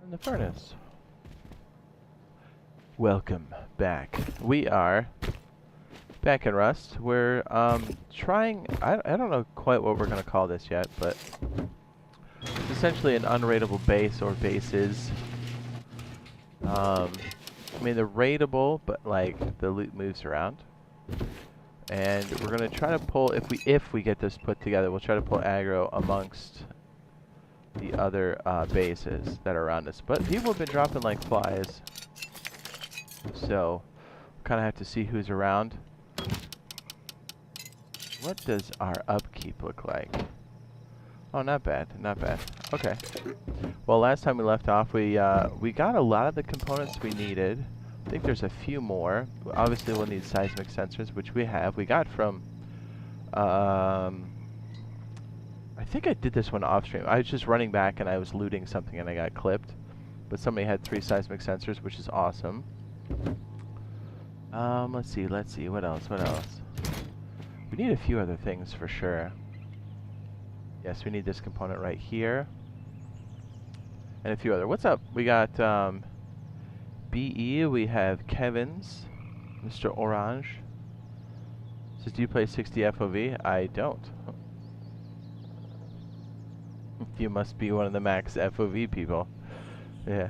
in the furnace. Welcome back. We are back in Rust. We're trying, I don't know quite what we're going to call this yet, but it's essentially an unraidable base or bases. I mean, they're raidable, but like the loot moves around. And we're going to try to pull, if we get this put together, we'll try to pull aggro amongst the other bases that are around us. But people have been dropping like flies, so kind of have to see who's around. What does our upkeep look like? Oh, not bad, not bad. Okay. Well, last time we left off, we got a lot of the components we needed. I think there's a few more. Obviously, we'll need seismic sensors, which we have. We got from I think I did this one off stream. I was just running back and I was looting something and I got clipped. But somebody had 3 seismic sensors, which is awesome. Let's see, what else? We need a few other things for sure. Yes, we need this component right here. And a few other. What's up? We got BE, we have Kevin's, Mr. Orange. Says, do you play 60 FOV? I don't. You must be one of the max FOV people. Yeah.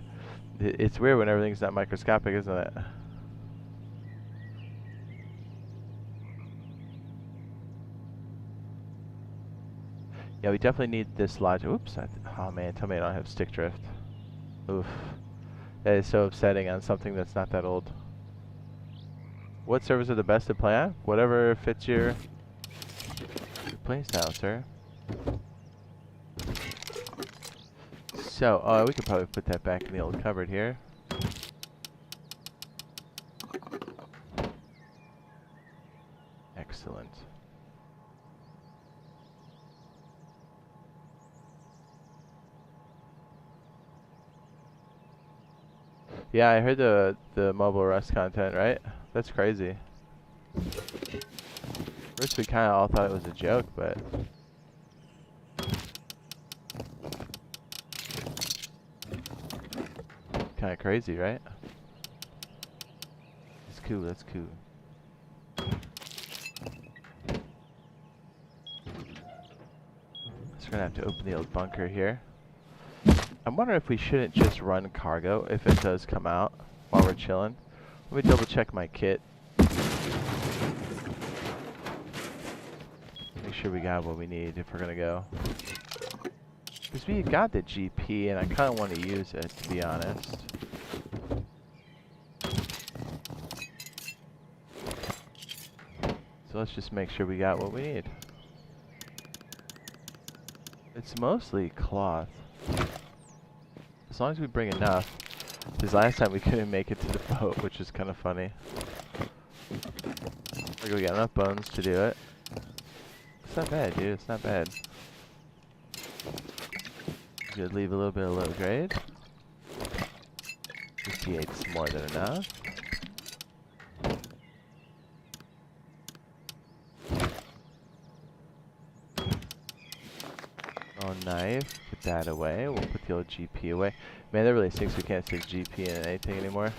It's weird when everything's not microscopic, isn't it? Yeah, we definitely need this logic. Oops. Oh man, tell me I don't have stick drift. Oof. That is so upsetting on something that's not that old. What servers are the best to play on? Whatever fits your play style, sir. So, we could probably put that back in the old cupboard here. Excellent. Yeah, I heard the mobile Rust content, right? That's crazy. First we kind of all thought it was a joke, but kind of crazy, right? That's cool, that's cool. So we're gonna have to open the old bunker here. I'm wondering if we shouldn't just run cargo if it does come out while we're chilling. Let me double check my kit. Make sure we got what we need if we're gonna go. Because we got the GP and I kind of want to use it, to be honest. So let's just make sure we got what we need. It's mostly cloth. As long as we bring enough. Because last time we couldn't make it to the boat, which is kind of funny. Like we got enough bones to do it. It's not bad, dude. It's not bad. Could leave a little bit of low grade. 58's more than enough. Oh, knife. Put that away. We'll put the old GP away. Man, that really stinks we can't stick GP in anything anymore.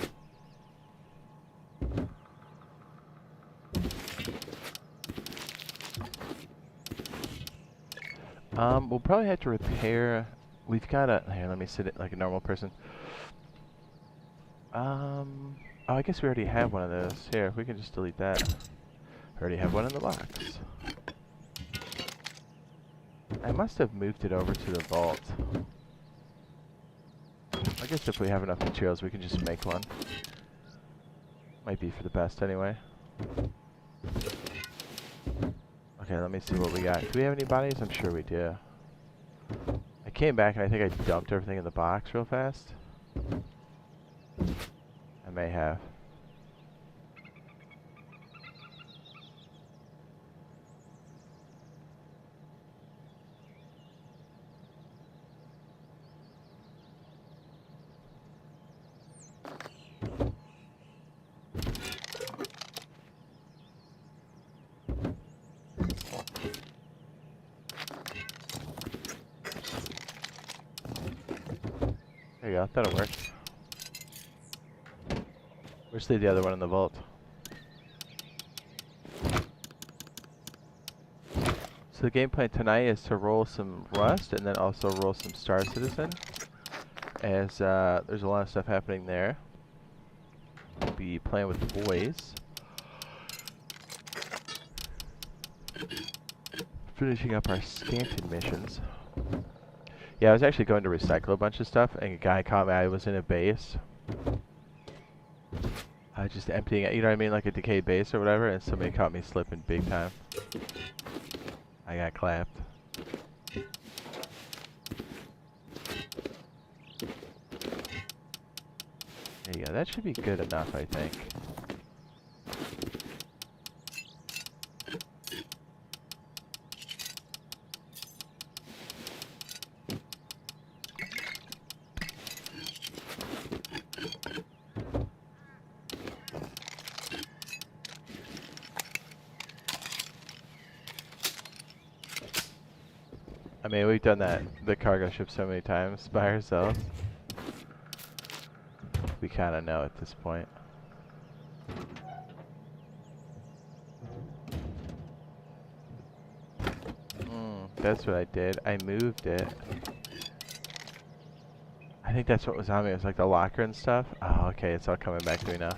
We'll probably have to repair. We've got a. Here, let me sit it like a normal person. Oh, I guess we already have one of those. Here, we can just delete that. I already have one in the box. I must have moved it over to the vault. I guess if we have enough materials, we can just make one. Might be for the best anyway. Okay, let me see what we got. Do we have any bodies? I'm sure we do. I came back and I think I dumped everything in the box real fast. I may have. There you go. That'll work. We'll just leave the other one in the vault. So the game plan tonight is to roll some Rust and then also roll some Star Citizen, as there's a lot of stuff happening there. We'll be playing with the boys. Finishing up our Stanton missions. Yeah, I was actually going to recycle a bunch of stuff, and a guy caught me. I was in a base. Just emptying it, you know what I mean? Like a decayed base or whatever, and somebody caught me slipping big time. I got clapped. There you go. That should be good enough, I think. I mean, we've done that, the cargo ship, so many times by ourselves. We kind of know at this point. That's what I did. I moved it. I think that's what was on me. It was like the locker and stuff. Oh, okay. It's all coming back to me now.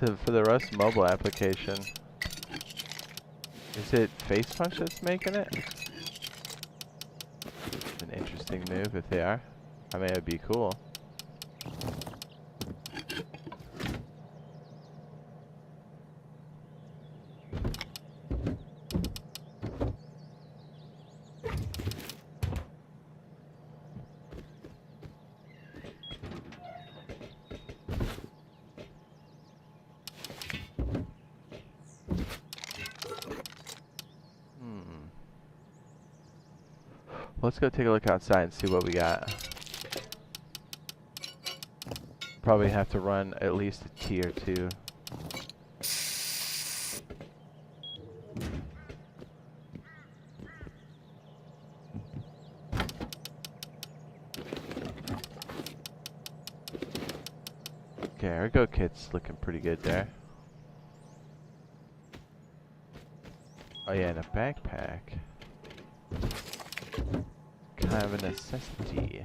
So for the Rust mobile application, is it Face Punch that's making it? It's an interesting move if they are. I mean, it'd be cool. Let's go take a look outside and see what we got. Probably have to run at least a tier 2. Okay, our go kit's looking pretty good there. Oh yeah, and a backpack. Kind of a necessity.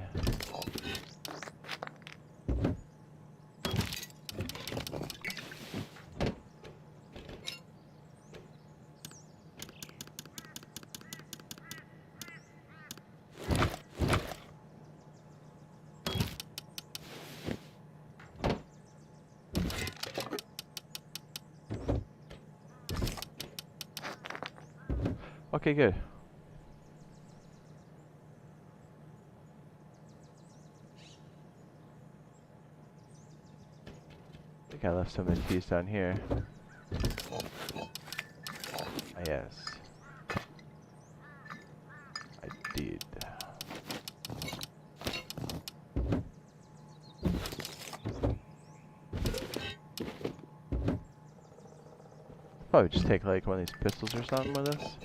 Okay, good. I think I left some of the keys down here. Ah, yes. I did. Probably just take like one of these pistols or something with us.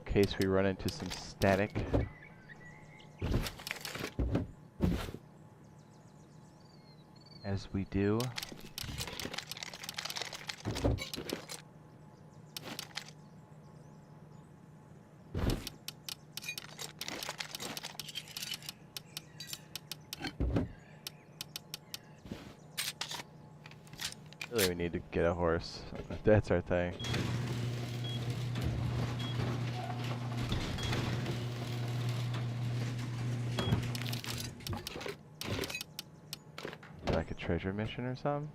In case we run into some static. As we do. Really, we need to get a horse. That's our thing. Like a treasure mission or something?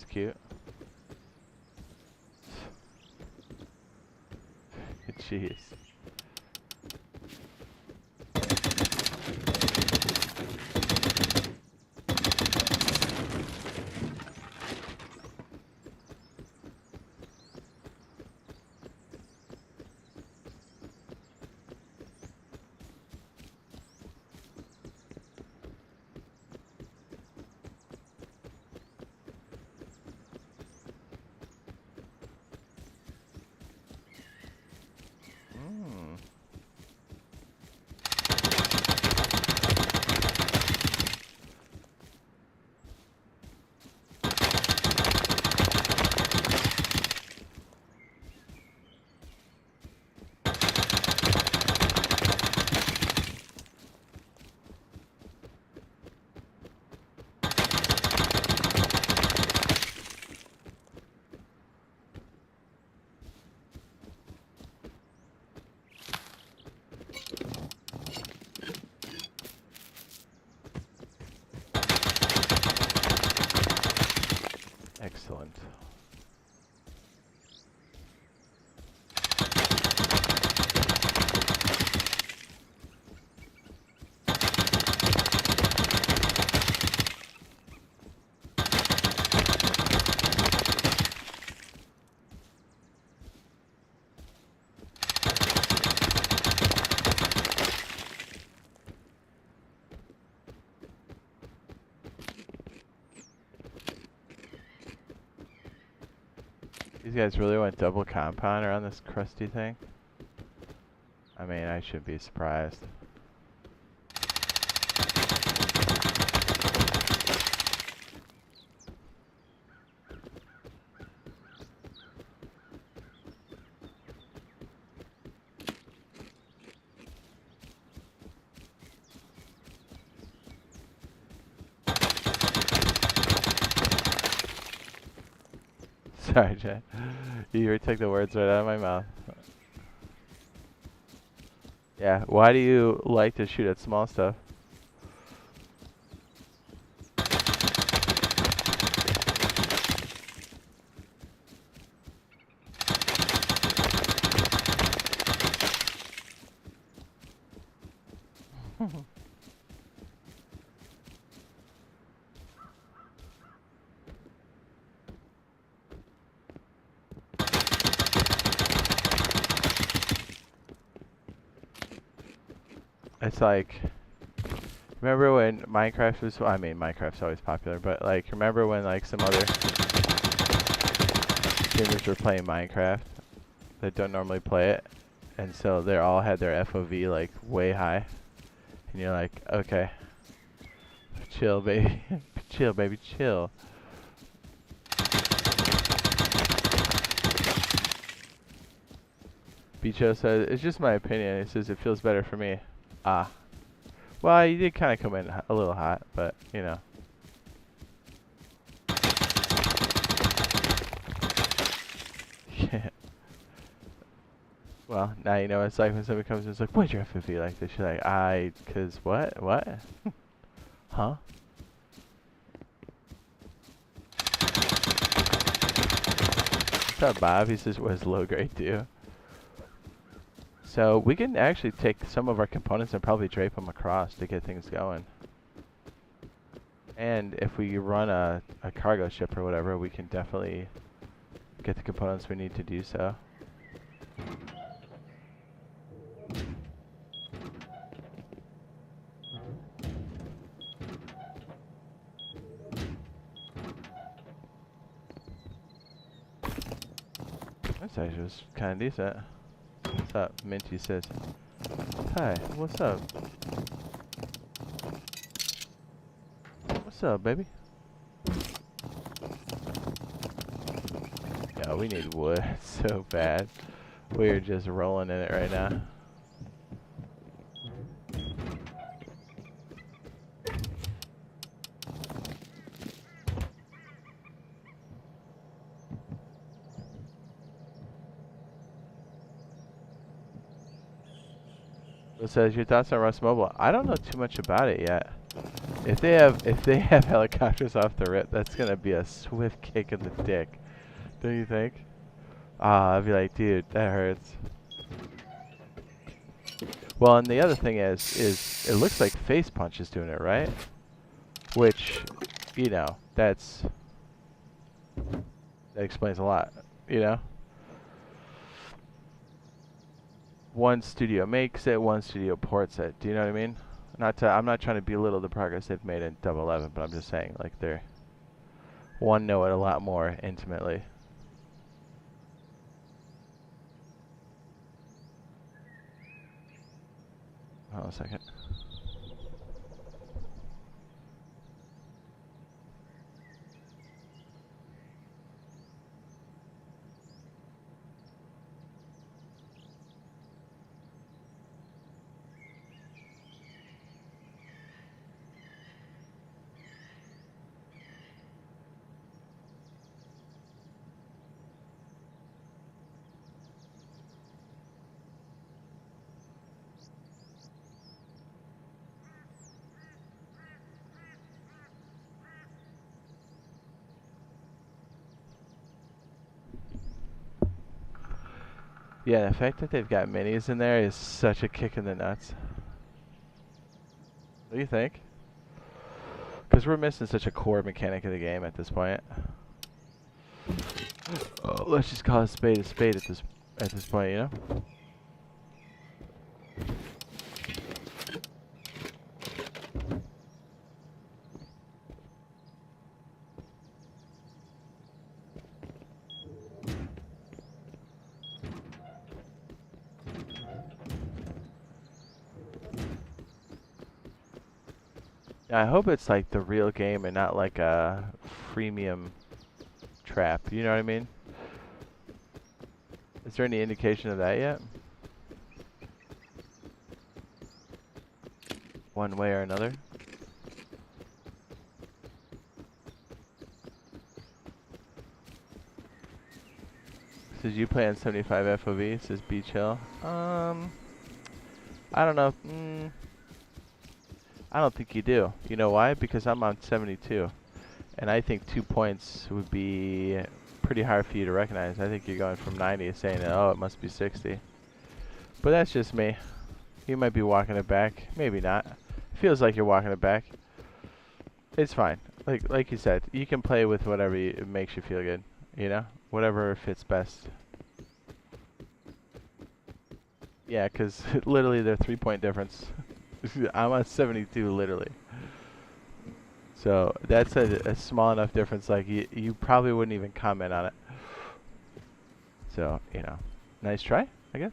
That's cute. Jeez. Excellent. These guys really went double compound around this crusty thing? I mean, I shouldn't be surprised. Sorry, Jay. You took the words right out of my mouth. Yeah, why do you like to shoot at small stuff? It's like, remember when Minecraft was, well, I mean, Minecraft's always popular, but like, remember when like some other streamers were playing Minecraft that don't normally play it, and so they all had their FOV like way high, and you're like, okay, chill, baby, chill, baby, chill. Bicho says, it's just my opinion. He says it feels better for me. Ah. Well, you did kind of come in a little hot, but, you know. Yeah. Well, now you know what it's like when somebody comes and is like, why'd your FFV like this? You're like, cause what? What? Huh? What's up, Bob? He says, what does low grade do? So we can actually take some of our components and probably drape them across to get things going. And if we run a cargo ship or whatever, we can definitely get the components we need to do so. This actually was kind of decent. What's up? Minty says, hi, what's up? What's up, baby? Yeah, we need wood so bad. We're just rolling in it right now. It says, your thoughts on Rust Mobile? I don't know too much about it yet. If they have helicopters off the rip, that's gonna be a swift kick in the dick. Don't you think? Ah, I'd be like, dude, that hurts. Well, and the other thing is it looks like Face Punch is doing it, right? Which, you know, that explains a lot, you know? One studio makes it, one studio ports it. Do you know what I mean? I'm not trying to belittle the progress they've made in Double 11, but I'm just saying, like, one know it a lot more intimately. Hold on a second. Yeah, the fact that they've got minis in there is such a kick in the nuts. What do you think? Because we're missing such a core mechanic of the game at this point. Oh, let's just call a spade at this point, you know? Yeah, I hope it's like the real game and not like a freemium trap. You know what I mean? Is there any indication of that yet? One way or another? Says you play on 75 FOV. Says Beach Hill. I don't know. I don't think you do. You know why? Because I'm on 72. And I think 2 points would be pretty hard for you to recognize. I think you're going from 90 saying, oh, it must be 60. But that's just me. You might be walking it back. Maybe not. Feels like you're walking it back. It's fine. Like you said, you can play with whatever it makes you feel good. You know? Whatever fits best. Yeah, because literally they're 3-point difference. I'm on 72, literally. So that's a small enough difference. Like you probably wouldn't even comment on it. So you know, nice try, I guess.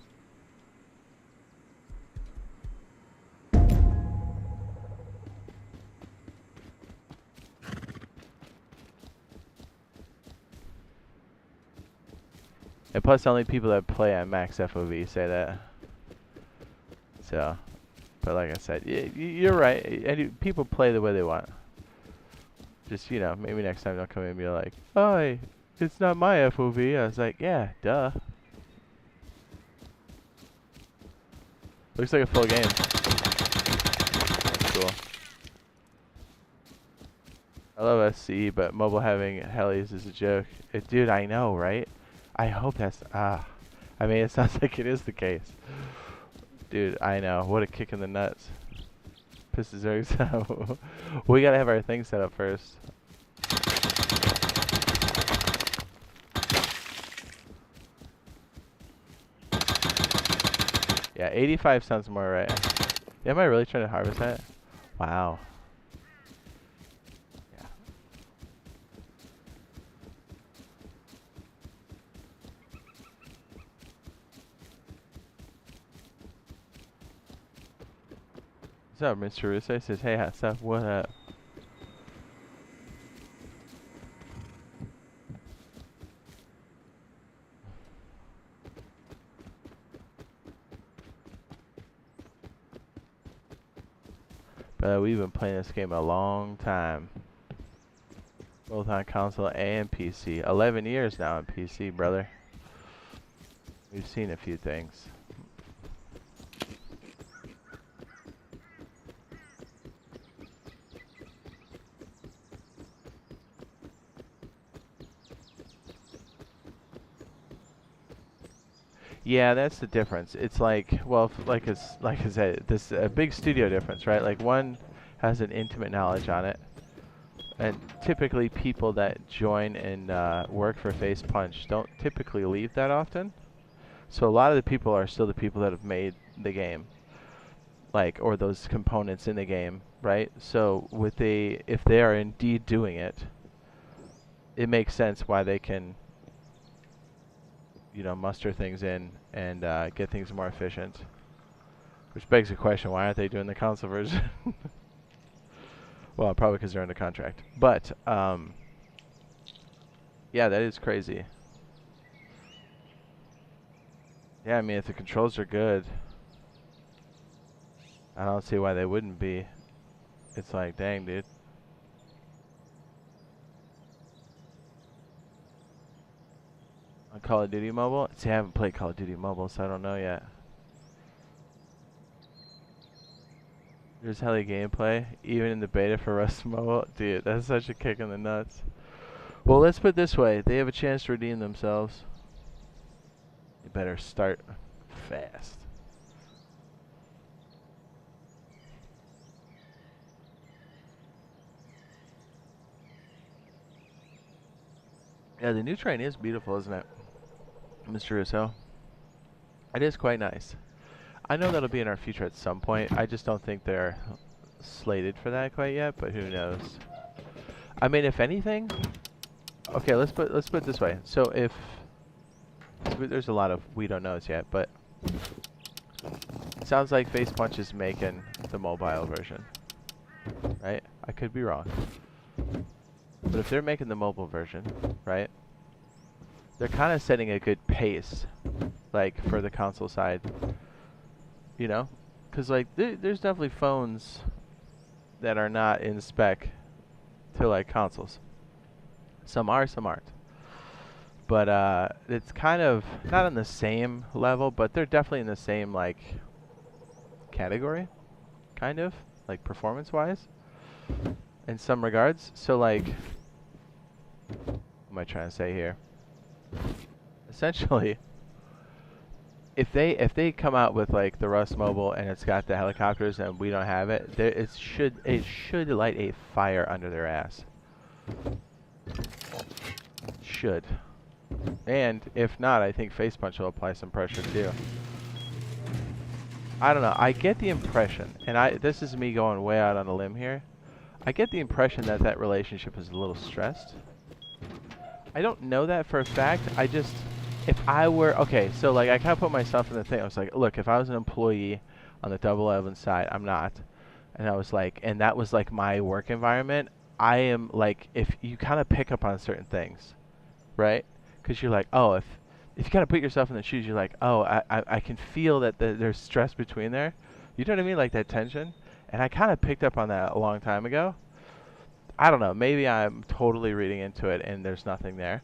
And plus, only people that play at max FOV say that. So, but like I said, you're right. People play the way they want. Just, you know, maybe next time they'll come in and be like, "Oh, it's not my FOV." I was like, "Yeah, duh." Looks like a full game. That's cool. I love SCE, but mobile having helis is a joke. Dude, I know, right? I hope that's I mean, it sounds like it is the case. Dude, I know. What a kick in the nuts. Pisses Eric's out. We gotta have our thing set up first. Yeah, 85 sounds more right. Yeah, am I really trying to harvest that? Wow. Yeah. What's up, Mr. Russo? Says, hey, what's up? What up? But we've been playing this game a long time. Both on console and PC. 11 years now on PC, brother. We've seen a few things. Yeah, that's the difference. It's like, well, like I said, this a big studio difference, right? Like one has an intimate knowledge on it, and typically people that join and work for Face Punch don't typically leave that often. So a lot of the people are still the people that have made the game, like, or those components in the game, right? So if they are indeed doing it, it makes sense why they can, muster things in and get things more efficient. Which begs the question, why aren't they doing the console version? Well, probably because they're under contract. But, yeah, that is crazy. Yeah, I mean, if the controls are good, I don't see why they wouldn't be. It's like, dang, dude. On Call of Duty Mobile? See, I haven't played Call of Duty Mobile, so I don't know yet. There's hella gameplay, even in the beta for Rust Mobile. Dude, that's such a kick in the nuts. Well, let's put it this way. They have a chance to redeem themselves. They better start fast. Yeah, the new train is beautiful, isn't it, Mr. Russo? It is quite nice. I know that'll be in our future at some point. I just don't think they're slated for that quite yet, but who knows? I mean, if anything, okay, let's put it this way. So if there's a lot of we don't knows yet, but it sounds like Face Punch is making the mobile version, right? I could be wrong, but if they're making the mobile version, right? They're kind of setting a good pace, like for the console side, because like there's definitely phones that are not in spec to like consoles. Some are, some aren't. But it's kind of not on the same level, but they're definitely in the same like category, kind of like performance-wise, in some regards. So like, what am I trying to say here? Essentially, if they come out with like the Rust Mobile and it's got the helicopters and we don't have it, it should light a fire under their ass. Should. And if not, I think Face Punch will apply some pressure too. I don't know. I get the impression, and this is me going way out on a limb here. I get the impression that that relationship is a little stressed. I don't know that for a fact. If I were, okay, so like I kind of put myself in the thing. I was like, look, if I was an employee on the Double 11 side, I'm not. And I was like, and that was like my work environment. I am like, if you kind of pick up on certain things, right? Because you're like, oh, if you kind of put yourself in the shoes, you're like, oh, I can feel that there's stress between there. You know what I mean? Like that tension. And I kind of picked up on that a long time ago. I don't know. Maybe I'm totally reading into it and there's nothing there.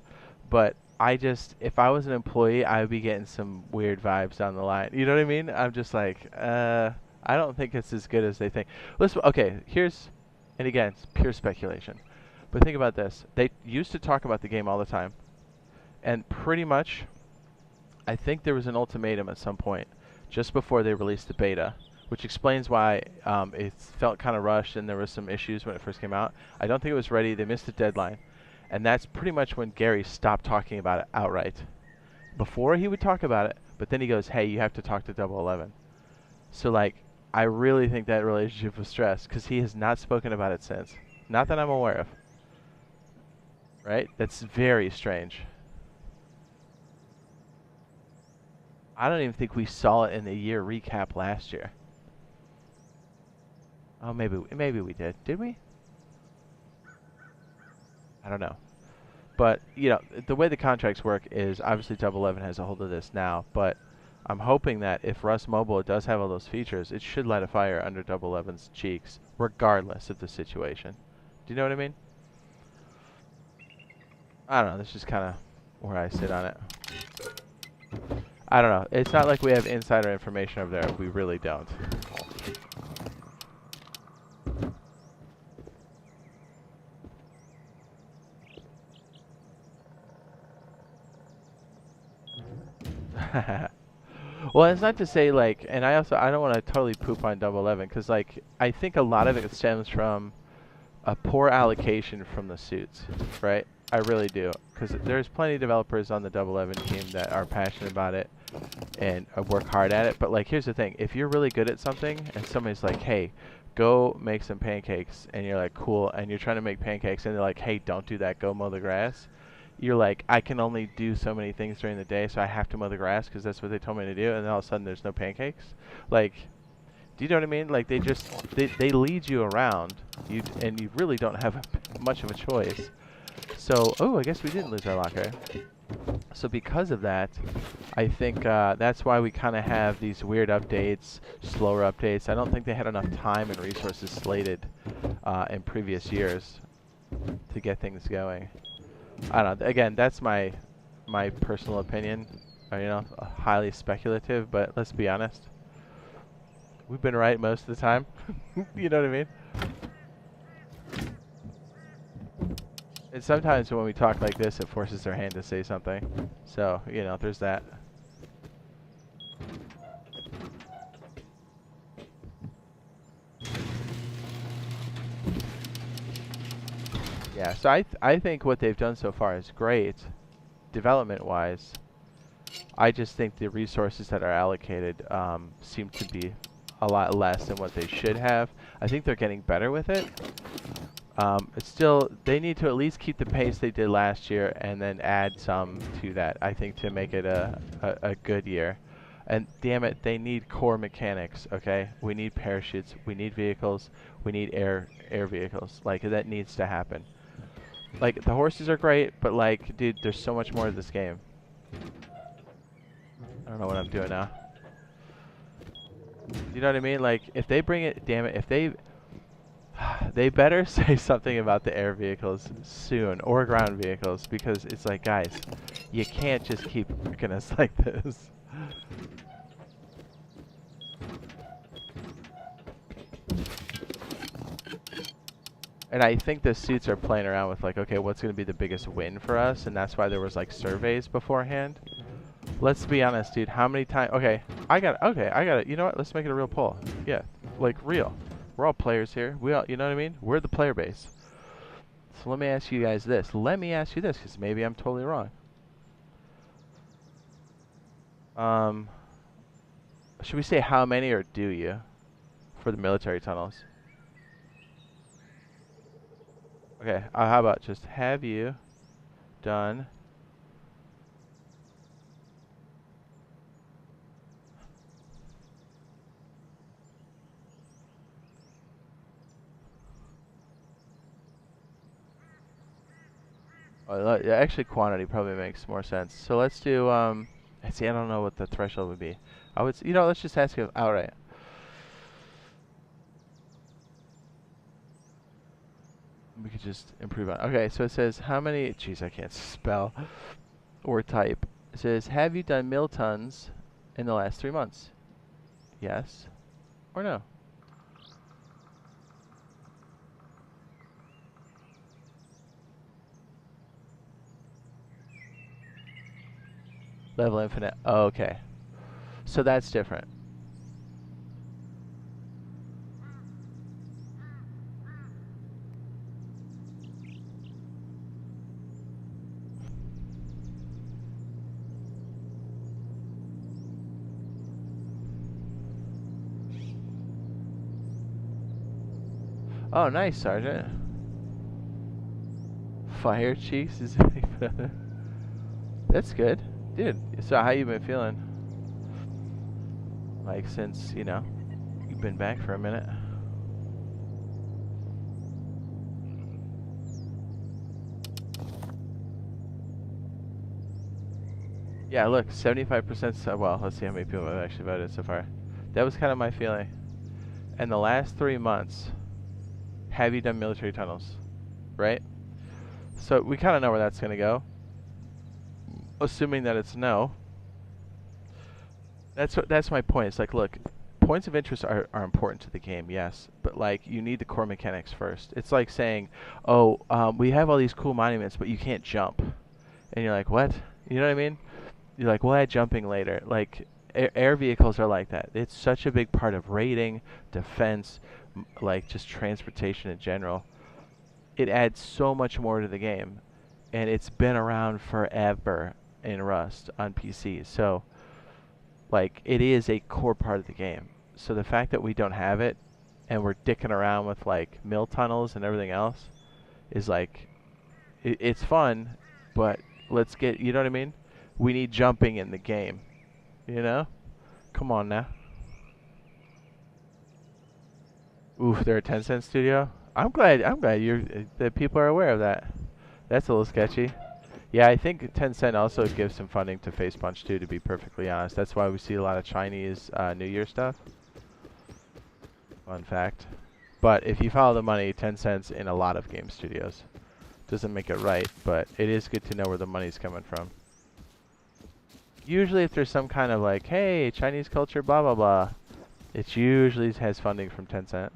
But if I was an employee, I would be getting some weird vibes down the line. You know what I mean? I'm just like, I don't think it's as good as they think. Okay, and again, it's pure speculation. But think about this. They used to talk about the game all the time. And pretty much, I think there was an ultimatum at some point, just before they released the beta, which explains why it felt kind of rushed and there was some issues when it first came out. I don't think it was ready. They missed the deadline. And that's pretty much when Gary stopped talking about it outright. Before he would talk about it, but then he goes, hey, you have to talk to Double 11. So, like, I really think that relationship was stressed because he has not spoken about it since. Not that I'm aware of. Right? That's very strange. I don't even think we saw it in the year recap last year. Oh, maybe we did. Did we? I don't know. But, the way the contracts work is obviously Double 11 has a hold of this now, but I'm hoping that if Rust Mobile does have all those features, it should light a fire under Double 11's cheeks, regardless of the situation. Do you know what I mean? I don't know. That's just kind of where I sit on it. I don't know. It's not like we have insider information over there. We really don't. Well, it's not to say like, and I don't want to totally poop on Double 11 because like I think a lot of it stems from a poor allocation from the suits, right? I really do, because there's plenty of developers on the Double 11 team that are passionate about it and work hard at it. But like, here's the thing: if you're really good at something, and somebody's like, "Hey, go make some pancakes," and you're like, "Cool," and you're trying to make pancakes, and they're like, "Hey, don't do that. Go mow the grass." You're like, I can only do so many things during the day, so I have to mow the grass because that's what they told me to do, and then all of a sudden there's no pancakes. Like, do you know what I mean? Like they lead you around, and you really don't have much of a choice. So, oh, I guess we didn't lose our locker. So because of that, I think that's why we kind of have these weird updates, slower updates. I don't think they had enough time and resources slated in previous years to get things going. I don't know. Again, that's my personal opinion. You know, highly speculative, but let's be honest. We've been right most of the time. You know what I mean? And sometimes when we talk like this, it forces their hand to say something. So, you know, there's that. Yeah, so I think what they've done so far is great, development-wise. I just think the resources that are allocated seem to be a lot less than what they should have. I think they're getting better with it. It's still, they need to at least keep the pace they did last year and then add some to that, I think, to make it a good year. And damn it, they need core mechanics, okay? We need parachutes, we need vehicles, we need air vehicles. Like, that needs to happen. Like, the horses are great, but like, dude, there's so much more to this game. I don't know what I'm doing now. You know what I mean? Like, if they bring it, damn it, if they better say something about the air vehicles soon, or ground vehicles, because it's like, guys, you can't just keep working us like this. And I think the suits are playing around with like, okay, what's going to be the biggest win for us? And that's why there was like surveys beforehand. Let's be honest, dude. How many times? Okay, I got it. You know what? Let's make it a real poll. Yeah, like real. We're all players here. We all, you know what I mean? We're the player base. So let me ask you guys this. Let me ask you this, because maybe I'm totally wrong. Should we say how many or do you for the military tunnels? Okay, how about just have you done actually quantity probably makes more sense. So let's do see, I don't know what the threshold would be. I would, you know, let's just ask you outright. We could just improve on. Okay, so it says how many, jeez, I can't spell or type. It says, have you done mill tons in the last 3 months? Yes or no? Level infinite. Oh, okay. So that's different. Oh, nice, Sergeant. Fire cheeks is that's good. Dude, so how you been feeling? Like since, you know, you've been back for a minute. Yeah, look, 75%, well, let's see how many people have actually voted so far. That was kind of my feeling. In the last 3 months, have you done military tunnels? Right? So we kind of know where that's going to go. Assuming that it's no. That's my point. It's like, look, points of interest are important to the game, yes, but like you need the core mechanics first. It's like saying, oh, we have all these cool monuments, but you can't jump, and you're like, what? You know what I mean? You're like, we'll add jumping later. Like, air vehicles are like that. It's such a big part of raiding, defense, like just transportation in general. It adds so much more to the game, and it's been around forever in Rust on PC. So, like, it is a core part of the game. So the fact that we don't have it, and we're dicking around with like mill tunnels and everything else, is like, it's fun, but let's get, you know what I mean? We need jumping in the game, you know? Come on now. Oof, they're a Tencent studio. I'm glad that people are aware of that. That's a little sketchy. Yeah, I think Tencent also gives some funding to Face Punch too, to be perfectly honest. That's why we see a lot of Chinese New Year stuff. Fun fact. But if you follow the money, Tencent's in a lot of game studios. Doesn't make it right, but it is good to know where the money's coming from. Usually if there's some kind of like, hey, Chinese culture, blah, blah, blah, it usually has funding from Tencent.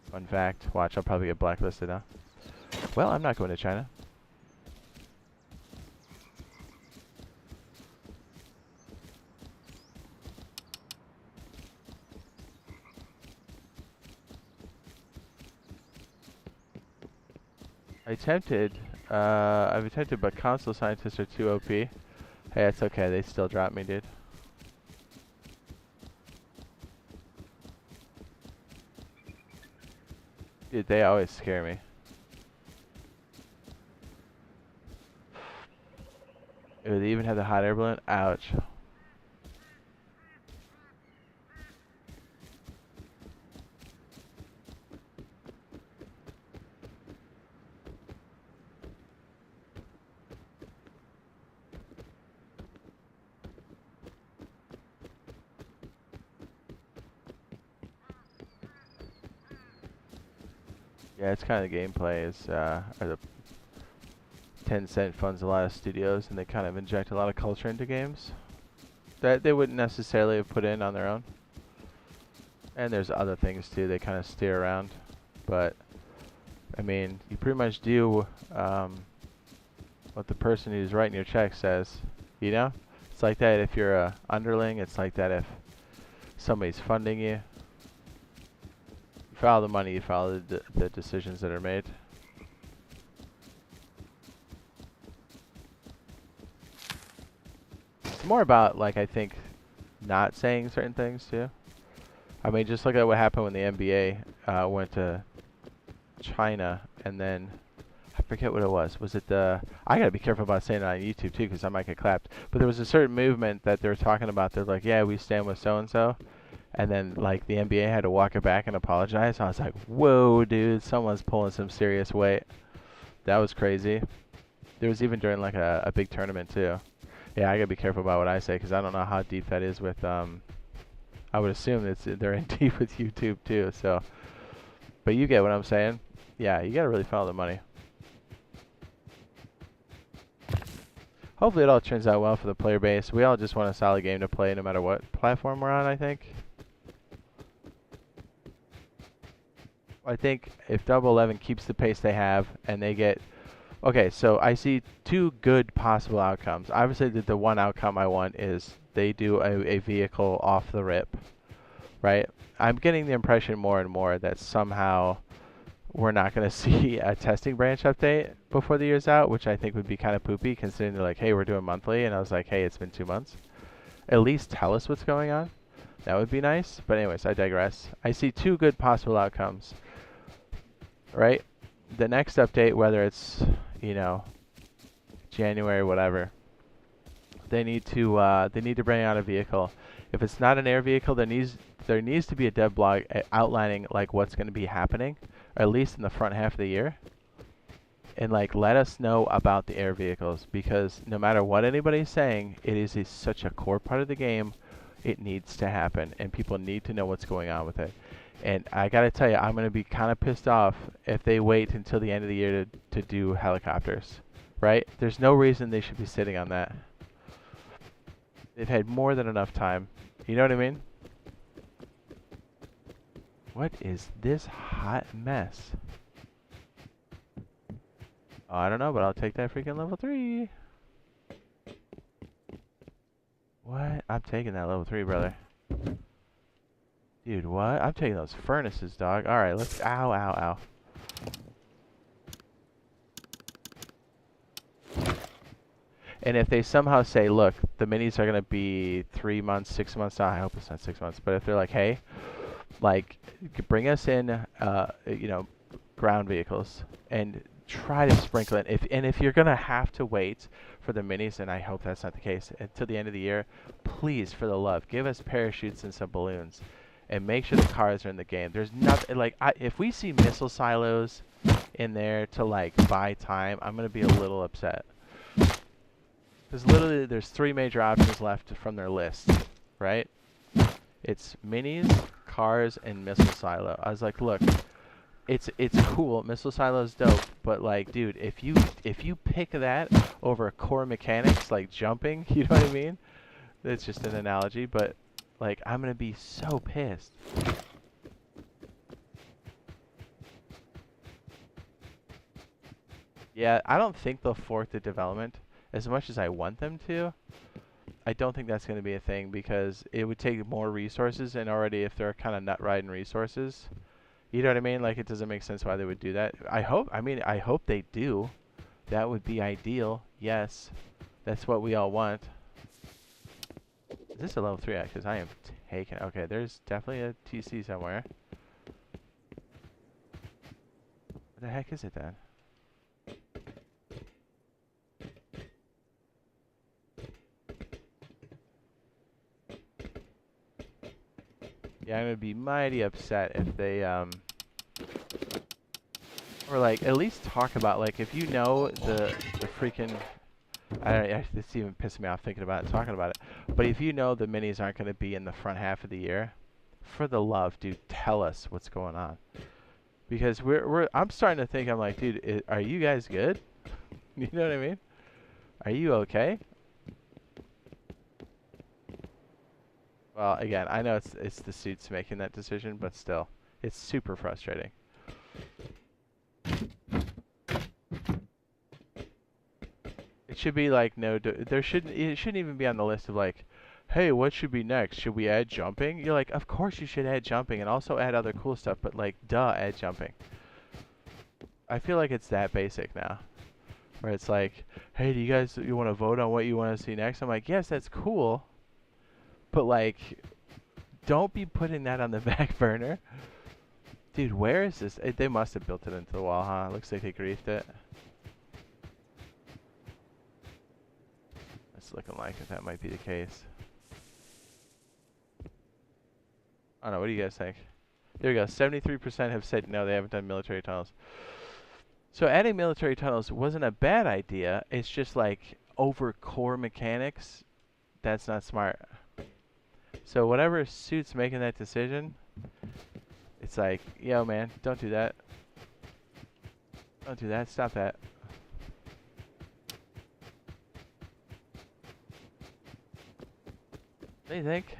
Fun fact. Watch, I'll probably get blacklisted now. Well, I'm not going to China. I've attempted, but console scientists are too OP. Hey, it's okay, they still drop me, dude. Dude, they always scare me. Ooh, they even have the hot air balloon? Ouch. Yeah, it's kind of the gameplay is, or the Tencent funds a lot of studios, and they kind of inject a lot of culture into games that they wouldn't necessarily have put in on their own. And there's other things too they kind of steer around, but I mean, you pretty much do what the person who's writing your check says, you know? It's like that if you're a underling, it's like that if somebody's funding you. You follow the money, you follow the decisions that are made. It's more about, like, I think, not saying certain things too. I mean, just look at what happened when the NBA went to China, and then I forget what it was. Was it the... I gotta be careful about saying it on YouTube too, because I might get clapped. But there was a certain movement that they were talking about. They're like, yeah, we stand with so-and-so. And then, like, the NBA had to walk it back and apologize. I was like, whoa, dude, someone's pulling some serious weight. That was crazy. There was even during, like, a big tournament too. Yeah, I gotta be careful about what I say, because I don't know how deep that is with... I would assume they're in deep with YouTube too, so... But you get what I'm saying. Yeah, you gotta really follow the money. Hopefully it all turns out well for the player base. We all just want a solid game to play no matter what platform we're on, I think. I think if Double 11 keeps the pace they have and they get... Okay, so I see two good possible outcomes. Obviously, the one outcome I want is they do a vehicle off the rip, right? I'm getting the impression more and more that somehow we're not going to see a testing branch update before the year's out, which I think would be kind of poopy considering they're like, hey, we're doing monthly. And I was like, hey, it's been 2 months. At least tell us what's going on. That would be nice. But anyways, I digress. I see two good possible outcomes, right? The next update, whether it's, you know, January, whatever, they need to bring out a vehicle. If it's not an air vehicle, there needs to be a dev blog outlining like what's going to be happening, or at least in the front half of the year, and like let us know about the air vehicles, because no matter what anybody's saying, it is such a core part of the game. It needs to happen, and people need to know what's going on with it. And I gotta tell you, I'm gonna be kind of pissed off if they wait until the end of the year to do helicopters, right? There's no reason they should be sitting on that. They've had more than enough time. You know what I mean? What is this hot mess? Oh, I don't know, but I'll take that freaking level 3. What? I'm taking that level 3, brother. Dude, what? I'm taking those furnaces, dog. Alright, let's... Ow, ow, ow. And if they somehow say, look, the minis are going to be 3 months, 6 months... I hope it's not 6 months. But if they're like, hey, like, bring us in, you know, ground vehicles and try to sprinkle it. If you're going to have to wait for the minis, and I hope that's not the case, until the end of the year, please, for the love, give us parachutes and some balloons. And make sure the cars are in the game. There's nothing, like, if we see missile silos in there to, like, buy time, I'm going to be a little upset. Because literally there's 3 major options left from their list, right? It's minis, cars, and missile silo. I was like, look, it's cool. Missile silo is dope, but like, dude, if you pick that over core mechanics like jumping, you know what I mean? That's just an analogy, but like, I'm gonna be so pissed. Yeah, I don't think they'll fork the development as much as I want them to. I don't think that's going to be a thing because it would take more resources, and already if they're kind of nut riding resources, you know what I mean? Like, it doesn't make sense why they would do that. I hope they do. That would be ideal. Yes, that's what we all want. Is this a level 3 act? Because I am taking... Okay, there's definitely a TC somewhere. What the heck is it then? Yeah, I'm gonna be mighty upset if they or like at least talk about, like, if you know the freaking... I don't know, it's even pissing me off thinking about it, talking about it. But if you know the minis aren't gonna be in the front half of the year, for the love, dude, tell us what's going on. Because I'm starting to think, I'm like, dude, are you guys good? You know what I mean? Are you okay? Well, again, I know it's the suits making that decision, but still, it's super frustrating. It should be like it shouldn't even be on the list of like, hey, what should be next? Should we add jumping? You're like, of course you should add jumping and also add other cool stuff, but like, duh, add jumping. I feel like it's that basic now, where it's like, hey, you want to vote on what you want to see next? I'm like, yes, that's cool, but like, don't be putting that on the back burner. Dude, where is this? They must have built it into the wall, huh? Looks like they griefed it. It's looking like that might be the case. I don't know, what do you guys think? There we go, 73% have said no, they haven't done military tunnels. So adding military tunnels wasn't a bad idea, it's just like, over core mechanics, that's not smart. So whatever suit's making that decision, it's like, yo man, don't do that. Don't do that, stop that. What do you think?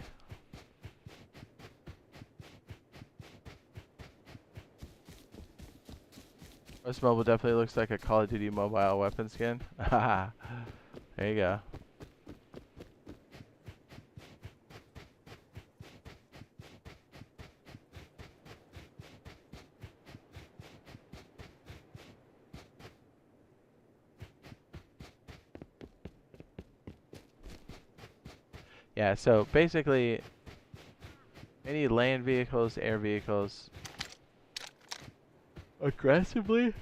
This mobile definitely looks like a Call of Duty mobile weapon skin. Haha. There you go. Yeah, so basically, any land vehicles, air vehicles, aggressively, you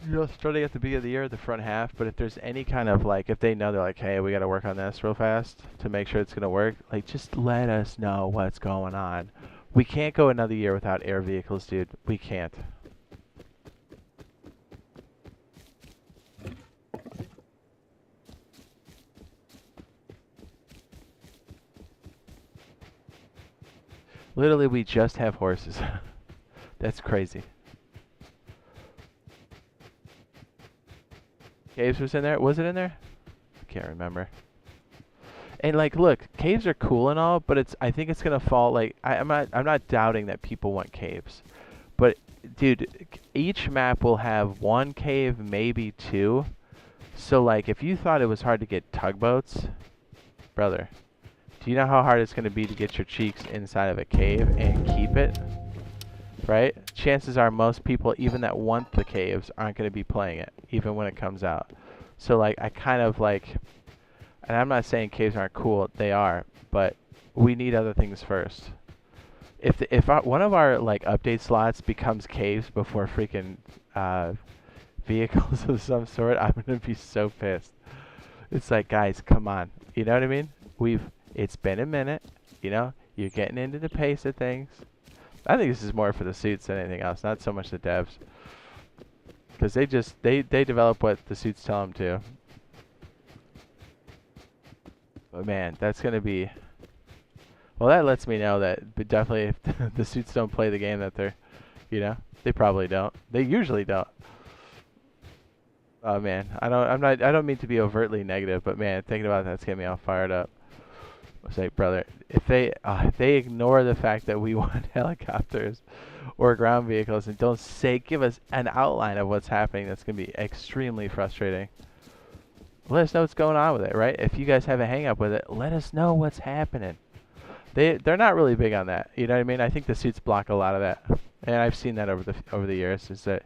know, starting at the beginning of the year, the front half, but if there's any kind of, like, if they know, they're like, hey, we gotta work on this real fast to make sure it's gonna work, like, just let us know what's going on. We can't go another year without air vehicles, dude. We can't. Literally, we just have horses. That's crazy. Caves was in there? Was it in there? I can't remember. And like, look, caves are cool and all, but I think it's gonna fall. Like, I'm not doubting that people want caves, but dude, each map will have 1 cave, maybe 2. So like, if you thought it was hard to get tugboats, brother, do you know how hard it's going to be to get your cheeks inside of a cave and keep it? Right? Chances are most people, even that want the caves, aren't going to be playing it, even when it comes out. So, like, I kind of like, and I'm not saying caves aren't cool, they are, but we need other things first. If one of our, like, update slots becomes caves before freaking vehicles of some sort, I'm going to be so pissed. It's like, guys, come on. You know what I mean? It's been a minute, you know? You're getting into the pace of things. I think this is more for the suits than anything else, not so much the devs. Because they develop what the suits tell them to. But man, that's going to be... Well, that lets me know that definitely if the suits don't play the game that they're, you know, they probably don't. They usually don't. Oh man, I don't mean to be overtly negative, but man, thinking about that's getting me all fired up. I was like, brother, if they ignore the fact that we want helicopters or ground vehicles and don't give us an outline of what's happening, that's gonna be extremely frustrating. Let us know what's going on with it, right? If you guys have a hang up with it, let us know what's happening. They're not really big on that, you know what I mean? I think the suits block a lot of that, and I've seen that over the years. Is that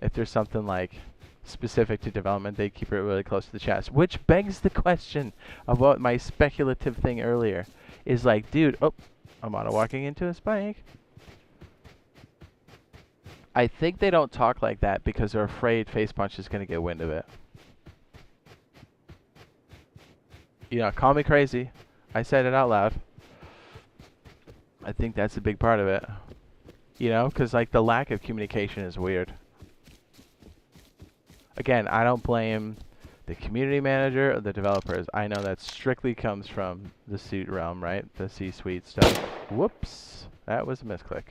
if there's something like specific to development, they keep it really close to the chest. Which begs the question of what my speculative thing earlier is like, dude. Oh, I'm auto walking into a spike. I think they don't talk like that because they're afraid Face Punch is gonna get wind of it. You know, call me crazy. I said it out loud. I think that's a big part of it. You know, because like the lack of communication is weird. Again, I don't blame the community manager or the developers. I know that strictly comes from the suit realm, right? The C-suite stuff. Whoops. That was a misclick.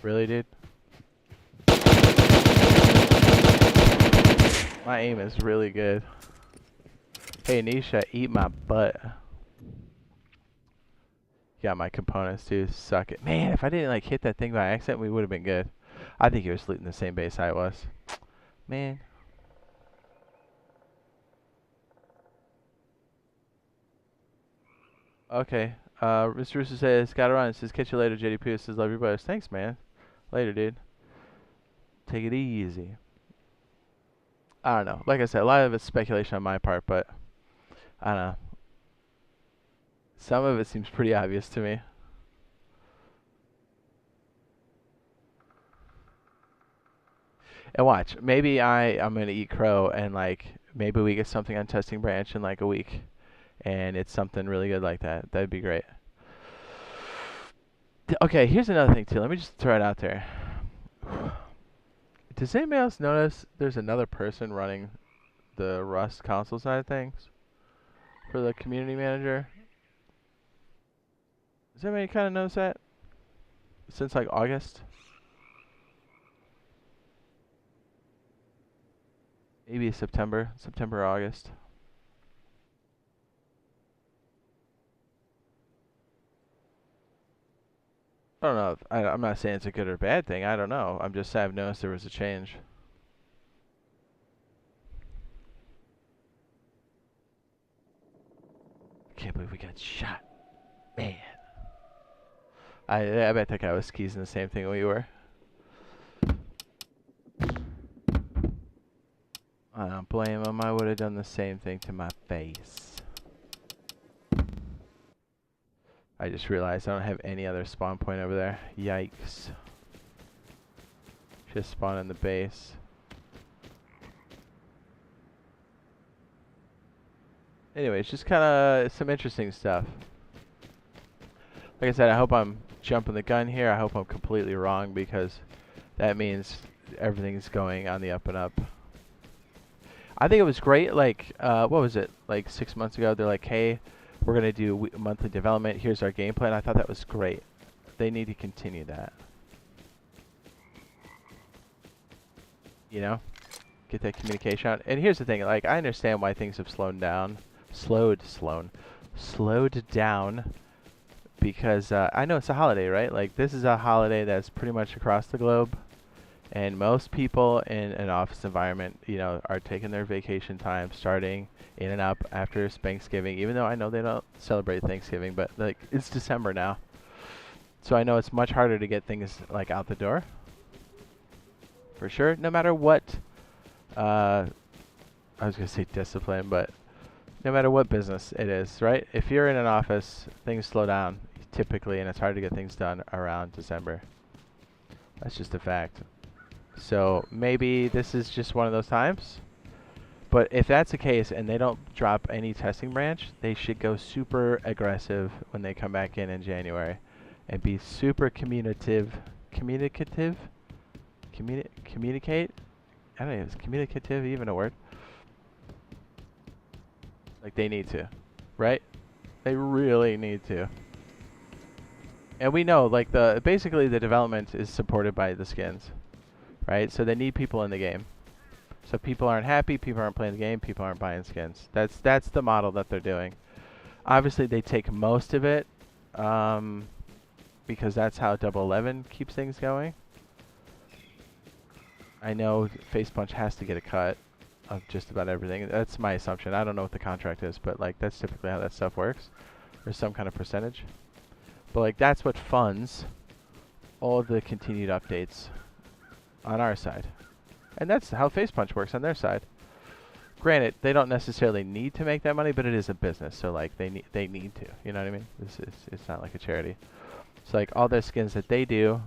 Really, dude? My aim is really good. Hey, Nisha, eat my butt. Yeah, my components too. Suck it. Man, if I didn't like hit that thing by accident, we would have been good. I think he was looting the same base I was. Man. Okay. Mr. Russo says, gotta run. It says, catch you later, JDP. Says, love your brothers. Thanks, man. Later, dude. Take it easy. I don't know. Like I said, a lot of it's speculation on my part, but I don't know. Some of it seems pretty obvious to me. And watch, maybe I'm gonna eat crow and like maybe we get something on testing branch in like a week, and it's something really good like that. That'd be great. Okay, here's another thing too. Let me just throw it out there. Does anybody else notice there's another person running the Rust console side of things for the community manager? Does anybody kind of notice that since like August? Maybe September, August. I don't know. I'm not saying it's a good or bad thing. I don't know. I'm just saying I've noticed there was a change. I can't believe we got shot. Man. I bet that guy was skeezing the same thing we were. I don't blame him. I would have done the same thing to my face. I just realized I don't have any other spawn point over there. Yikes. Just spawn in the base. Anyways, just kind of some interesting stuff. Like I said, I hope I'm jumping the gun here. I hope I'm completely wrong because that means everything's going on the up and up. I think it was great, like, what was it, like 6 months ago, they're like, hey, we're going to do monthly development, here's our game plan. I thought that was great. They need to continue that. You know? Get that communication out. And here's the thing, like, I understand why things have slowed down. Slowed down. Because, I know it's a holiday, right? Like, this is a holiday that's pretty much across the globe. And most people in an office environment, you know, are taking their vacation time starting in and up after Thanksgiving, even though I know they don't celebrate Thanksgiving, but like it's December now. So I know it's much harder to get things like out the door. For sure, no matter what, I was going to say discipline, but no matter what business it is, right? If you're in an office, things slow down typically, and it's hard to get things done around December. That's just a fact. So maybe this is just one of those times. But if that's the case and they don't drop any testing branch, they should go super aggressive when they come back in January and be super communicative. Communicate? I don't know, is communicative even a word? Like they need to, right? They really need to. And we know, like basically the development is supported by the skins, right? So they need people in the game. So people aren't happy, people aren't playing the game, people aren't buying skins. That's the model that they're doing. Obviously, they take most of it because that's how Double 11 keeps things going. I know Face Punch has to get a cut of just about everything. That's my assumption. I don't know what the contract is, but like that's typically how that stuff works. There's some kind of percentage. But like that's what funds all the continued updates on our side. And that's how Face Punch works on their side. Granted, they don't necessarily need to make that money, but it is a business, so like they need to. You know what I mean? It's not like a charity. So like all their skins that they do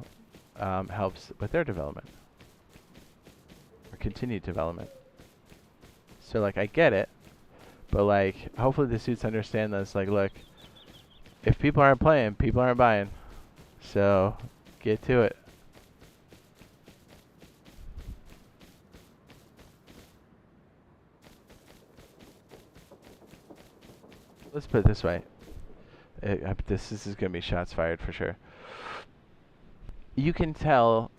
helps with their development or continued development. So like I get it, but like hopefully the suits understand this. Like, look, if people aren't playing, people aren't buying. So get to it. Let's put it this way. This is going to be shots fired for sure. You can tell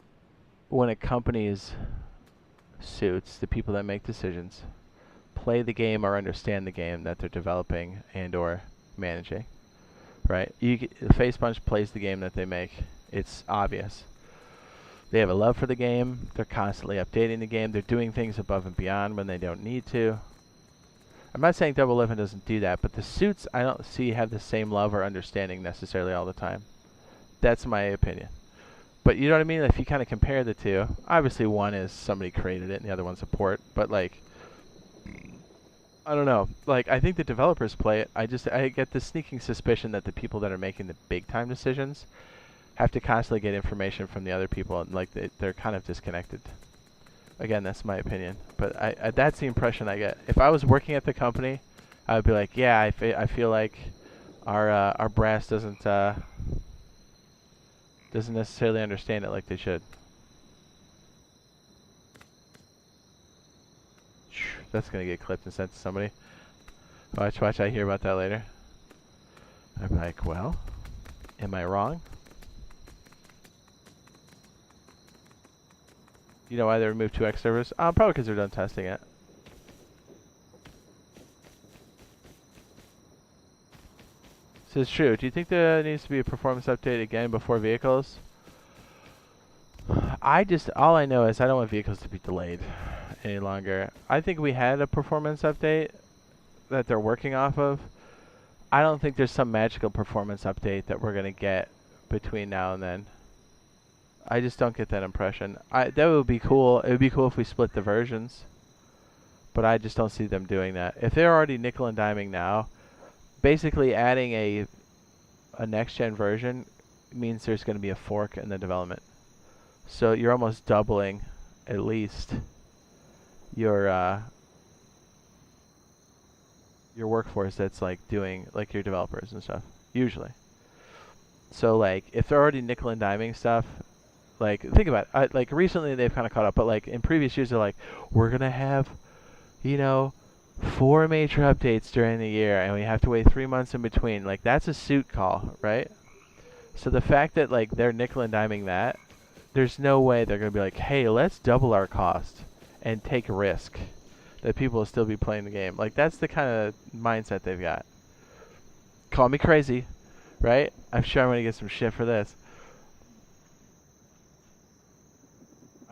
when a company's suits, the people that make decisions, play the game or understand the game that they're developing and or managing, right? Face Punch plays the game that they make. It's obvious. They have a love for the game. They're constantly updating the game. They're doing things above and beyond when they don't need to. I'm not saying Double 11 doesn't do that, but the suits I don't see have the same love or understanding necessarily all the time. That's my opinion. But you know what I mean? If you kind of compare the two, obviously one is somebody created it and the other one's a port, but like, I don't know. Like, I think the developers play it. I get the sneaking suspicion that the people that are making the big time decisions have to constantly get information from the other people, and like they're kind of disconnected. Again, that's my opinion, but that's the impression I get. If I was working at the company, I would be like, yeah, I feel like our brass doesn't necessarily understand it like they should. That's gonna get clipped and sent to somebody. Watch, I hear about that later. I'm like, well, am I wrong? You know why they removed 2x servers? Probably because they're done testing it. So it's true. Do you think there needs to be a performance update again before vehicles? All I know is I don't want vehicles to be delayed any longer. I think we had a performance update that they're working off of. I don't think there's some magical performance update that we're going to get between now and then. I just don't get that impression. That would be cool. It would be cool if we split the versions. But I just don't see them doing that. If they're already nickel and diming now, basically adding a next-gen version means there's going to be a fork in the development. So you're almost doubling, at least, your workforce that's like doing like your developers and stuff, usually. So like if they're already nickel and diming stuff, like think about it. Like recently they've kind of caught up, but like in previous years they're like, we're gonna have, you know, 4 major updates during the year, and we have to wait 3 months in between. Like that's a suit call, right? So the fact that like they're nickel and diming that, there's no way they're gonna be like, hey, let's double our cost and take a risk that people will still be playing the game. Like that's the kind of mindset they've got. Call me crazy, right? I'm sure I'm gonna get some shit for this.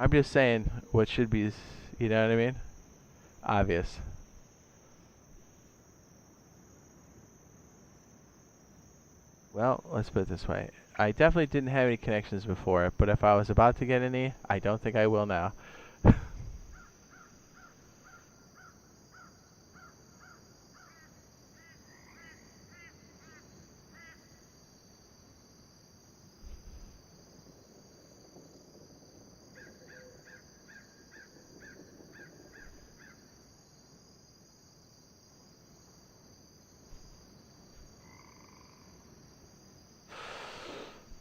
I'm just saying what should be, you know what I mean? Obvious. Well, let's put it this way. I definitely didn't have any connections before, but if I was about to get any, I don't think I will now.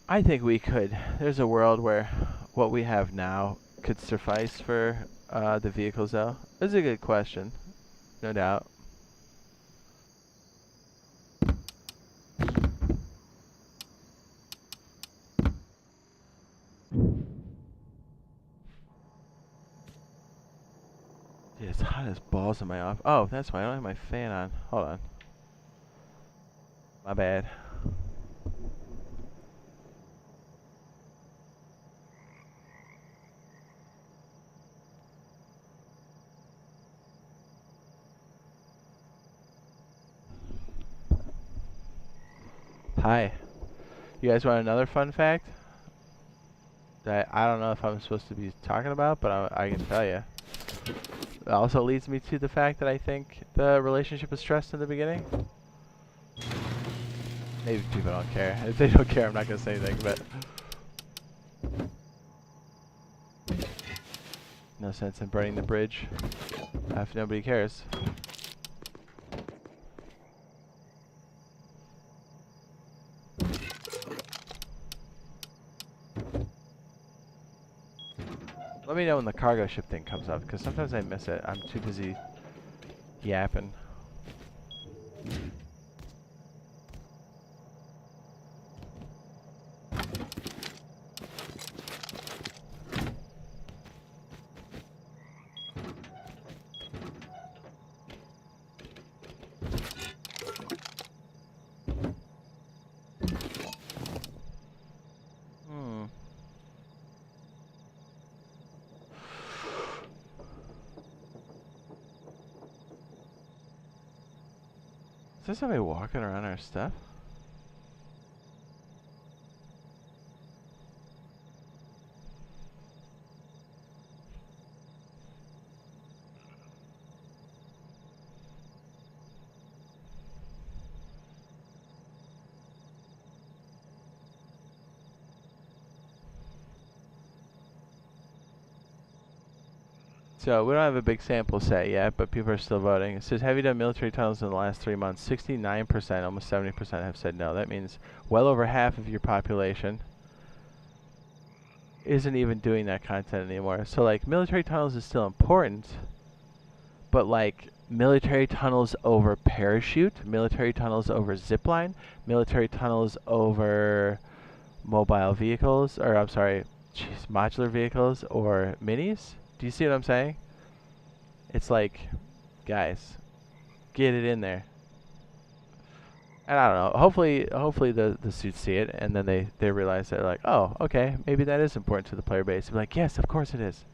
I think we could. There's a world where what we have now could suffice for the vehicles, though. That's a good question. No doubt. Dude, it's hot as balls in my office. Oh, that's why I don't have my fan on. Hold on. My bad. Hi. You guys want another fun fact? That I don't know if I'm supposed to be talking about, but I can tell you. It also leads me to the fact that I think the relationship was stressed in the beginning. Maybe people don't care. If they don't care, I'm not going to say anything, but... No sense in burning the bridge if nobody cares. Let me know when the cargo ship thing comes up, because sometimes I miss it. I'm too busy yapping. Is there somebody walking around our stuff? So, we don't have a big sample set yet, but people are still voting. It says, have you done military tunnels in the last 3 months? 69%, almost 70% have said no. That means well over half of your population isn't even doing that content anymore. So, like, military tunnels is still important, but, like, military tunnels over parachute, military tunnels over zipline, military tunnels over mobile vehicles, or, I'm sorry, modular vehicles or minis? Do you see what I'm saying? It's like, guys, get it in there. And I don't know. Hopefully the suits see it, and then they realize that, like, oh, okay, maybe that is important to the player base. Be like, yes, of course it is.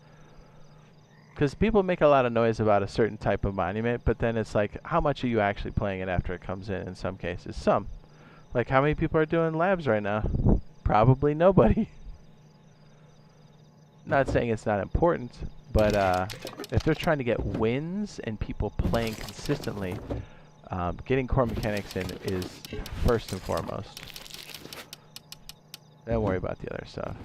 Because people make a lot of noise about a certain type of monument, but then it's like, how much are you actually playing it after it comes in some cases? Some. Like, how many people are doing labs right now? Probably nobody. Not saying it's not important, but if they're trying to get wins and people playing consistently, getting core mechanics in is first and foremost. Don't worry about the other stuff.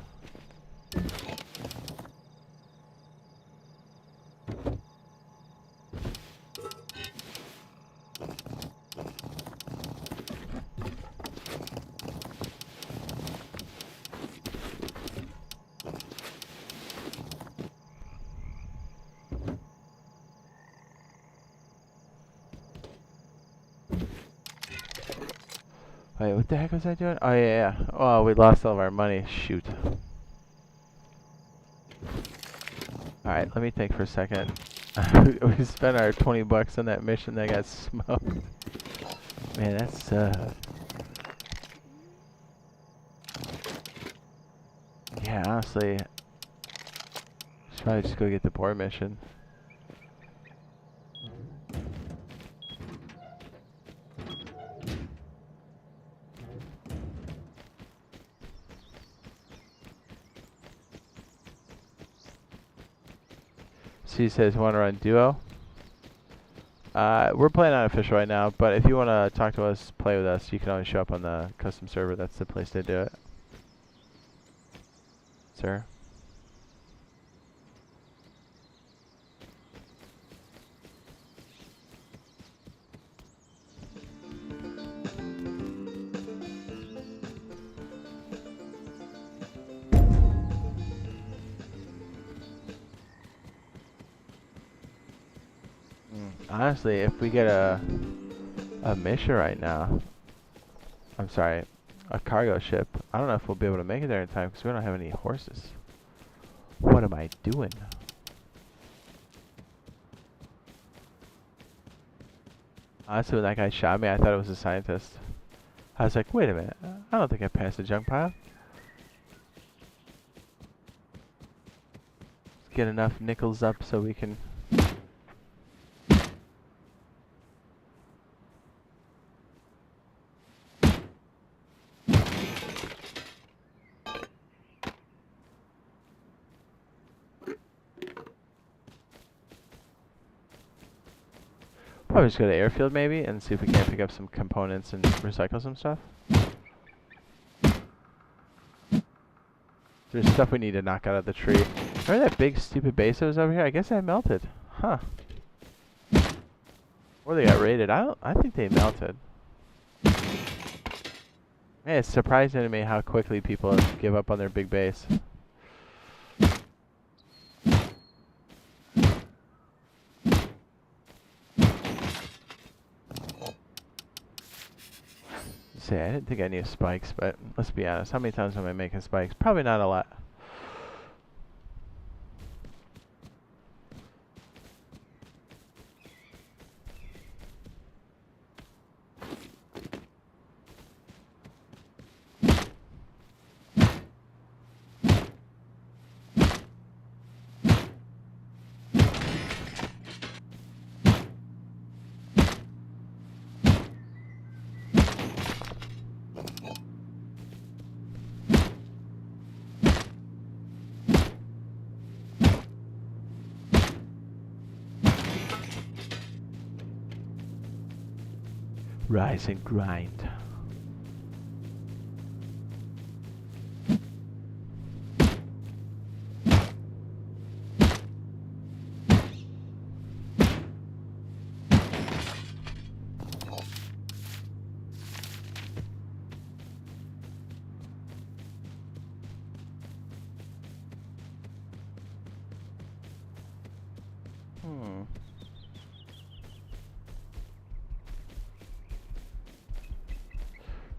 Wait, what the heck was I doing? Oh, yeah. Oh, we lost all of our money. Shoot. Alright, let me think for a second. We spent our 20 bucks on that mission that got smoked. Man, that's, yeah, honestly, Probably just go get the boar mission. C says, want to run duo? We're playing unofficial right now, but if you want to talk to us, play with us, you can always show up on the custom server. That's the place to do it. Sir? Honestly, if we get a mission right now, I'm sorry, a cargo ship, I don't know if we'll be able to make it there in time because we don't have any horses. What am I doing? Honestly, when that guy shot me, I thought it was a scientist. I was like, wait a minute, I don't think I passed the junk pile. Let's get enough nickels up so we can... Probably just go to airfield maybe and see if we can't pick up some components and recycle some stuff. There's stuff we need to knock out of the tree. Remember that big stupid base that was over here? I guess that melted. Huh. Or they got raided. I think they melted. Hey, it's surprising to me how quickly people give up on their big base. Say, I didn't think I knew spikes, but let's be honest. How many times am I making spikes? Probably not a lot. Rise and grind.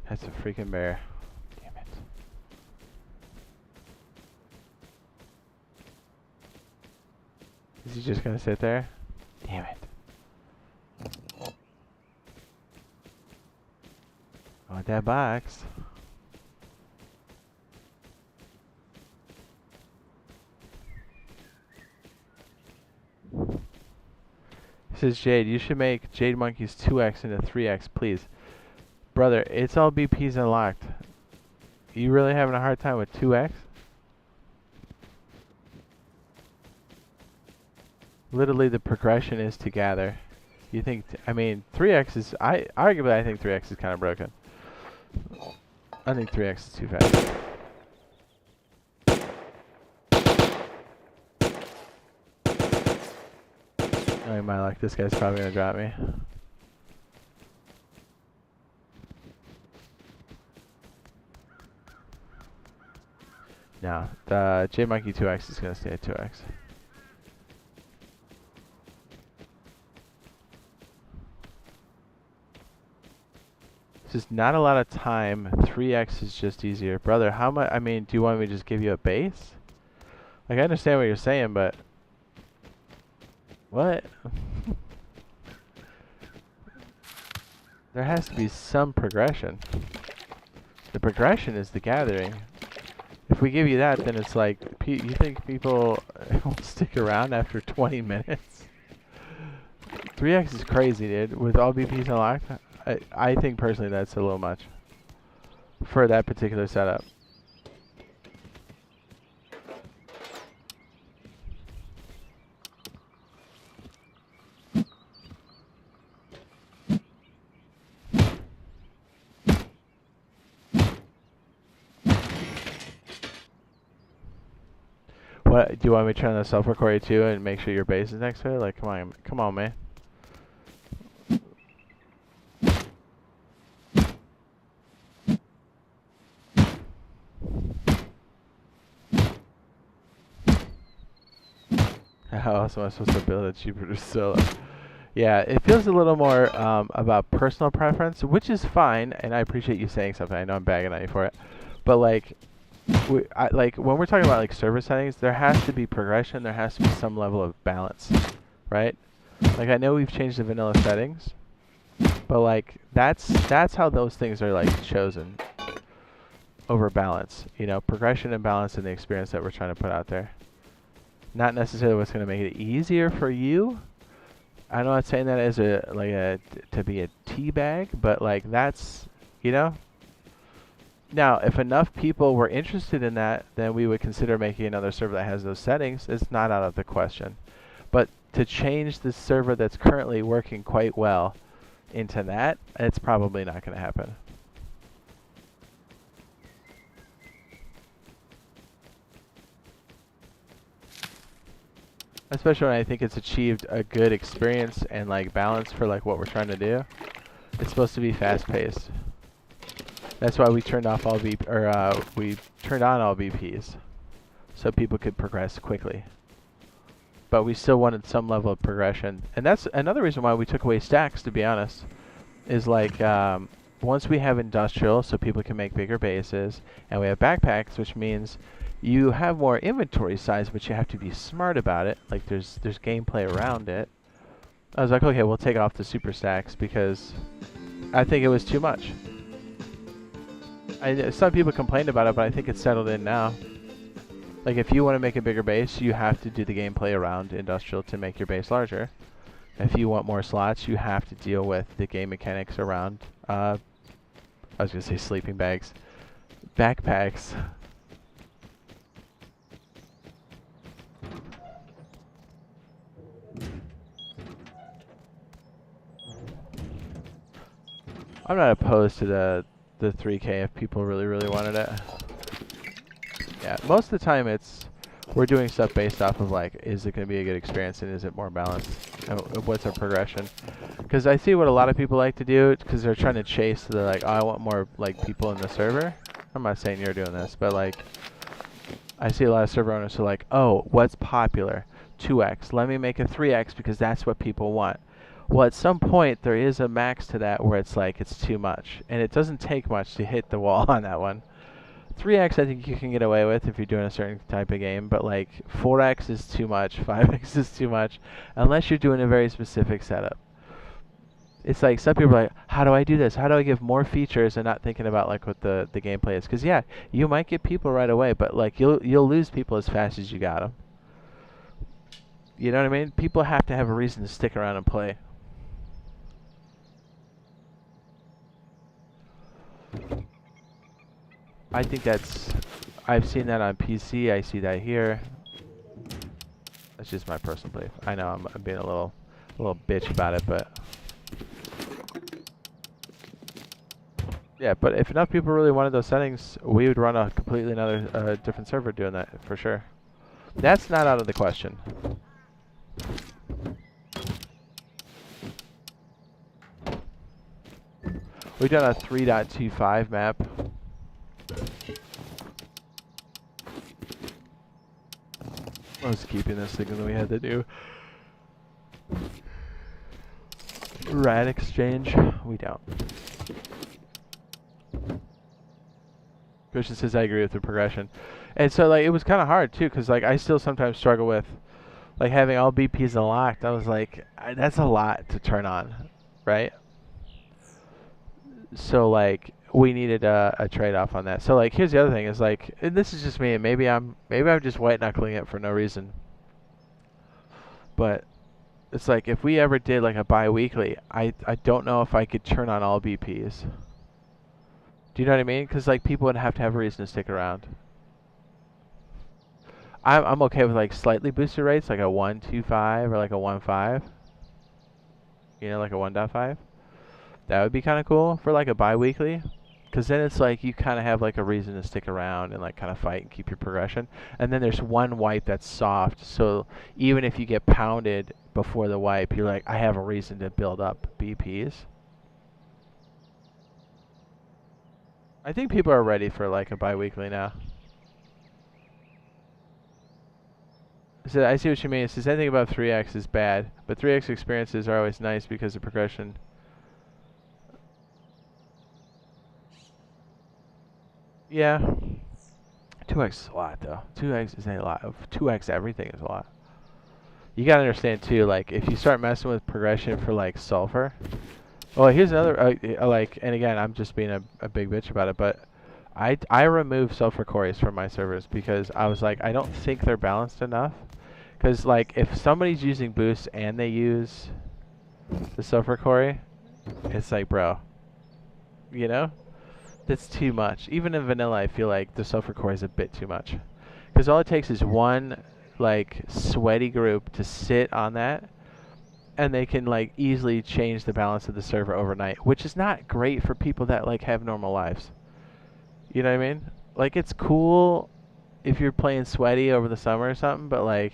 That's a freaking bear. Damn it. Is he just gonna sit there? Damn it. I want that box. He says, Jade, you should make Jade Monkeys 2x into 3x, please. Brother, it's all BPs unlocked. You really having a hard time with 2x? Literally, the progression is to gather. You think, I mean, 3x is, arguably I think 3x is kind of broken. I think 3x is too fast. Knowing my luck, this guy's probably gonna drop me. No, the J-Monkey 2X is going to stay at 2X. It's just not a lot of time. 3X is just easier. Brother, how much, I mean, do you want me to just give you a base? Like, I understand what you're saying, but... What? There has to be some progression. The progression is the gathering. If we give you that, then it's like, you think people it won't stick around after 20 minutes. 3x is crazy, dude. With all BPs unlocked, I think personally that's a little much for that particular setup. What, do you want me to turn the self-record too and make sure your base is next to it? Like, come on, man. How else am I supposed to build a cheaper solo? Yeah, it feels a little more about personal preference, which is fine, and I appreciate you saying something. I know I'm bagging on you for it, but like, like when we're talking about like server settings, there has to be progression. There has to be some level of balance, right? Like I know we've changed the vanilla settings, but like that's how those things are like chosen over balance. You know, progression and balance in the experience that we're trying to put out there. Not necessarily what's going to make it easier for you. I'm not saying that as to be a tea bag, but like that's, you know. Now, if enough people were interested in that, then we would consider making another server that has those settings. It's not out of the question. But to change the server that's currently working quite well into that, it's probably not going to happen. Especially when I think it's achieved a good experience and like balance for like what we're trying to do. It's supposed to be fast-paced. That's why we turned off all we turned on all VPs, so people could progress quickly. But we still wanted some level of progression, and that's another reason why we took away stacks. To be honest, is like once we have industrial, so people can make bigger bases, and we have backpacks, which means you have more inventory size, but you have to be smart about it. Like there's gameplay around it. I was like, okay, we'll take off the super stacks because I think it was too much. Some people complained about it, but I think it's settled in now. Like, if you want to make a bigger base, you have to do the gameplay around industrial to make your base larger. If you want more slots, you have to deal with the game mechanics around, I was going to say sleeping bags. Backpacks. I'm not opposed to the 3K if people really wanted it. Yeah, most of the time we're doing stuff based off of like, is it going to be a good experience and is it more balanced? And what's our progression? Because I see what a lot of people like to do because they're trying to chase. They're like, oh, I want more like people in the server. I'm not saying you're doing this, but like, I see a lot of server owners who are like, oh, what's popular? 2x. Let me make a 3x because that's what people want. Well, at some point, there is a max to that where it's like, it's too much. And it doesn't take much to hit the wall on that one. 3x I think you can get away with if you're doing a certain type of game, but like 4x is too much, 5x is too much, unless you're doing a very specific setup. It's like some people are like, how do I do this? How do I give more features and not thinking about like what the gameplay is? Because yeah, you might get people right away, but like you'll lose people as fast as you got them. You know what I mean? People have to have a reason to stick around and play. I think I've seen that on PC, I see that here. That's just my personal belief. I know I'm being a little bitch about it, but yeah, but if enough people really wanted those settings, we would run a completely another different server doing that for sure. That's not out of the question. We've done a 3.25 map. I was keeping this thinking that we had to do rat exchange. We don't. Christian says I agree with the progression, and so like it was kind of hard too, cause like I still sometimes struggle with like having all BPs unlocked. I was like, that's a lot to turn on, right? So like we needed a trade-off on that. So like here's the other thing is like, and this is just me, and maybe I'm just white knuckling it for no reason. But it's like if we ever did like a bi-weekly, I don't know if I could turn on all BPs. Do you know what I mean? Because like people would have to have a reason to stick around. I'm okay with like slightly boosted rates, like a 1.25 or like a 1.5. You know, like a 1.5. That would be kind of cool for like a bi-weekly. Because then it's like you kind of have like a reason to stick around and like kind of fight and keep your progression. And then there's one wipe that's soft. So even if you get pounded before the wipe, you're like, I have a reason to build up BPs. I think people are ready for like a bi-weekly now. So I see what you mean. It says anything above 3x is bad, but 3x experiences are always nice because of progression. Yeah. 2x is a lot, though. 2x is a lot. 2x everything is a lot. You gotta understand, too, like, if you start messing with progression for, like, sulfur. Oh, here's another, like, and again, I'm just being a big bitch about it, but I removed sulfur quarries from my servers because I was like, I don't think they're balanced enough. Because, like, if somebody's using boost and they use the sulfur quarry, it's like, bro, you know? That's too much. Even in vanilla, I feel like the sulfur core is a bit too much. Because all it takes is one, like, sweaty group to sit on that, and they can, like, easily change the balance of the server overnight, which is not great for people that, like, have normal lives. You know what I mean? Like, it's cool if you're playing sweaty over the summer or something, but, like,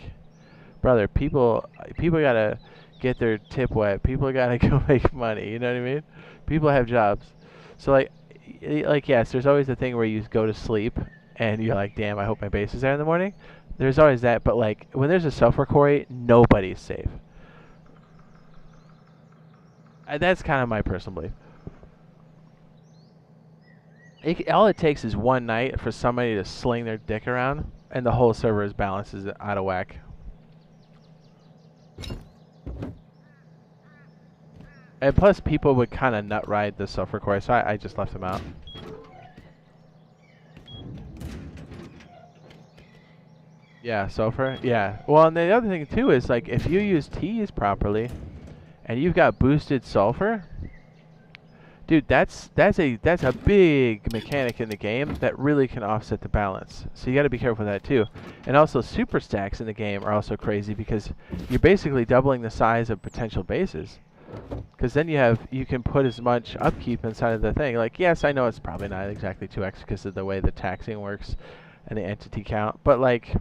brother, people gotta get their tip wet. People gotta go make money. You know what I mean? People have jobs. So, like yes, there's always the thing where you go to sleep and you're like, damn, I hope my base is there in the morning. There's always that, but like when there's a sulfur quarry, nobody's safe. That's kind of my personal belief. All it takes is one night for somebody to sling their dick around, and the whole server's balance is out of whack. And plus, people would kind of nut ride the sulfur quarry, so I just left them out. Yeah, sulfur. Yeah. Well, and the other thing too is like if you use teas properly, and you've got boosted sulfur, dude, that's a big mechanic in the game that really can offset the balance. So you got to be careful with that too. And also, super stacks in the game are also crazy because you're basically doubling the size of potential bases. Because then you can put as much upkeep inside of the thing. Like, yes, I know it's probably not exactly 2x because of the way the taxing works and the entity count, but like,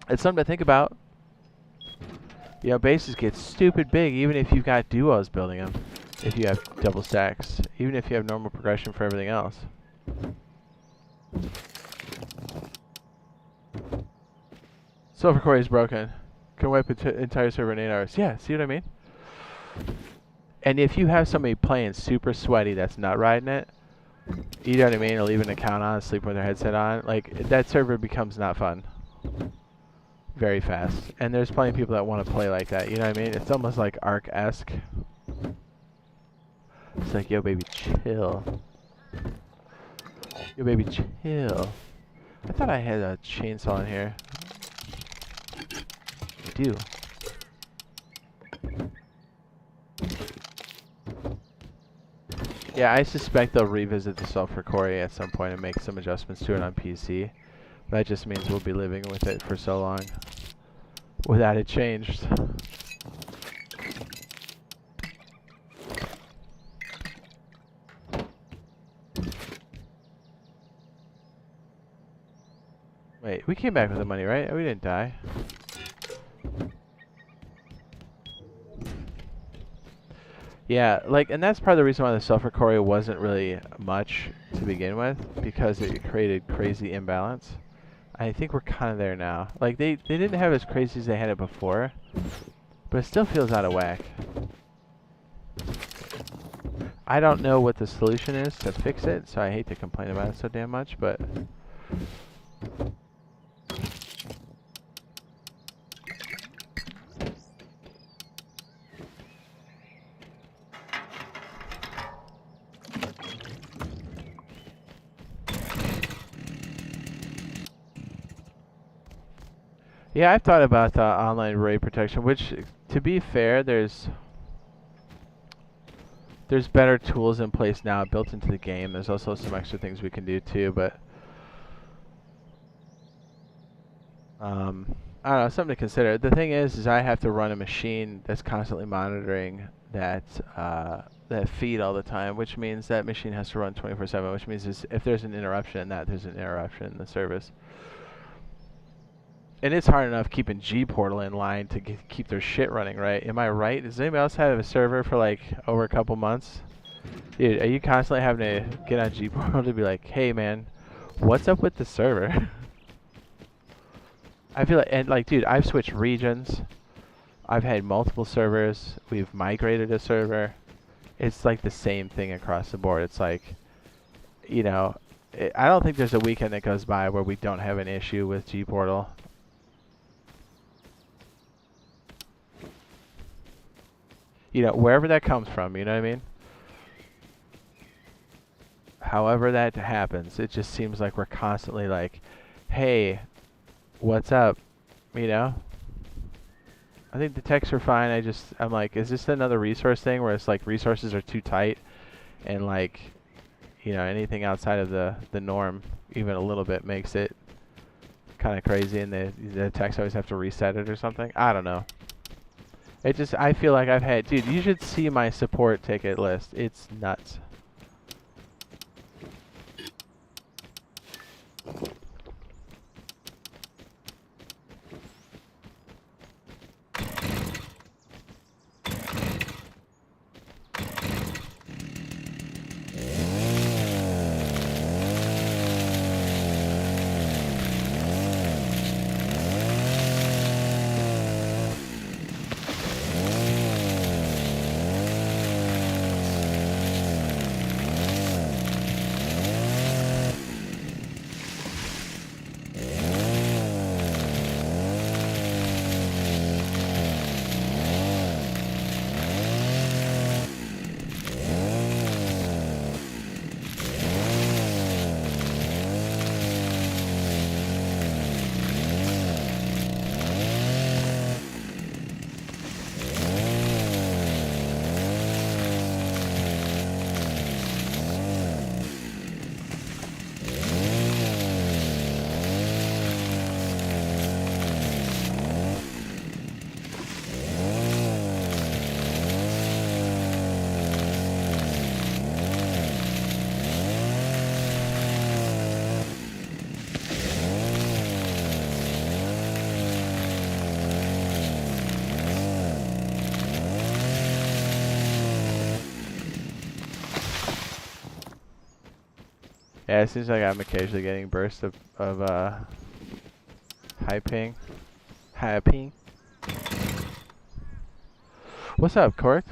it's something to think about. You know, bases get stupid big even if you've got duos building them. If you have double stacks, even if you have normal progression for everything else. Sulfur quarry is broken. Can wipe an entire server in 8 hours. Yeah, see what I mean? And if you have somebody playing super sweaty that's not riding it, you know what I mean, or leaving an account on, sleeping with their headset on, like, that server becomes not fun. Very fast. And there's plenty of people that want to play like that, you know what I mean? It's almost like Ark-esque. It's like, yo, baby, chill. Yo, baby, chill. I thought I had a chainsaw in here. I do. Yeah, I suspect they'll revisit the sulfur quarry at some point and make some adjustments to it on PC. That just means we'll be living with it for so long without it changed. Wait, we came back with the money, right? We didn't die. Yeah, like, and that's part of the reason why the sulfur quarry wasn't really much to begin with, because it created crazy imbalance. I think we're kind of there now. Like, they didn't have as crazy as they had it before, but it still feels out of whack. I don't know what the solution is to fix it, so I hate to complain about it so damn much, but... Yeah, I've thought about online raid protection, which, to be fair, there's better tools in place now built into the game. There's also some extra things we can do too, but I don't know, something to consider. The thing is I have to run a machine that's constantly monitoring that feed all the time, which means that machine has to run 24/7, which means if there's an interruption in that, there's an interruption in the service. And it's hard enough keeping G-Portal in line to keep their shit running, right? Am I right? Does anybody else have a server for like over a couple months? Dude, are you constantly having to get on G-Portal to be like, hey man, what's up with the server? I feel like, and like, dude, I've switched regions. I've had multiple servers. We've migrated a server. It's like the same thing across the board. It's like, you know, I don't think there's a weekend that goes by where we don't have an issue with G-Portal. You know, wherever that comes from, you know what I mean? However that happens, it just seems like we're constantly like, hey, what's up? You know? I think the texts are fine. I'm like, is this another resource thing where it's like resources are too tight and like, you know, anything outside of the norm, even a little bit, makes it kind of crazy and the texts always have to reset it or something? I don't know. It just, I feel like dude, you should see my support ticket list. It's nuts. Yeah, it seems like I'm occasionally getting bursts of high ping. High ping. What's up, Cork?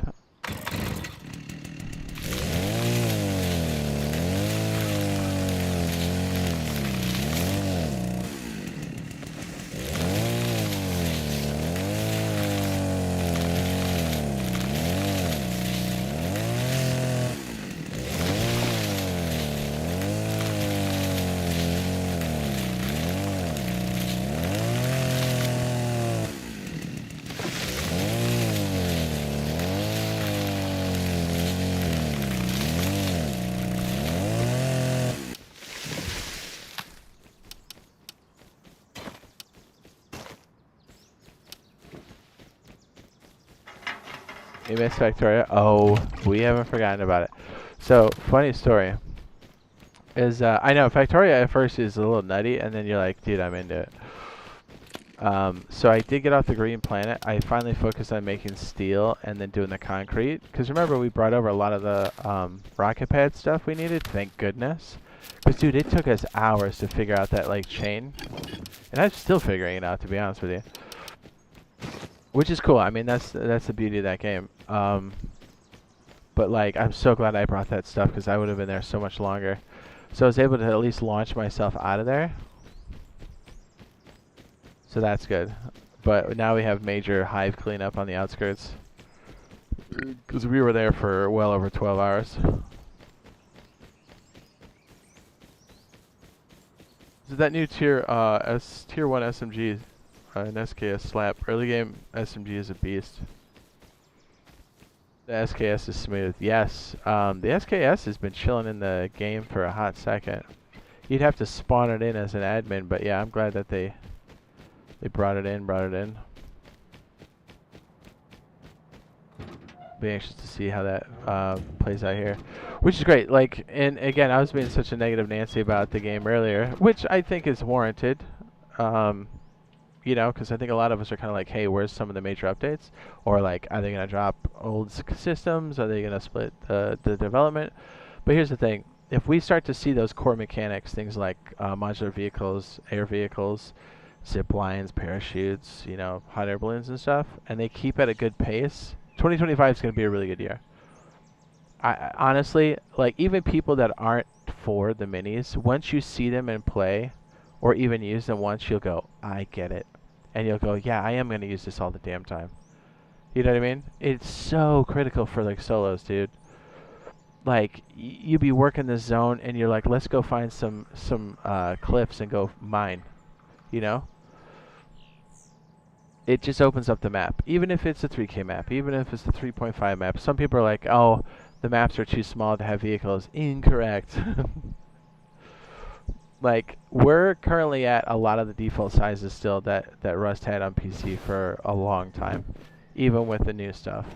You missed Factorio? Oh, we haven't forgotten about it. So, funny story is, I know Factorio at first is a little nutty, and then you're like, dude, I'm into it. So I did get off the green planet. I finally focused on making steel and then doing the concrete. Because remember, we brought over a lot of the rocket pad stuff we needed, thank goodness. Because, dude, it took us hours to figure out that, like, chain. And I'm still figuring it out, to be honest with you. Which is cool. I mean, that's the beauty of that game. But like, I'm so glad I brought that stuff because I would have been there so much longer. So I was able to at least launch myself out of there. So that's good. But now we have major hive cleanup on the outskirts. Because we were there for well over 12 hours. So that new tier 1 SMG An SKS slap. Early game SMG is a beast. The SKS is smooth. Yes. The SKS has been chilling in the game for a hot second. You'd have to spawn it in as an admin, but yeah, I'm glad that they brought it in. Be anxious to see how that plays out here, which is great. Like, and again, I was being such a negative Nancy about the game earlier, which I think is warranted. You know, because I think a lot of us are kind of like, hey, where's some of the major updates? Or like, are they going to drop old systems? Are they going to split the development? But here's the thing. If we start to see those core mechanics, things like modular vehicles, air vehicles, zip lines, parachutes, you know, hot air balloons and stuff, and they keep at a good pace, 2025 is going to be a really good year. I honestly, like, even people that aren't for the minis, once you see them in play, or even use them once, you'll go, I get it. And you'll go, yeah, I am going to use this all the damn time. You know what I mean? It's so critical for, like, solos, dude. Like, you be working this zone, and you're like, let's go find some cliffs and go mine. You know? It just opens up the map. Even if it's a 3K map, even if it's a 3.5 map. Some people are like, oh, the maps are too small to have vehicles. Incorrect. Like, we're currently at a lot of the default sizes still that Rust had on PC for a long time, even with the new stuff.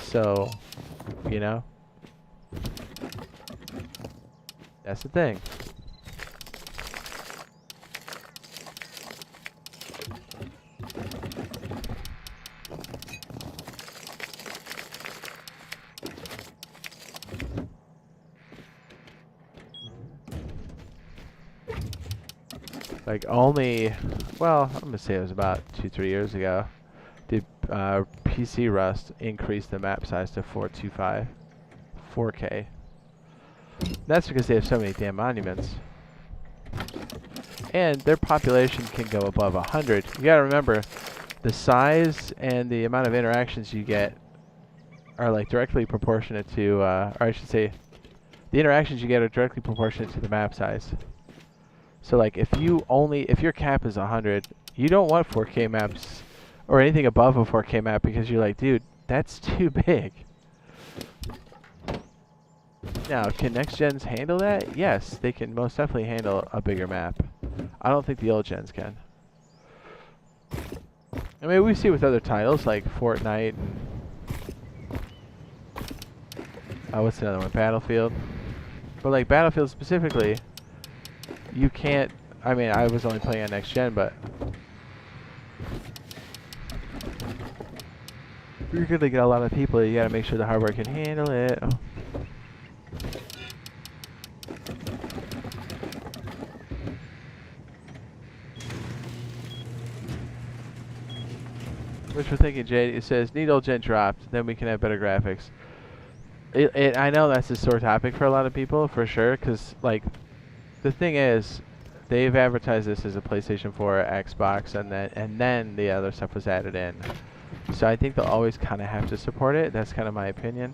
So, you know, that's the thing. Like, only, well, I'm going to say it was about 2-3 years ago, did PC Rust increase the map size to 425, 4K. That's because they have so many damn monuments. And their population can go above 100. You gotta remember, the size and the amount of interactions you get are like directly proportionate to, or I should say, the interactions you get are directly proportionate to the map size. So like, if your cap is 100, you don't want 4K maps or anything above a 4K map because you're like, dude, that's too big. Now, can next gens handle that? Yes, they can most definitely handle a bigger map. I don't think the old gens can. I mean, we see with other titles like Fortnite and what's another one? Battlefield. But like Battlefield specifically, you can't. I mean, I was only playing on next gen, but you're gonna get a lot of people. You gotta make sure the hardware can handle it. Oh. Which we're thinking, Jade. It says need old gen dropped, then we can have better graphics. I know that's a sore topic for a lot of people, for sure, because like the thing is, they've advertised this as a PlayStation 4, Xbox, and then the other stuff was added in. So I think they'll always kind of have to support it. That's kind of my opinion.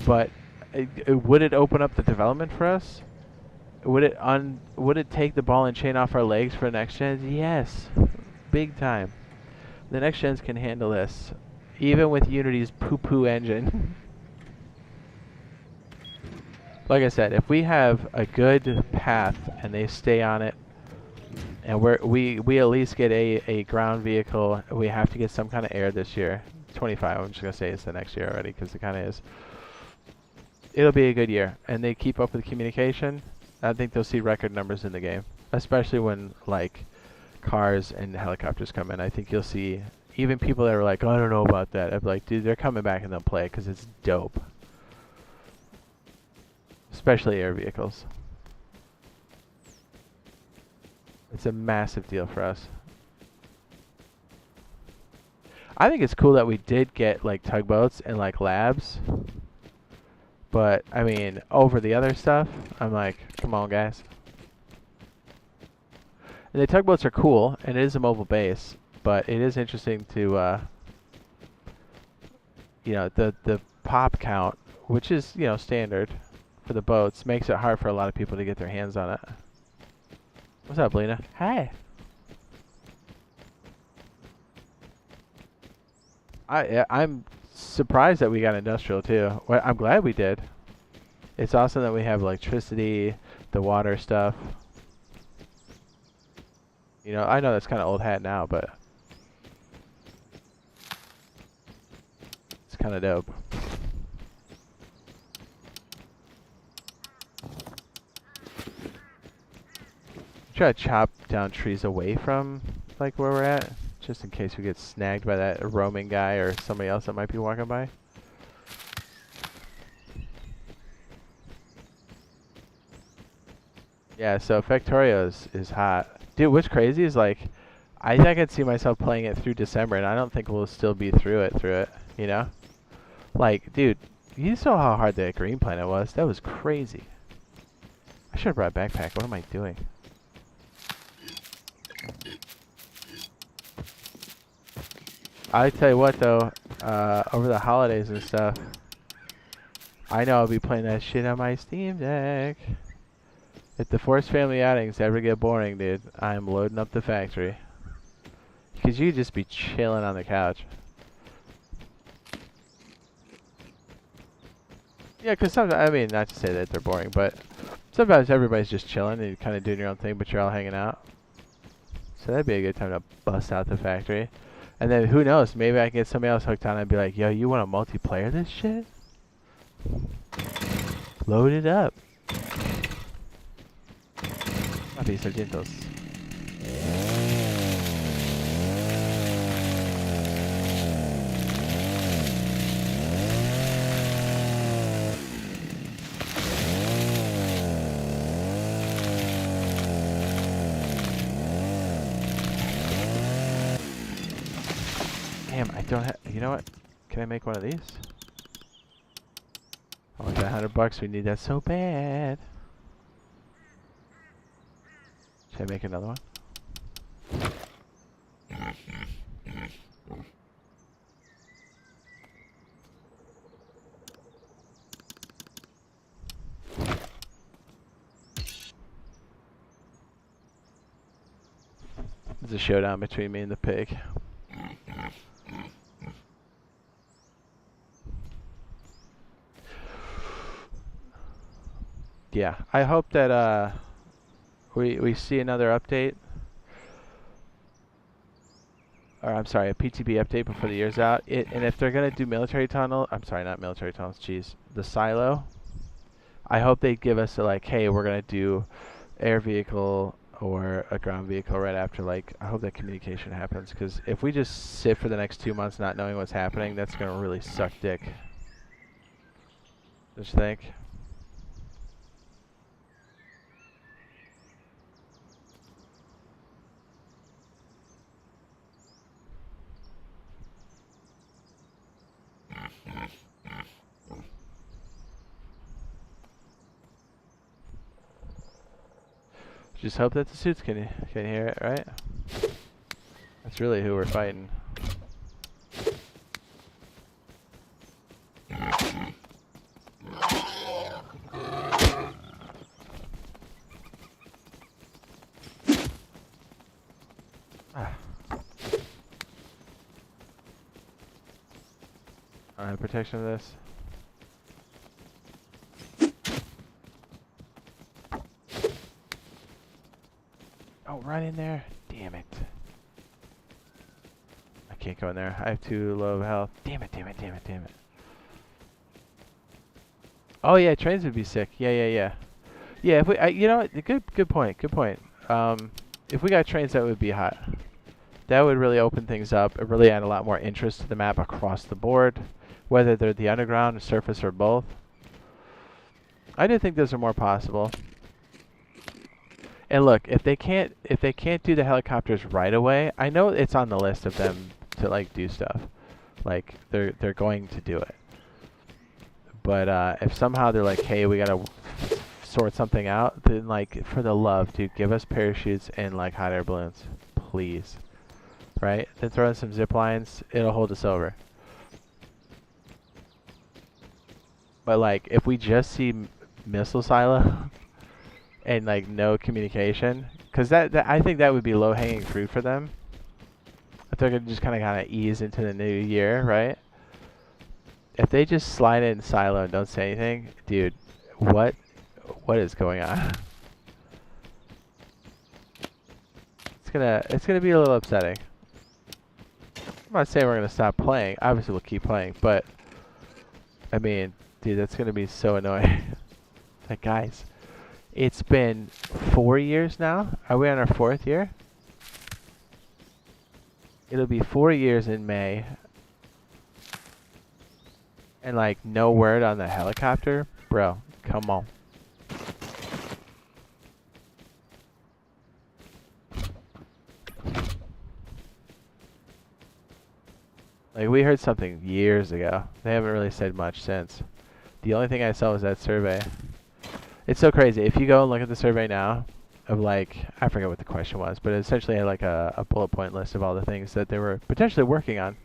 But would it open up the development for us? Would it take the ball and chain off our legs for next gens? Yes, big time. The next gens can handle this, even with Unity's poo-poo engine. Like I said, if we have a good path and they stay on it, and we at least get a ground vehicle, we have to get some kind of air this year. 25, I'm just going to say it's the next year already, because it kind of is. It'll be a good year, and they keep up with communication. I think they'll see record numbers in the game, especially when, like, cars and helicopters come in. I think you'll see even people that are like, oh, I don't know about that. I'd be like, dude, they're coming back and they'll play it because it's dope. Especially air vehicles. It's a massive deal for us. I think it's cool that we did get like tugboats and like labs. But I mean, over the other stuff, I'm like, come on, guys. And the tugboats are cool, and it is a mobile base, but it is interesting to, you know, the pop count, which is, you know, standard for the boats, makes it hard for a lot of people to get their hands on it. What's up, Lena? Hi. I'm surprised that we got industrial too. Well, I'm glad we did. It's awesome that we have electricity, the water stuff. You know, I know that's kind of old hat now, but it's kind of dope. Try to chop down trees away from like where we're at, just in case we get snagged by that roaming guy or somebody else that might be walking by. Yeah, so Factorio is hot. Dude, what's crazy is like, I think I could see myself playing it through December, and I don't think we'll still be through it, you know? Like, dude, you saw how hard that green planet was? That was crazy. I should have brought a backpack. What am I doing? I tell you what though, over the holidays and stuff, I know I'll be playing that shit on my Steam Deck. If the forced family outings ever get boring, dude, I'm loading up the factory. Because you just be chilling on the couch. Yeah, because sometimes, I mean, not to say that they're boring, but sometimes everybody's just chilling and you're kind of doing your own thing, but you're all hanging out. So that'd be a good time to bust out the factory. And then who knows, maybe I can get somebody else hooked on and be like, yo, you want to multiplayer this shit? Load it up. Papi, sargentos. Damn, I don't have. You know what? Can I make one of these? I want that $100. We need that so bad. Should I make another one? There's a showdown between me and the pig. Yeah, I hope that we see another update. Or I'm sorry, a PTB update before the year's out. And if they're gonna do military tunnel, I'm sorry, not military tunnels, jeez, the silo. I hope they give us a, like, hey, we're gonna do air vehicle or a ground vehicle right after. Like, I hope that communication happens, because if we just sit for the next 2 months not knowing what's happening, that's gonna really suck dick. Don't you think? Just hope that the suits can hear it, right? That's really who we're fighting. I don't have protection of this. Oh, right in there. Damn it. I can't go in there. I have too low health. Damn it, damn it, damn it, damn it. Oh yeah, trains would be sick. Yeah, if we, you know what? Good point. If we got trains, that would be hot. That would really open things up. It really add a lot more interest to the map across the board, whether they're the underground, surface, or both. I do think those are more possible. And look, if they can't do the helicopters right away, I know it's on the list of them to like do stuff. Like they're going to do it. But if somehow they're like, hey, we gotta sort something out, then like, for the love, dude, give us parachutes and like hot air balloons, please. Right? Then throw in some zip lines. It'll hold us over. But like, if we just see missile silo and like no communication, because that I think that would be low hanging fruit for them. they're gonna just kind of ease into the new year, right? If they just slide in silo and don't say anything, dude, what is going on? It's gonna be a little upsetting. I'm not saying we're gonna stop playing. Obviously, we'll keep playing, but I mean, dude, that's gonna be so annoying. Like, guys, it's been 4 years now. Are we on our 4th year? It'll be 4 years in May. And like, no word on the helicopter? Bro, come on. Like, we heard something years ago. They haven't really said much since. The only thing I saw was that survey. It's so crazy. If you go and look at the survey now, of like, I forget what the question was, but it essentially had like a bullet point list of all the things that they were potentially working on.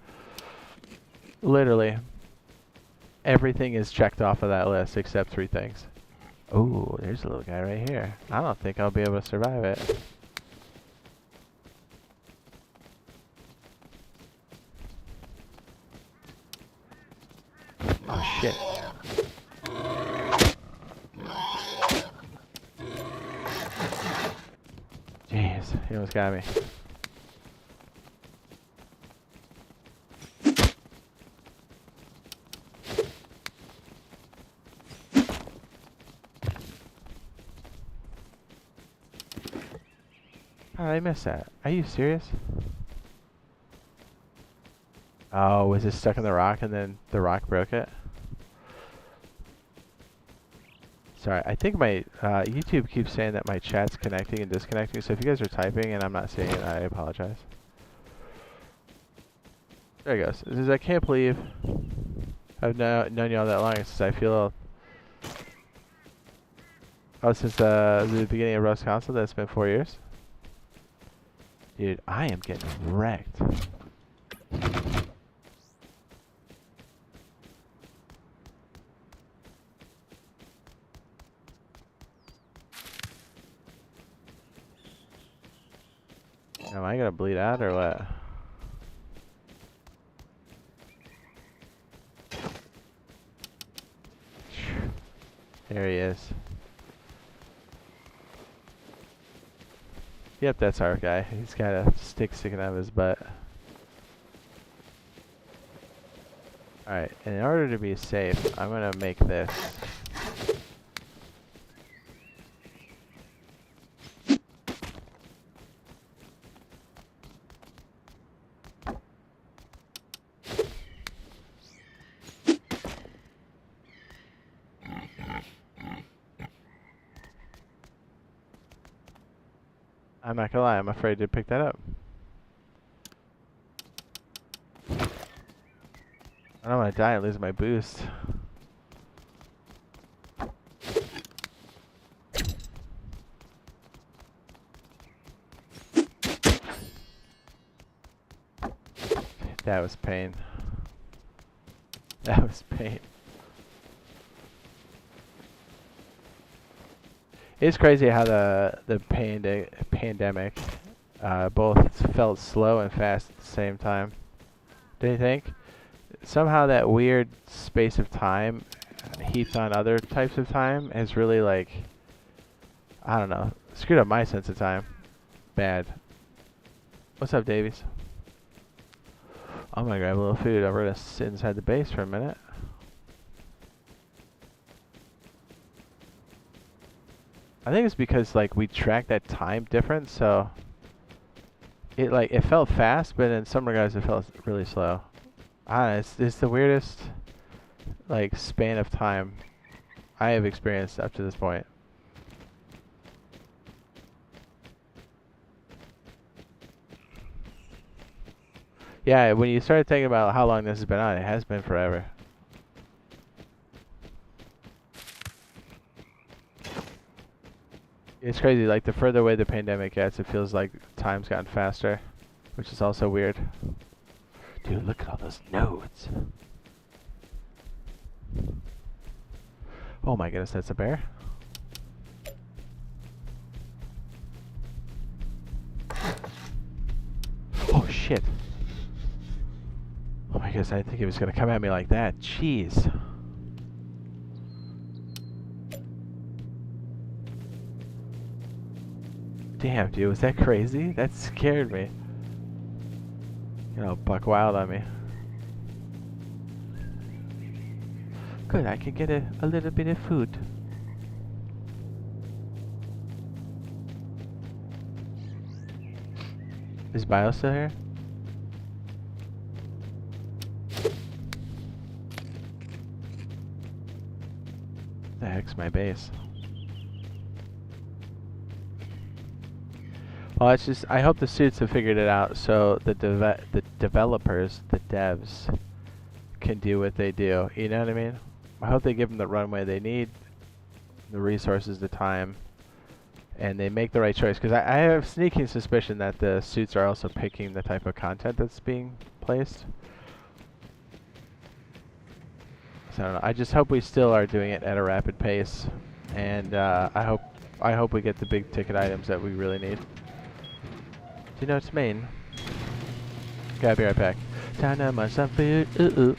Literally, everything is checked off of that list except 3 things. Ooh, there's a little guy right here. I don't think I'll be able to survive it. Oh shit. Jeez, he almost got me. How did I miss that? Are you serious? Oh, was it stuck in the rock and then the rock broke it? Sorry, I think my YouTube keeps saying that my chat's connecting and disconnecting, so if you guys are typing and I'm not seeing it, I apologize. There it goes. It says, I can't believe I've known y'all that long. It says, I feel... Oh, since the beginning of Rust Console, that's been 4 years? Dude, I am getting wrecked. Am I gonna bleed out or what? There he is. Yep, that's our guy. He's got a stick sticking out of his butt. Alright, in order to be safe, I'm gonna make this. I'm not gonna lie, I'm afraid to pick that up. I don't want to die and lose my boost. That was pain. That was pain. It's crazy how the pandemic both felt slow and fast at the same time. Do you think? Somehow that weird space of time heaped on other types of time has really, like, I don't know, screwed up my sense of time. Bad. What's up, Davies? I'm gonna grab a little food. I'm gonna sit inside the base for a minute. I think it's because, like, we tracked that time difference, so it felt fast, but in some regards it felt really slow. It's the weirdest, like, span of time I have experienced up to this point. Yeah, when you started thinking about how long this has been on, it has been forever. It's crazy, like, the further away the pandemic gets, it feels like time's gotten faster, which is also weird. Dude, look at all those nodes. Oh my goodness, that's a bear? Oh shit. guess I didn't think he was gonna come at me like that. Jeez. Damn, dude, was that crazy? That scared me. You know, buck wild on me. Good, I can get a little bit of food. Is Bio still here? The heck's my base? Well, it's just, I hope the suits have figured it out so the developers, the devs, can do what they do. You know what I mean? I hope they give them the runway they need, the resources, the time, and they make the right choice. Because I have sneaking suspicion that the suits are also picking the type of content that's being placed. So I don't know. I just hope we still are doing it at a rapid pace, and I hope we get the big ticket items that we really need. Do you know it's Maine? Gotta be right back. Time to munch some food. Ooh ooh.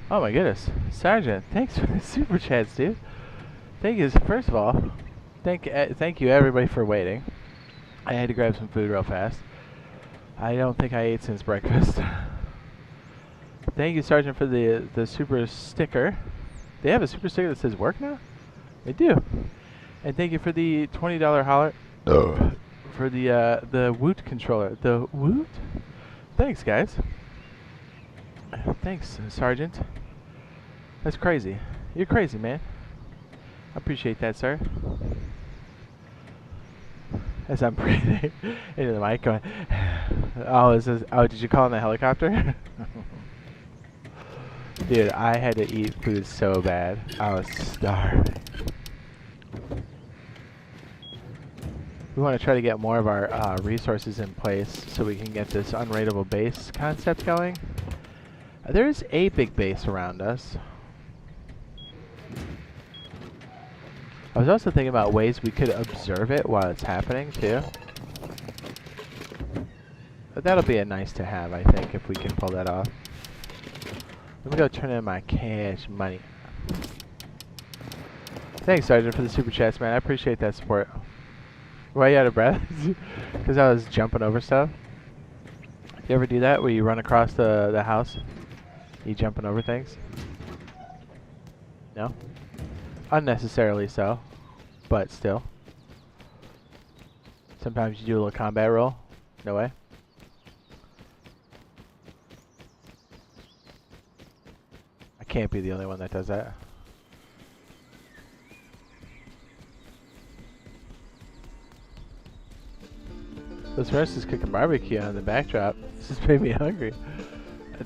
Oh my goodness. Sergeant, thanks for the super chats, dude. Thank you. First of all, thank you everybody for waiting. I had to grab some food real fast. I don't think I ate since breakfast. Thank you, Sergeant, for the super sticker. They have a super sticker that says work now? They do. And thank you for the $20 holler for the Woot controller. The Woot? Thanks, guys. Thanks, Sergeant. That's crazy. You're crazy, man. I appreciate that, sir. As I'm breathing into the mic going, oh, did you call in the helicopter? Dude, I had to eat food so bad. I was starving. We want to try to get more of our resources in place so we can get this unraidable base concept going. There is a big base around us. I was also thinking about ways we could observe it while it's happening too. But that'll be a nice to have, I think, if we can pull that off. Let me go turn in my cash money. Thanks, Sergeant, for the super chats, man. I appreciate that support. Why are you out of breath? Because I was jumping over stuff. You ever do that where you run across the house? You jumping over things? No? Unnecessarily so, but still. Sometimes you do a little combat roll. No way. I can't be the only one that does that. Those furnaces cooking barbecue on the backdrop. This just made me hungry.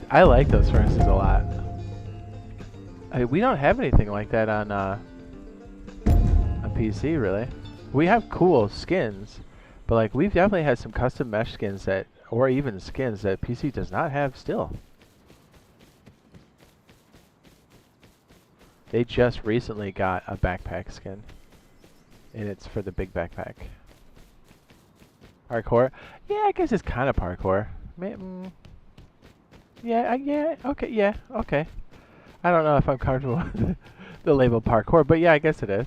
I like those furnaces a lot. We don't have anything like that on PC, really. We have cool skins, but like we've definitely had some custom mesh skins that, or even skins that PC does not have still. They just recently got a backpack skin, and it's for the big backpack. Parkour? Yeah, I guess it's kind of parkour. Yeah, okay. I don't know if I'm comfortable with the label parkour, but yeah, I guess it is.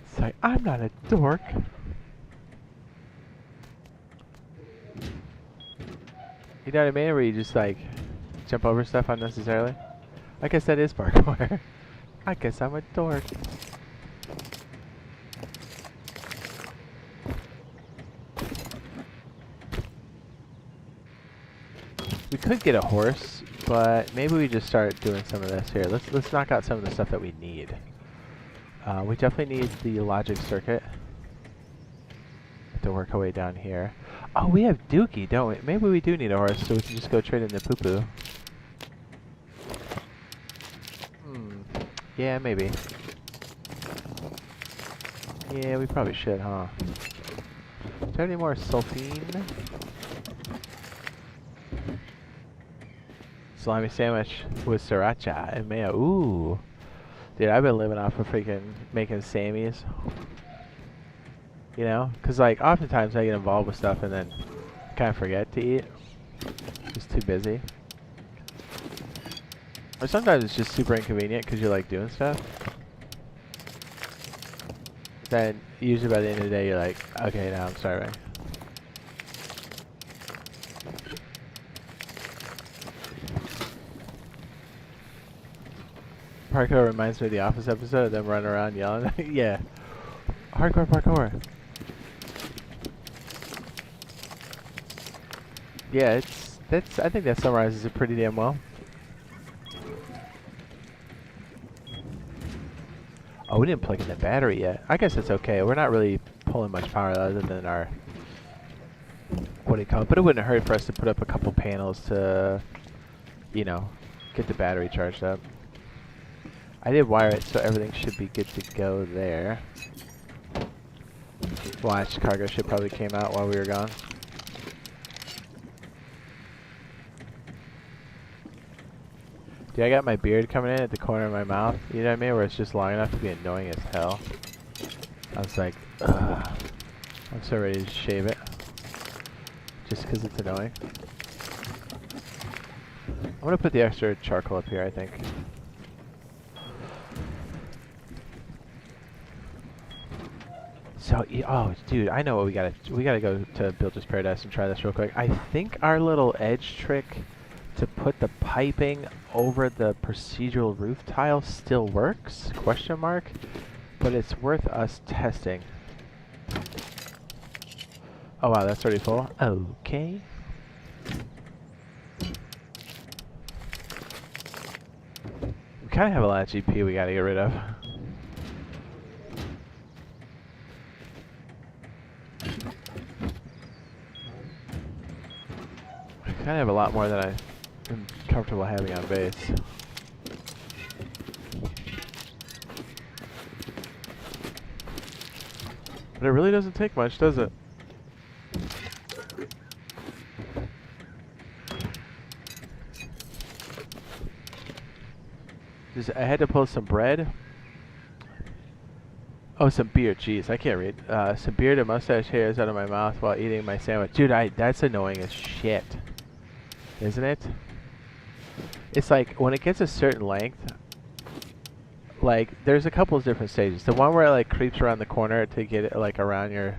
It's like, I'm not a dork. You know what I mean? Where you just like jump over stuff unnecessarily. I guess that is parkour. I guess I'm a dork. We could get a horse, but maybe we just start doing some of this here. Let's knock out some of the stuff that we need. We definitely need the logic circuit. Have to work our way down here. Oh, we have Dookie, don't we? Maybe we do need a horse, so we can just go trade in the poo-poo. Yeah, maybe. Yeah, we probably should, huh? Do you have any more sulfine? Salami sandwich with sriracha and mayo. Ooh. Dude, I've been living off of freaking making Sammys. You know? Because, like, oftentimes I get involved with stuff and then kind of forget to eat. Just too busy. Or sometimes it's just super inconvenient because you're, like, doing stuff. Then, usually by the end of the day, you're like, okay, now I'm starving. Parkour reminds me of the Office episode of them running around yelling. Yeah. Hardcore parkour. Yeah, I think that summarizes it pretty damn well. Oh, we didn't plug in the battery yet. I guess it's okay. We're not really pulling much power other than our, what do you call it? But it wouldn't hurt for us to put up a couple panels to, you know, get the battery charged up. I did wire it, so everything should be good to go there. Watch, cargo ship probably came out while we were gone. Dude, I got my beard coming in at the corner of my mouth, you know what I mean? Where it's just long enough to be annoying as hell. I was like, ugh. I'm so ready to shave it. Just because it's annoying. I'm gonna put the extra charcoal up here, I think. So, oh, dude, I know what we gotta go to Builder's Paradise and try this real quick. I think our little edge trick to put the piping over the procedural roof tile still works? Question mark. But it's worth us testing. Oh wow, that's already full. Okay. We kind of have a lot of GP we gotta get rid of. I kind of have a lot more than I am comfortable having on base. But it really doesn't take much, does it? I had to pull some bread. Oh, some beer. Jeez, I can't read. Some beard and mustache hairs out of my mouth while eating my sandwich. Dude, that's annoying as shit. Isn't it? It's like, when it gets a certain length, like, there's a couple of different stages. The one where it, like, creeps around the corner to get it, like, around your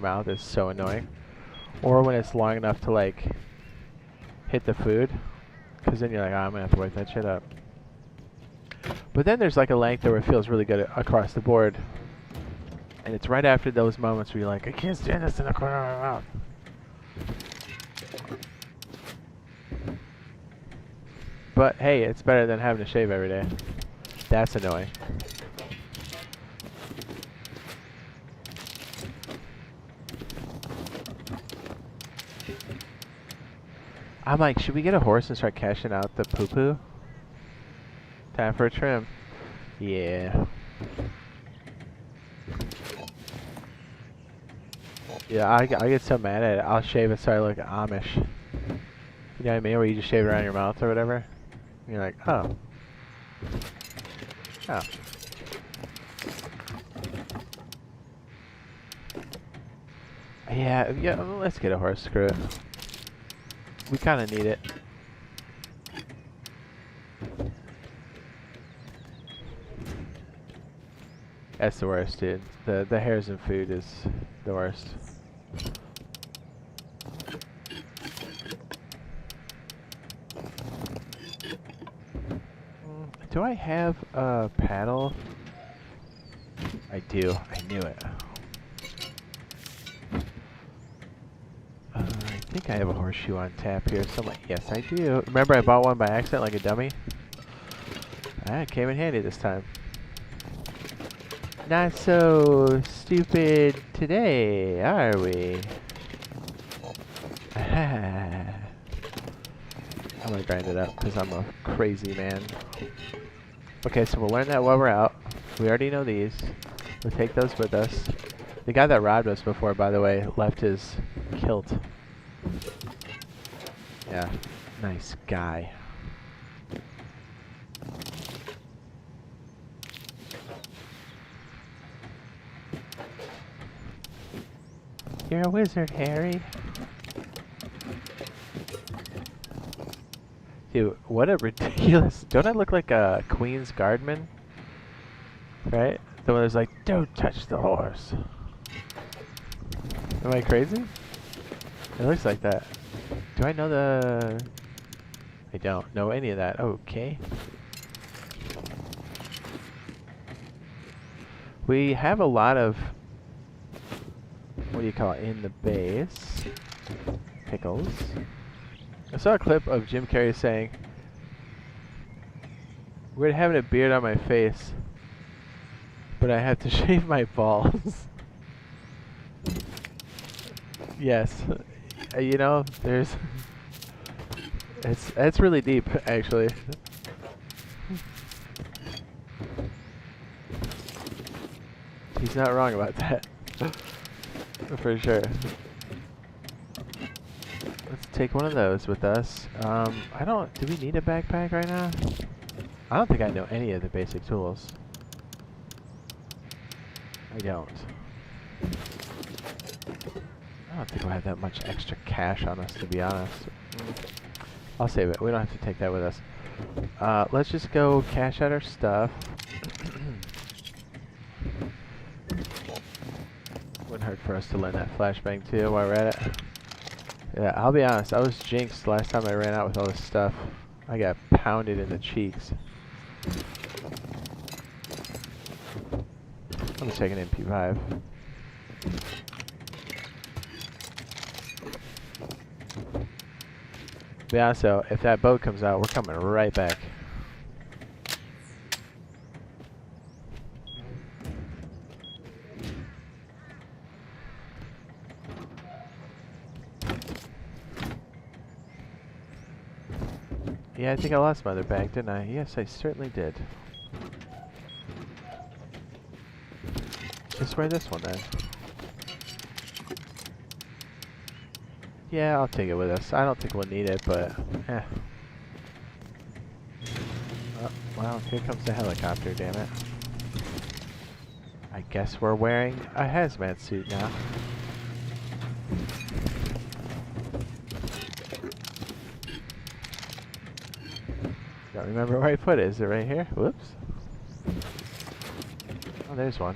mouth is so annoying. Or when it's long enough to, like, hit the food. Because then you're like, oh, I'm going to have to work that shit up. But then there's, like, a length where it feels really good across the board. And it's right after those moments where you're like, I can't stand this in the corner of my mouth. But hey, it's better than having to shave every day. That's annoying. I'm like, should we get a horse and start cashing out the poo-poo? Time for a trim. Yeah. Yeah, I get so mad at it. I'll shave it so I look Amish. You know what I mean? Where you just shave it around your mouth or whatever. And you're like, oh. Oh. Yeah, well, let's get a horse. Screw it. We kind of need it. That's the worst, dude. The hairs in food is the worst. Do I have a paddle? I do. I knew it. I think I have a horseshoe on tap here somewhere. Yes, I do. Remember I bought one by accident like a dummy? Ah, it came in handy this time. Not so stupid today, are we? I'm gonna grind it up because I'm a crazy man. Okay, so we'll learn that while we're out. We already know these. We'll take those with us. The guy that robbed us before, by the way, left his kilt. Yeah, nice guy. You're a wizard, Harry. Dude, what a ridiculous... Don't I look like a Queen's Guardman? Right? The one that's like, don't touch the horse. Am I crazy? It looks like that. Do I know the... I don't know any of that. Okay. We have a lot of... What do you call it? In the base. Pickles. I saw a clip of Jim Carrey saying, we're having a beard on my face, but I have to shave my balls. Yes. You know, there's... It's really deep, actually. He's not wrong about that. For sure. Let's take one of those with us. Do we need a backpack right now? I don't think I know any of the basic tools. I don't. I don't think we'll have that much extra cash on us, to be honest. I'll save it. We don't have to take that with us. Let's just go cash out our stuff. Wouldn't hurt for us to learn that flashbang too while we're at it. Yeah, I'll be honest. I was jinxed last time I ran out with all this stuff. I got pounded in the cheeks. I'm taking MP5. Be honest though, if that boat comes out, we're coming right back. Yeah, I think I lost my other bag, didn't I? Yes, I certainly did. Just wear this one then. Yeah, I'll take it with us. I don't think we'll need it, but eh. Oh, well, here comes the helicopter, damn it. I guess we're wearing a hazmat suit now. Don't remember where I put it. Is it right here? Whoops. Oh, there's one.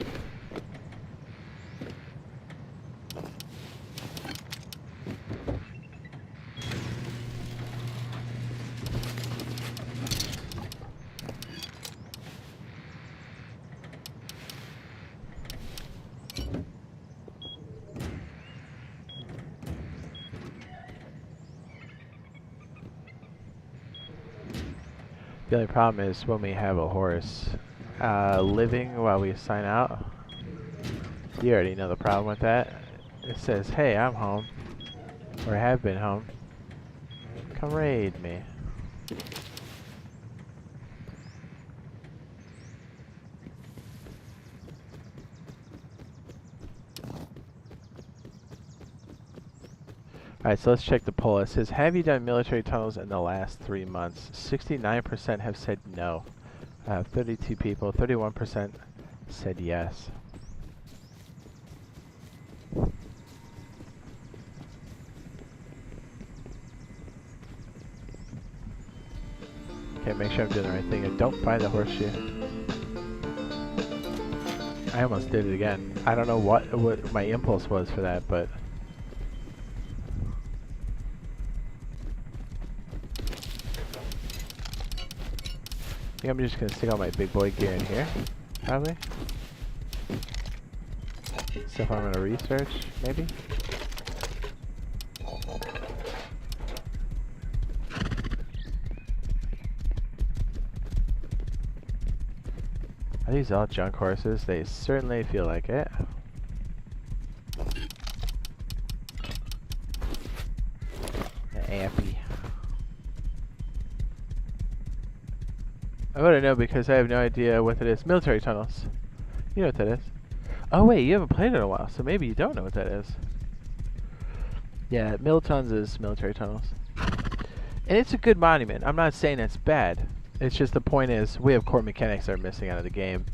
The only problem is when we have a horse living while we sign out. You already know the problem with that. It says, hey, I'm home. Or have been home. Come raid me. Alright, so let's check the poll. It says, have you done military tunnels in the last 3 months? 69% have said no. 32 people, 31% said yes. Okay, make sure I'm doing the right thing and don't buy the horseshoe. I almost did it again. I don't know what my impulse was for that, but I think I'm just gonna stick all my big boy gear in here, probably. Stuff I'm gonna research, maybe. Are these all junk horses? They certainly feel like it. Ampy. I wouldn't know because I have no idea what that is. Military tunnels. You know what that is. Oh wait, you haven't played it in a while, so maybe you don't know what that is. Yeah, Miltons is military tunnels. And it's a good monument. I'm not saying it's bad. It's just the point is we have core mechanics that are missing out of the game.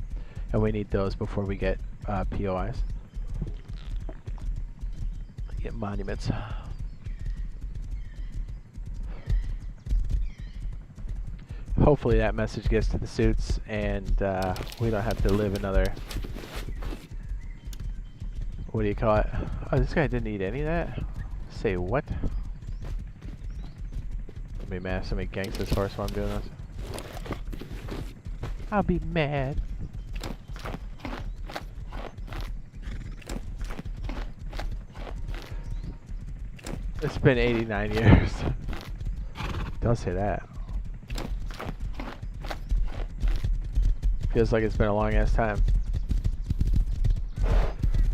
And we need those before we get POIs. Get monuments. Hopefully that message gets to the suits and we don't have to live another, what do you call it? Oh, this guy didn't need any of that? Say what? I'll be mad if somebody ganks this horse while I'm doing this. I'll be mad. It's been 89 years. Don't say that. Feels like it's been a long ass time.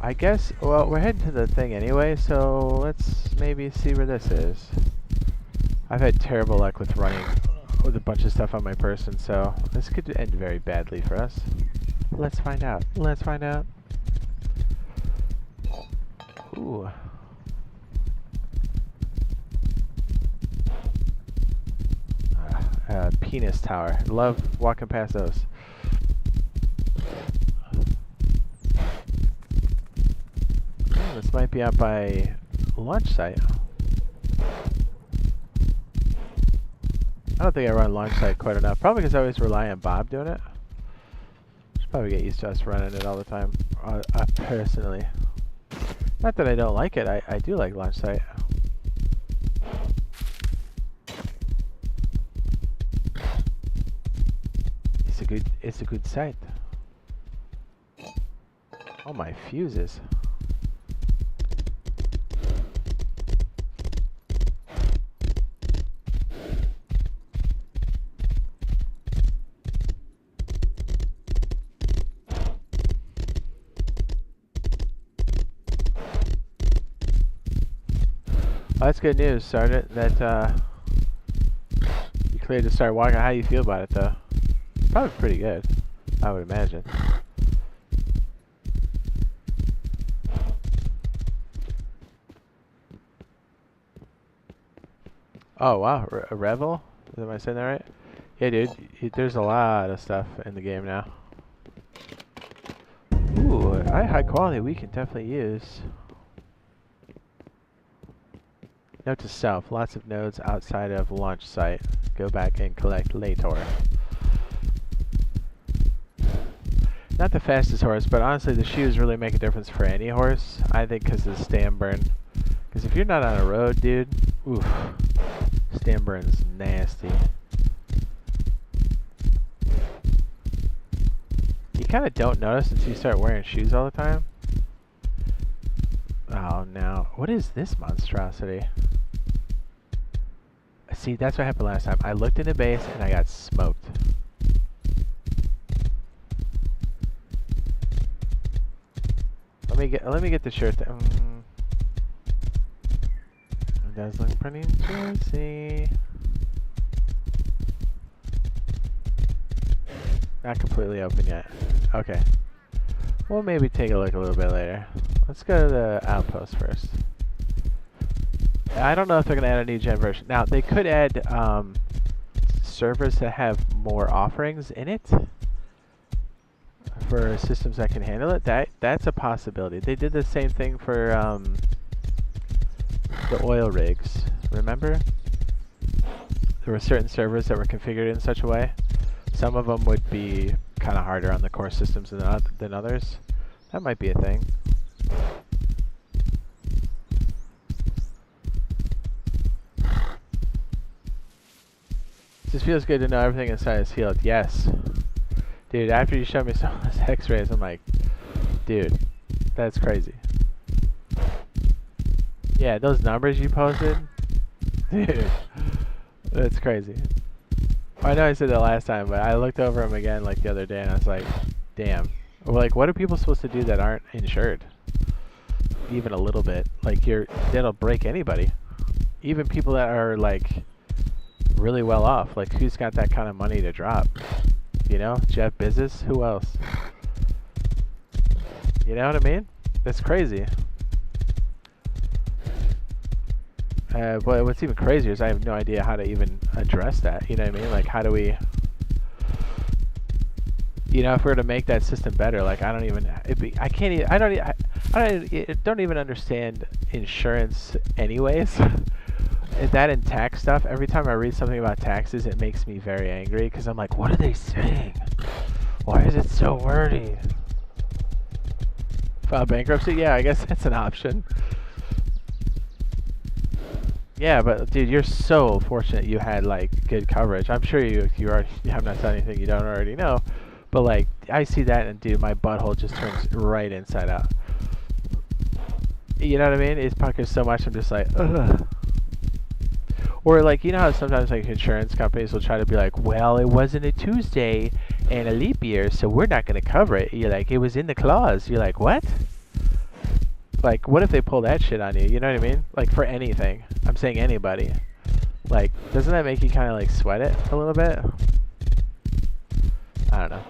I guess, well, we're heading to the thing anyway, so let's maybe see where this is. I've had terrible luck with running with a bunch of stuff on my person, so this could end very badly for us. Let's find out. Let's find out. Ooh. Penis tower. Love walking past those. This might be out by launch site. I don't think I run launch site quite enough. Probably because I always rely on Bob doing it. Should probably get used to us running it all the time. Personally. Not that I don't like it. I do like launch site. It's a good site. Oh, my fuses. Well, that's good news, Sergeant, that you cleared to start walking. How do you feel about it, though? Probably pretty good, I would imagine. Oh, wow. A Revel? Am I saying that right? Yeah, dude. There's a lot of stuff in the game now. Ooh, high quality we can definitely use. Note to self, lots of nodes outside of launch site. Go back and collect later. Not the fastest horse, but honestly the shoes really make a difference for any horse. I think because of the stand burn. Because if you're not on a road, dude, oof, stand burn's nasty. You kind of don't notice until you start wearing shoes all the time. Oh, no. What is this monstrosity? See, that's what happened last time. I looked in the base and I got smoked. Let me get the shirt. It does look pretty juicy. Not completely open yet. Okay. We'll maybe take a look a little bit later. Let's go to the outpost first. I don't know if they're going to add a new gen version. Now, they could add servers that have more offerings in it for systems that can handle it. That's a possibility. They did the same thing for the oil rigs. Remember? There were certain servers that were configured in such a way. Some of them would be kind of harder on the core systems than others. That might be a thing. Just feels good to know everything inside is healed. Yes. Dude, after you showed me some of those x-rays, I'm like, dude, that's crazy. Yeah, those numbers you posted, dude, that's crazy. I know I said that last time, but I looked over them again like the other day and I was like, damn. Like, what are people supposed to do that aren't insured? Even a little bit. Like, that'll break anybody. Even people that are, like, really well off. Like, who's got that kind of money to drop? You know? Jeff Bezos? Who else? You know what I mean? That's crazy. But what's even crazier is I have no idea how to even address that. You know what I mean? Like, how do we... You know, if we were to make that system better, like, I don't even... I can't even... I don't even understand insurance anyways. That and tax stuff, every time I read something about taxes, it makes me very angry because I'm like, what are they saying? Why is it so wordy? File bankruptcy? Yeah, I guess that's an option. Yeah, but dude, you're so fortunate you had like good coverage. I'm sure you have not done anything you don't already know, but like I see that and dude, my butthole just turns right inside out. You know what I mean? It's puckers so much. I'm just like, ugh. Or like, you know how sometimes like insurance companies will try to be like, well, it wasn't a Tuesday and a leap year, so we're not going to cover it. You're like, it was in the clause. You're like, what? Like, what if they pull that shit on you? You know what I mean? Like, for anything. I'm saying anybody. Like, doesn't that make you kind of like sweat it a little bit? I don't know.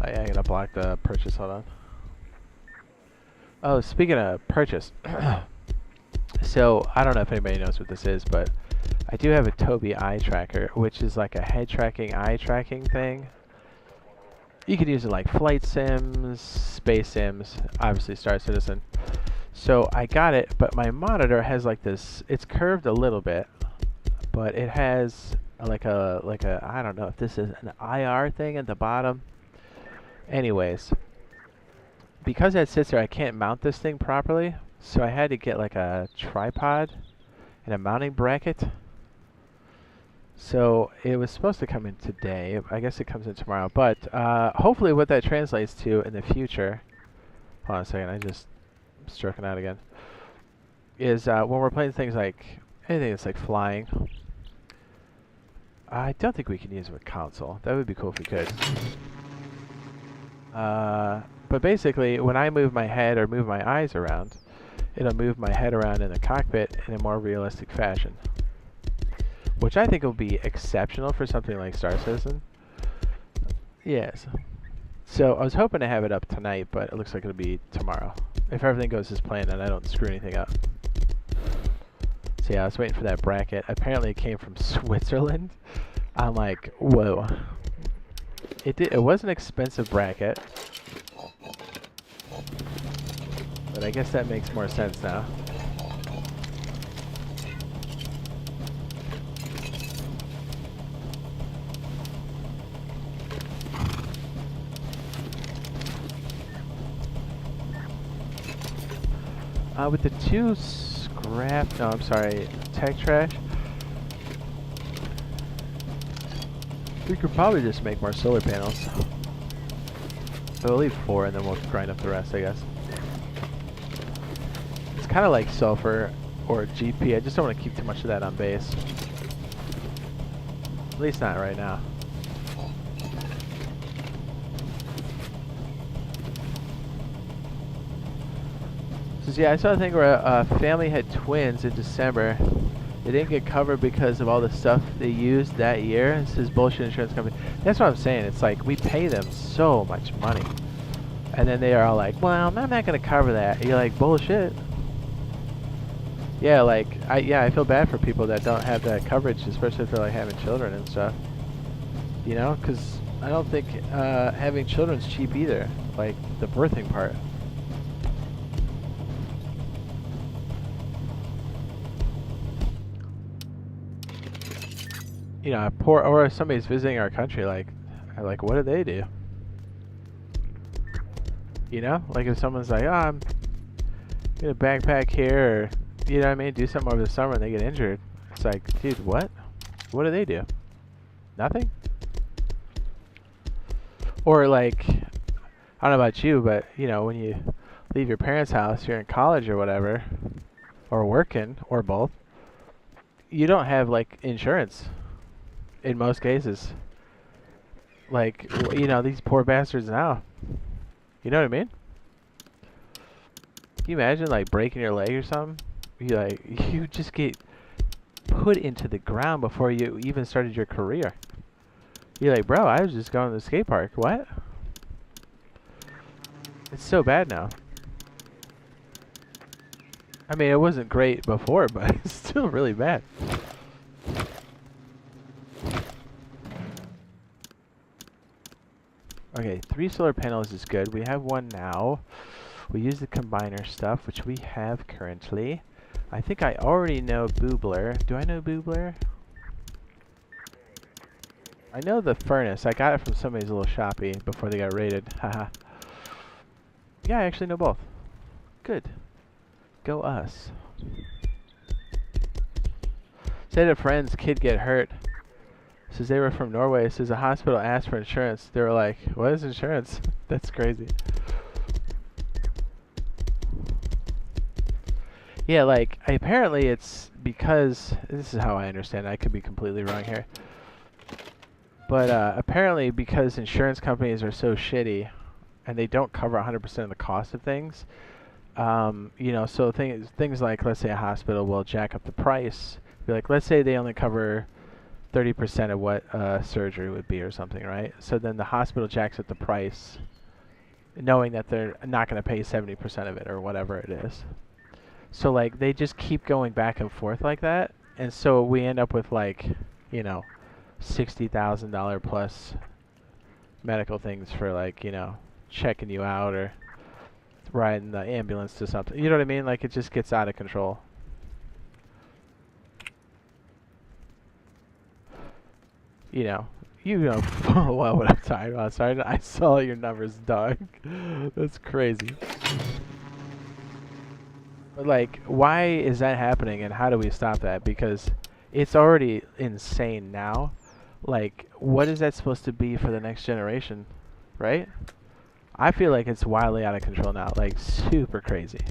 yeah, I gotta block the purchase. Hold on. Oh, speaking of purchase, so I don't know if anybody knows what this is, but I do have a Toby Eye Tracker, which is like a head tracking, eye tracking thing. You could use it like flight sims, space sims, obviously Star Citizen. So I got it, but my monitor has like this, it's curved a little bit, but it has like a, I don't know if this is an IR thing at the bottom. Anyways, because that sits there, I can't mount this thing properly, so I had to get like a tripod and a mounting bracket. So it was supposed to come in today. I guess it comes in tomorrow. But hopefully what that translates to in the future, hold on a second, I just stroking out again, is when we're playing things like anything that's like flying. I don't think we can use it with console. That would be cool if we could. But basically, when I move my head or move my eyes around, it'll move my head around in the cockpit in a more realistic fashion, which I think will be exceptional for something like Star Citizen. Yes. So I was hoping to have it up tonight, but it looks like it'll be tomorrow, if everything goes as planned and I don't screw anything up. So yeah, I was waiting for that bracket. Apparently it came from Switzerland. I'm like, whoa. It was an expensive bracket, but I guess that makes more sense now. With the two scrap, no, I'm sorry, tech trash, we could probably just make more solar panels. So we'll leave 4 and then we'll grind up the rest, I guess. It's kind of like sulfur or GP. I just don't want to keep too much of that on base. At least not right now. So yeah, I saw a thing where a family had twins in December. They didn't get covered because of all the stuff they used that year. It's this bullshit insurance company. That's what I'm saying. It's like we pay them so much money, and then they are all like, "Well, I'm not going to cover that." And you're like, "Bullshit." Yeah, like I feel bad for people that don't have that coverage, especially if they're like having children and stuff. You know, because I don't think having children's cheap either. Like the birthing part. You know, or if somebody's visiting our country, like what do they do? You know, like if someone's like, oh, I'm gonna backpack here, or you know what I mean, do something over the summer and they get injured. It's like, dude, what? What do they do? Nothing? Or like, I don't know about you, but you know, when you leave your parents' house, you're in college or whatever, or working, or both, you don't have like insurance. In most cases, like, you know, these poor bastards now. You know what I mean? Can you imagine like breaking your leg or something? You just get put into the ground before you even started your career. You're like, bro, I was just going to the skate park. What? It's so bad now. I mean, it wasn't great before, but it's still really bad. Okay, 3 solar panels is good. We have 1 now. We use the combiner stuff, which we have currently. I think I already know Boobler. Do I know Boobler? I know the furnace. I got it from somebody's little shoppy before they got raided. Haha. Yeah, I actually know both. Good. Go us. Said a friend's kid get hurt. Says they were from Norway. Says the hospital asked for insurance. They were like, what is insurance? That's crazy. Yeah, like, apparently it's because, this is how I understand it. I could be completely wrong here. But apparently because insurance companies are so shitty and they don't cover 100% of the cost of things, you know, so things like, let's say a hospital will jack up the price. Be like, let's say they only cover 30% of what surgery would be or something, right? So then the hospital jacks up the price, knowing that they're not going to pay 70% of it or whatever it is. So like they just keep going back and forth like that, and so we end up with like, you know, $60,000 plus medical things for like, you know, checking you out or riding the ambulance to something. You know what I mean? Like it just gets out of control. You know full well what I'm talking about. Sorry, I saw your numbers, dog. That's crazy. But like, why is that happening, and how do we stop that? Because it's already insane now. Like, what is that supposed to be for the next generation, right? I feel like it's wildly out of control now, like super crazy.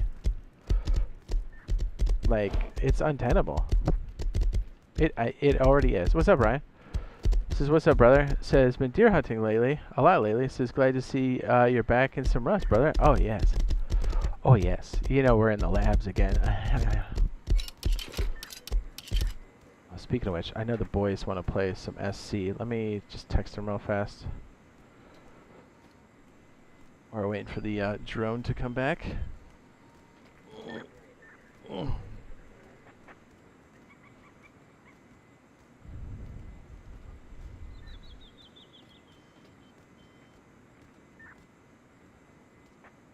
Like, it's untenable. It already is. What's up, Ryan? Says, what's up, brother? Says, been deer hunting lately, a lot lately. Says, glad to see you're back in some rust, brother. Oh, yes. Oh, yes. You know, we're in the labs again. Speaking of which, I know the boys want to play some SC. Let me just text them real fast. We're waiting for the drone to come back.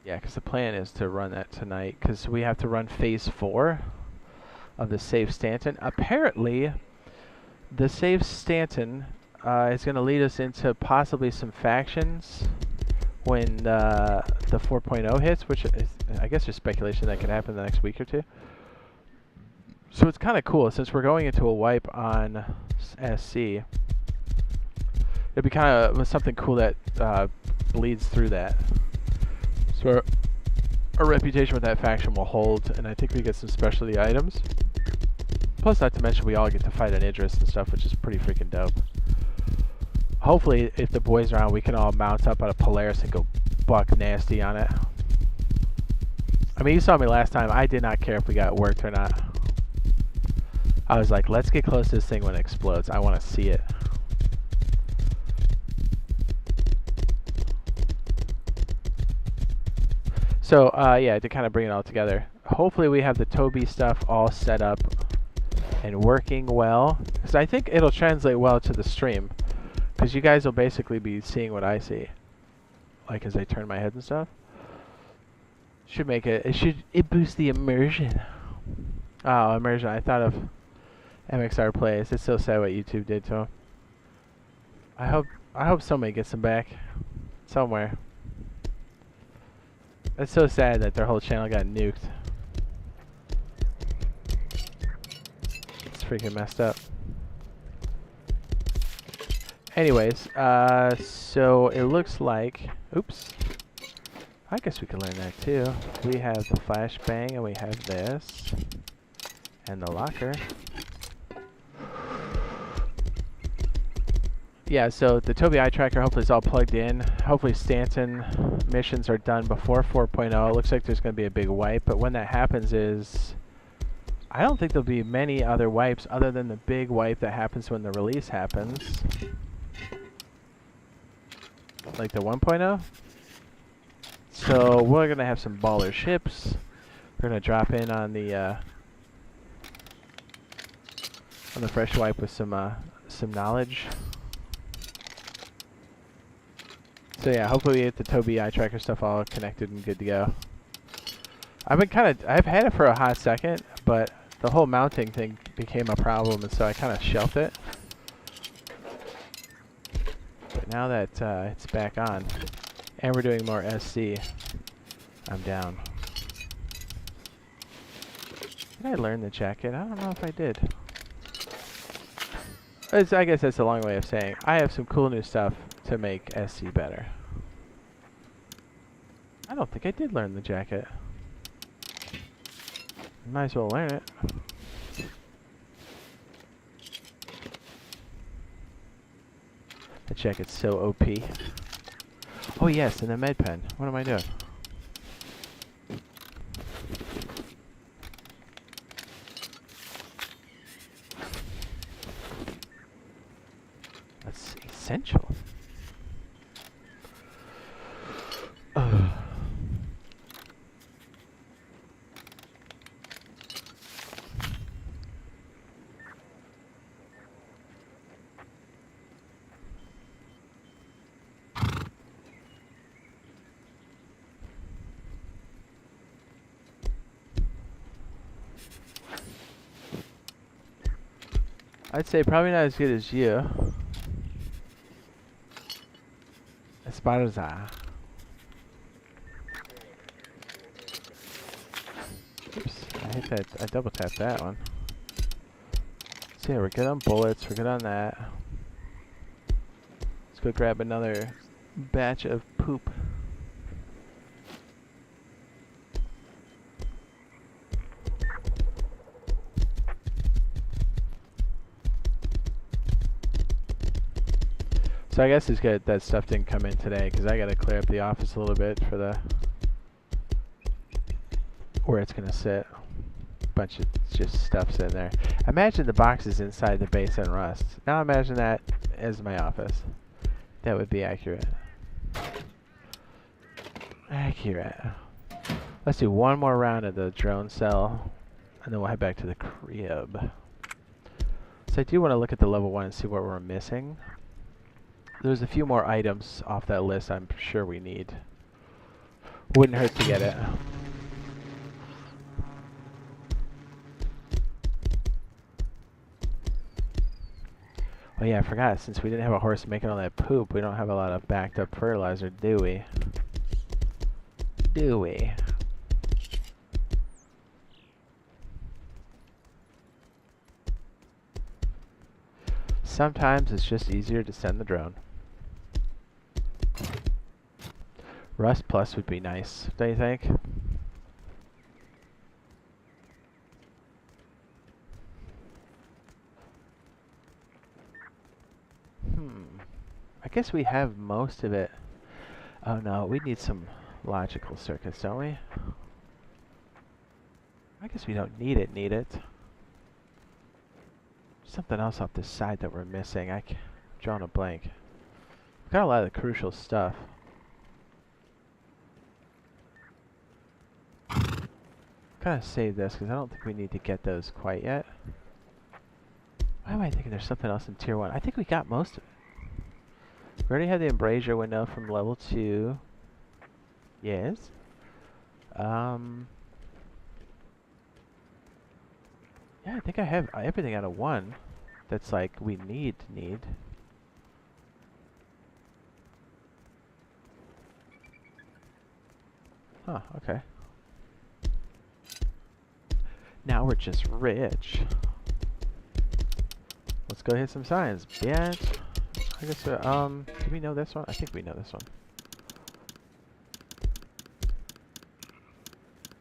Yeah, because the plan is to run that tonight, because we have to run phase 4 of the Save Stanton. Apparently, the Save Stanton is going to lead us into possibly some factions when the 4.0 hits, which is, I guess there's speculation that could happen the next week or two. So it's kind of cool, since we're going into a wipe on SC. It'd be kind of something cool that bleeds through that. So our reputation with that faction will hold, and I think we get some specialty items. Plus, not to mention, we all get to fight an Idris and stuff, which is pretty freaking dope. Hopefully, if the boys are on, we can all mount up on a Polaris and go buck nasty on it. I mean, you saw me last time. I did not care if we got worked or not. I was like, let's get close to this thing when it explodes. I want to see it. So, yeah, to kind of bring it all together, hopefully we have the Toby stuff all set up and working well. Because I think it'll translate well to the stream. Because you guys will basically be seeing what I see. Like as I turn my head and stuff. Should make it, it boosts the immersion. Oh, immersion. I thought of MXR Plays. It's so sad what YouTube did to him. I hope somebody gets him back. Somewhere. It's so sad that their whole channel got nuked. It's freaking messed up. Anyways, so it looks like... Oops. I guess we can learn that too. We have the flashbang and we have this. And the locker. Yeah, so the Toby Eye Tracker hopefully is all plugged in. Hopefully Stanton missions are done before 4.0. It looks like there's going to be a big wipe, but when that happens is... I don't think there'll be many other wipes other than the big wipe that happens when the release happens. Like the 1.0. So we're going to have some baller ships. We're going to drop in on the fresh wipe with some knowledge. So yeah, hopefully we get the Toby Eye Tracker stuff all connected and good to go. I've had it for a hot second, but the whole mounting thing became a problem, and so I kind of shelved it. But now that it's back on, and we're doing more SC, I'm down. Did I learn the jacket? I don't know if I did. I guess that's a long way of saying I have some cool new stuff to make SC better. I don't think I did learn the jacket. Might as well learn it. The jacket's so OP. Oh yes, and the med pen. What am I doing? essential. I'd say probably not as good as you. Esparza. Oops, I hit that. I double tapped that one. So yeah, we're good on bullets. We're good on that. Let's go grab another batch of poop. So I guess it's good that stuff didn't come in today, because I gotta clear up the office a little bit for the where it's gonna sit. Bunch of just stuff's in there. Imagine the boxes inside the base and rust. Now imagine that as my office. That would be accurate. Accurate. Let's do one more round of the drone cell, and then we'll head back to the crib. So I do want to look at the level 1 and see what we're missing. There's a few more items off that list I'm sure we need. Wouldn't hurt to get it. Oh yeah, I forgot, since we didn't have a horse making all that poop, we don't have a lot of backed up fertilizer, do we? Do we? Sometimes it's just easier to send the drone. Rust Plus would be nice, don't you think? I guess we have most of it. Oh no, we need some logical circuits, don't we? I guess we don't need it. Something else off this side that we're missing. I'm drawing a blank. We've got a lot of the crucial stuff. Gotta save this because I don't think we need to get those quite yet. Why am I thinking there's something else in tier 1? I think we got most of it. We already have the embrasure window from level 2. Yes. Yeah, I think I have everything out of 1 that's like we need. Huh, okay. Now we're just rich. Let's go hit some signs, bitch. I guess, do we know this one? I think we know this one.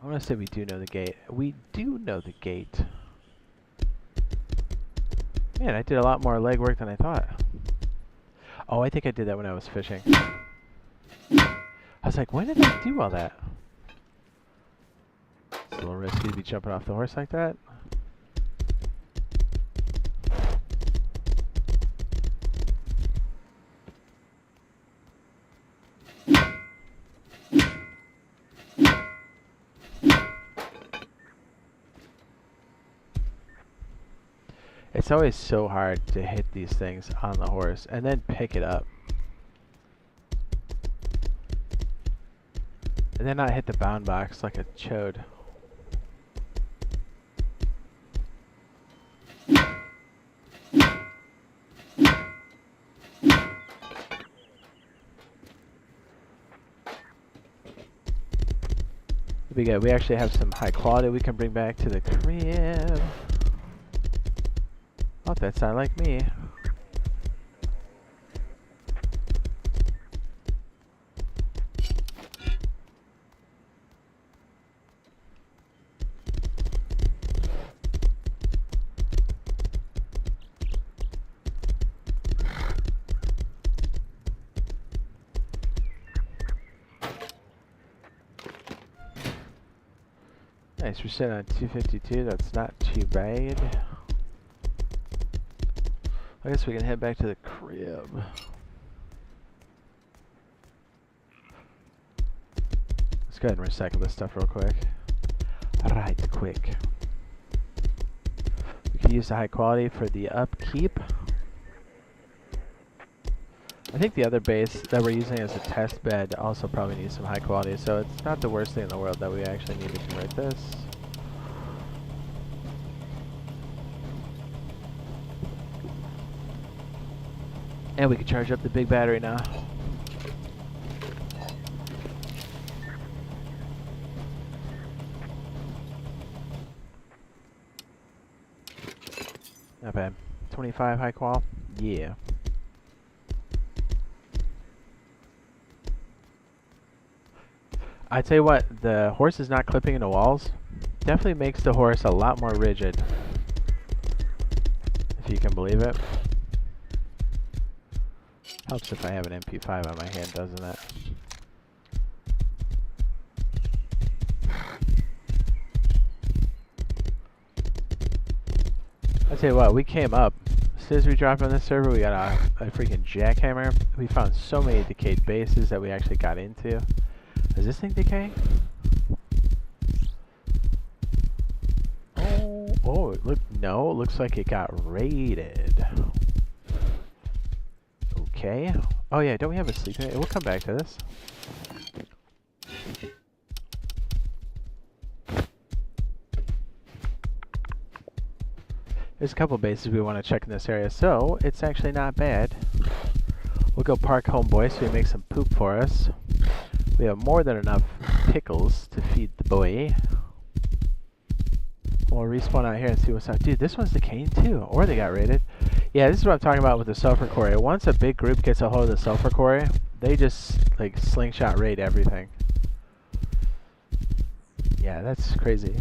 I want to say we do know the gate. We do know the gate. Man, I did a lot more legwork than I thought. Oh, I think I did that when I was fishing. I was like, when did I do all that? It's a little risky to be jumping off the horse like that. It's always so hard to hit these things on the horse and then pick it up. And then not hit the bound box like a chode. It'll be good. We actually have some high quality we can bring back to the crib. Oh, that sounded like me. Nice, we're sitting on 252. That's not too bad. I guess we can head back to the crib. Let's go ahead and recycle this stuff real quick. Right quick. We can use the high quality for the upkeep. I think the other base that we're using as a test bed also probably needs some high quality, so it's not the worst thing in the world that we actually need to convert this. And we can charge up the big battery now. Not bad. 25 high qual? Yeah. I tell you what, the horse is not clipping into walls. Definitely makes the horse a lot more rigid. If you can believe it. Helps if I have an MP5 on my hand, doesn't it? I tell you what, we came up. As soon as we dropped on this server, we got a freaking jackhammer. We found so many decayed bases that we actually got into. Is this thing decaying? Oh, look, no, it looks like it got raided. Okay. Oh yeah, don't we have a sleep unit? We'll come back to this. There's a couple bases we want to check in this area, so it's actually not bad. We'll go park homeboy so he makes some poop for us. We have more than enough pickles to feed the boy. We'll respawn out here and see what's up. Dude, this one's decaying too, or they got raided. Yeah, this is what I'm talking about with the sulfur quarry. Once a big group gets a hold of the sulfur quarry, they just like slingshot raid everything. Yeah, that's crazy.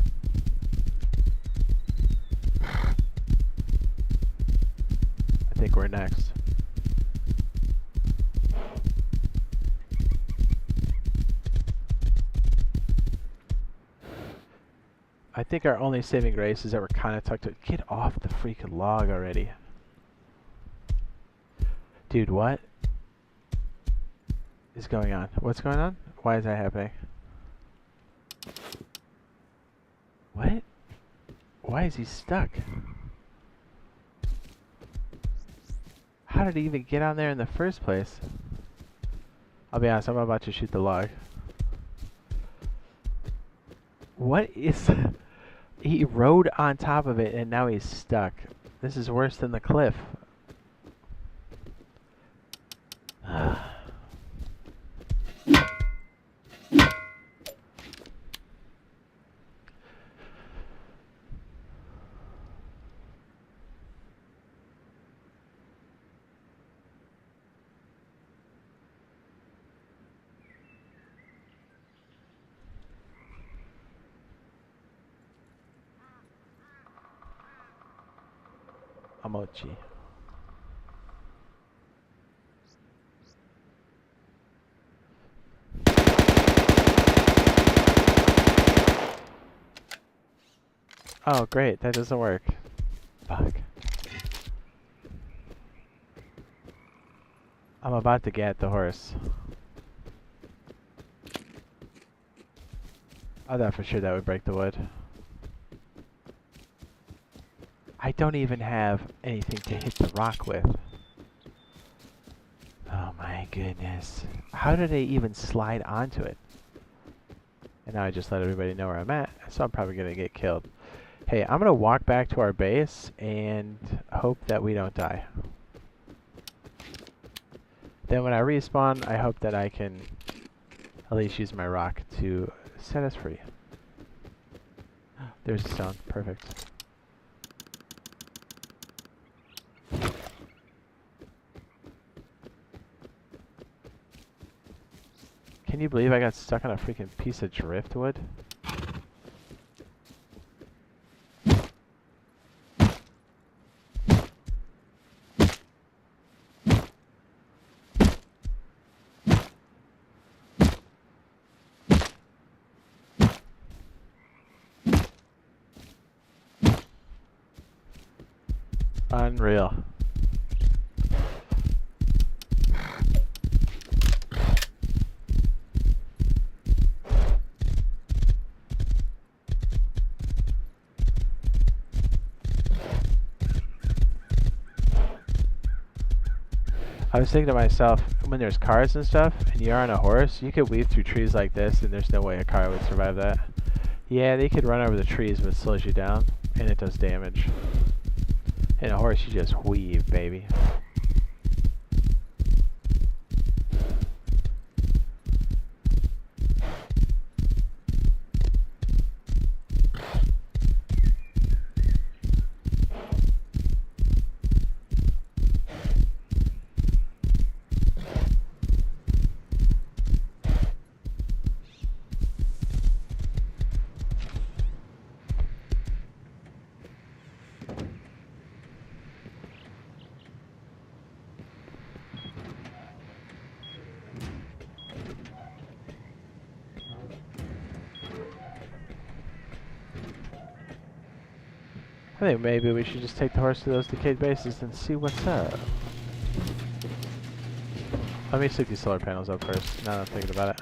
I think we're next. I think our only saving grace is that we're kind of tucked to— Get off the freaking log already. Dude, what is going on? What's going on? Why is that happening? What? Why is he stuck? How did he even get on there in the first place? I'll be honest, I'm about to shoot the log. What is... He rode on top of it and now he's stuck. This is worse than the cliff. Amochi. Oh great, that doesn't work. Fuck. I'm about to get the horse. I thought for sure that would break the wood. I don't even have anything to hit the rock with. Oh my goodness. How did they even slide onto it? And now I just let everybody know where I'm at, so I'm probably gonna get killed. Hey, I'm gonna walk back to our base and hope that we don't die. Then when I respawn, I hope that I can at least use my rock to set us free. There's the stone. Perfect. Can you believe I got stuck on a freaking piece of driftwood? Unreal. I was thinking to myself, when there's cars and stuff, and you're on a horse, you could weave through trees like this, and there's no way a car would survive that. Yeah, they could run over the trees, but it slows you down, and it does damage. And a horse, you just weave, baby. I think maybe we should just take the horse to those decayed bases and see what's up. Let me stick these solar panels up first, now that I'm thinking about it.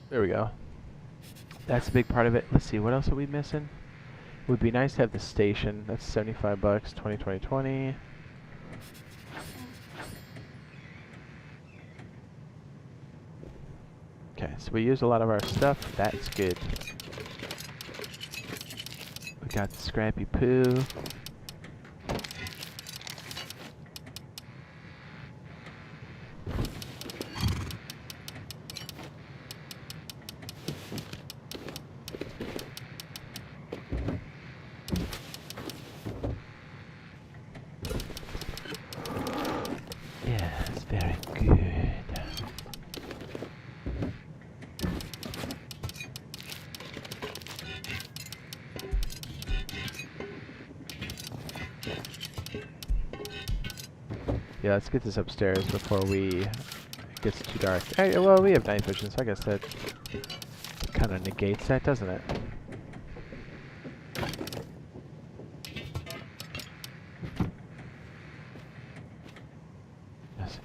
There we go. That's a big part of it. Let's see, what else are we missing? It would be nice to have the station. That's 75 bucks, 20. Okay, so we use a lot of our stuff. That's good. We got the scrappy poo. Yes, very good. Yeah, let's get this upstairs before it gets too dark. Hey, well, we have night vision, so I guess that kind of negates that, doesn't it? Yes, it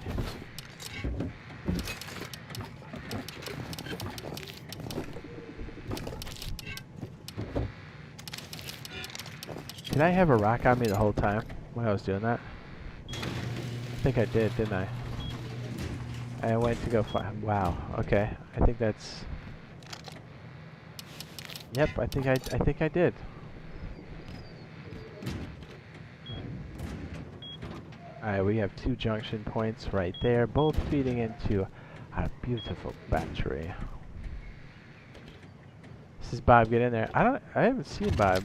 is. Did I have a rock on me the whole time when I was doing that? I think I did, didn't I? I went to go find. Wow. Okay. I think that's. Yep. I think I did. All right. We have 2 junction points right there, both feeding into our beautiful battery. This is Bob. Get in there. I haven't seen Bob.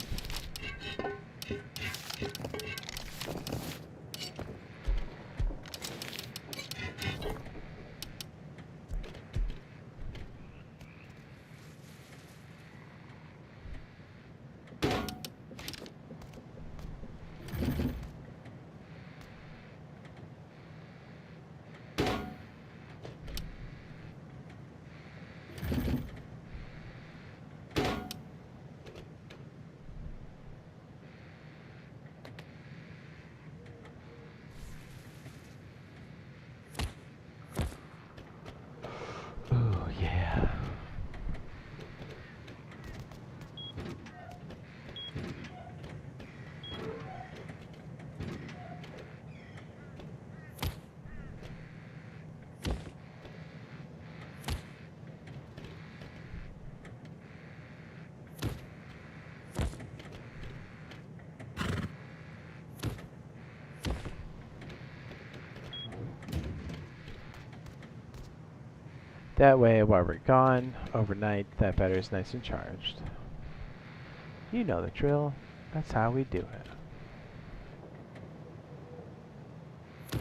That way, while we're gone overnight, that battery's nice and charged. You know the drill. That's how we do it.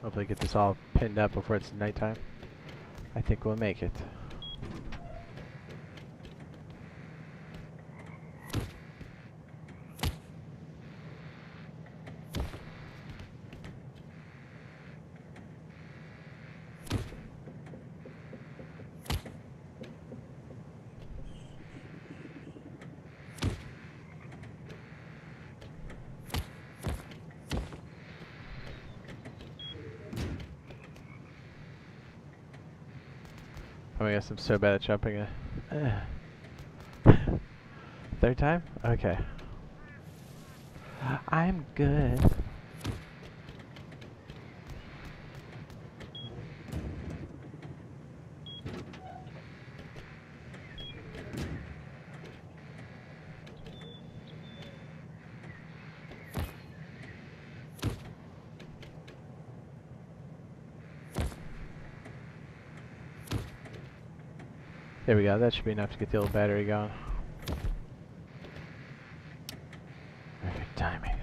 Hopefully get this all pinned up before it's nighttime. I think we'll make it. Oh, I guess I'm so bad at jumping. Third time? Okay. I'm good. There we go, that should be enough to get the old battery going. Perfect timing.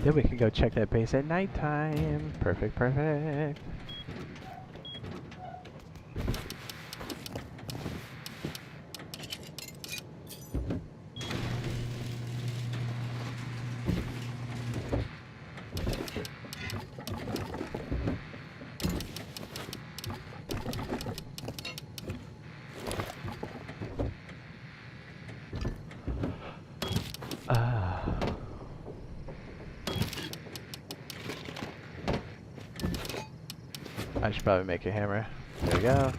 Then we can go check that base at nighttime. Perfect, perfect. I should probably make a hammer. There we go.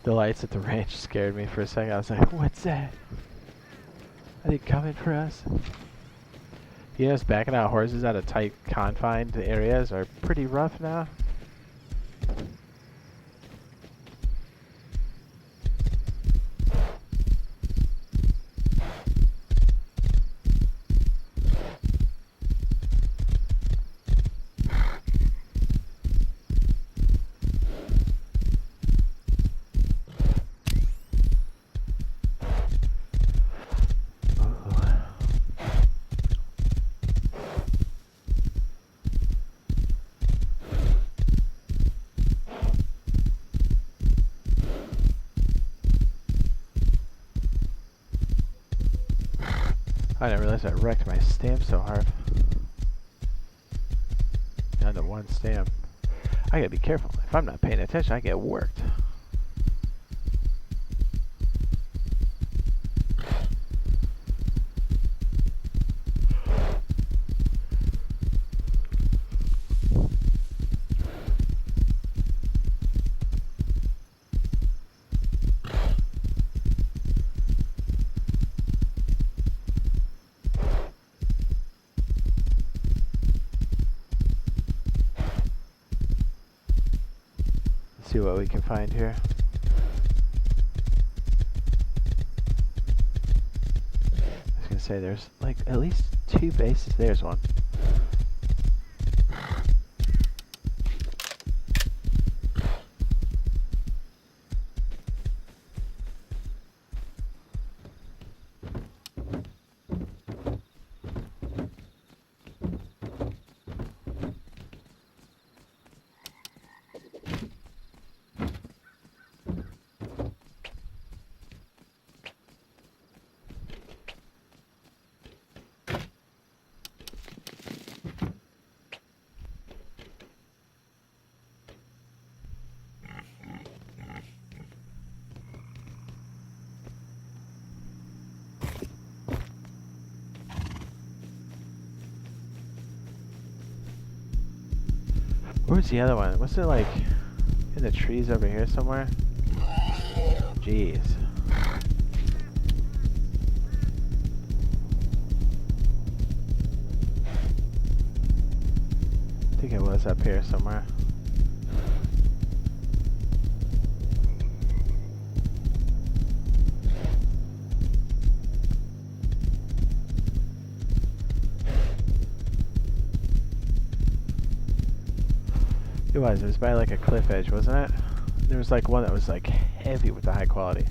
The lights at the range scared me for a second. I was like, what's that? Are they coming for us? You know, backing out horses out of tight, confined areas are pretty rough now. I didn't realize I wrecked my stamp so hard. Down to one stamp. I gotta be careful. If I'm not paying attention, I get worked. See what we can find here. I was gonna say there's like at least 2 bases. There's one. Where's the other one? What's it like in the trees over here somewhere? Jeez. I think it was up here somewhere. It was by like a cliff edge, wasn't it? There was like one that was like heavy with the high quality.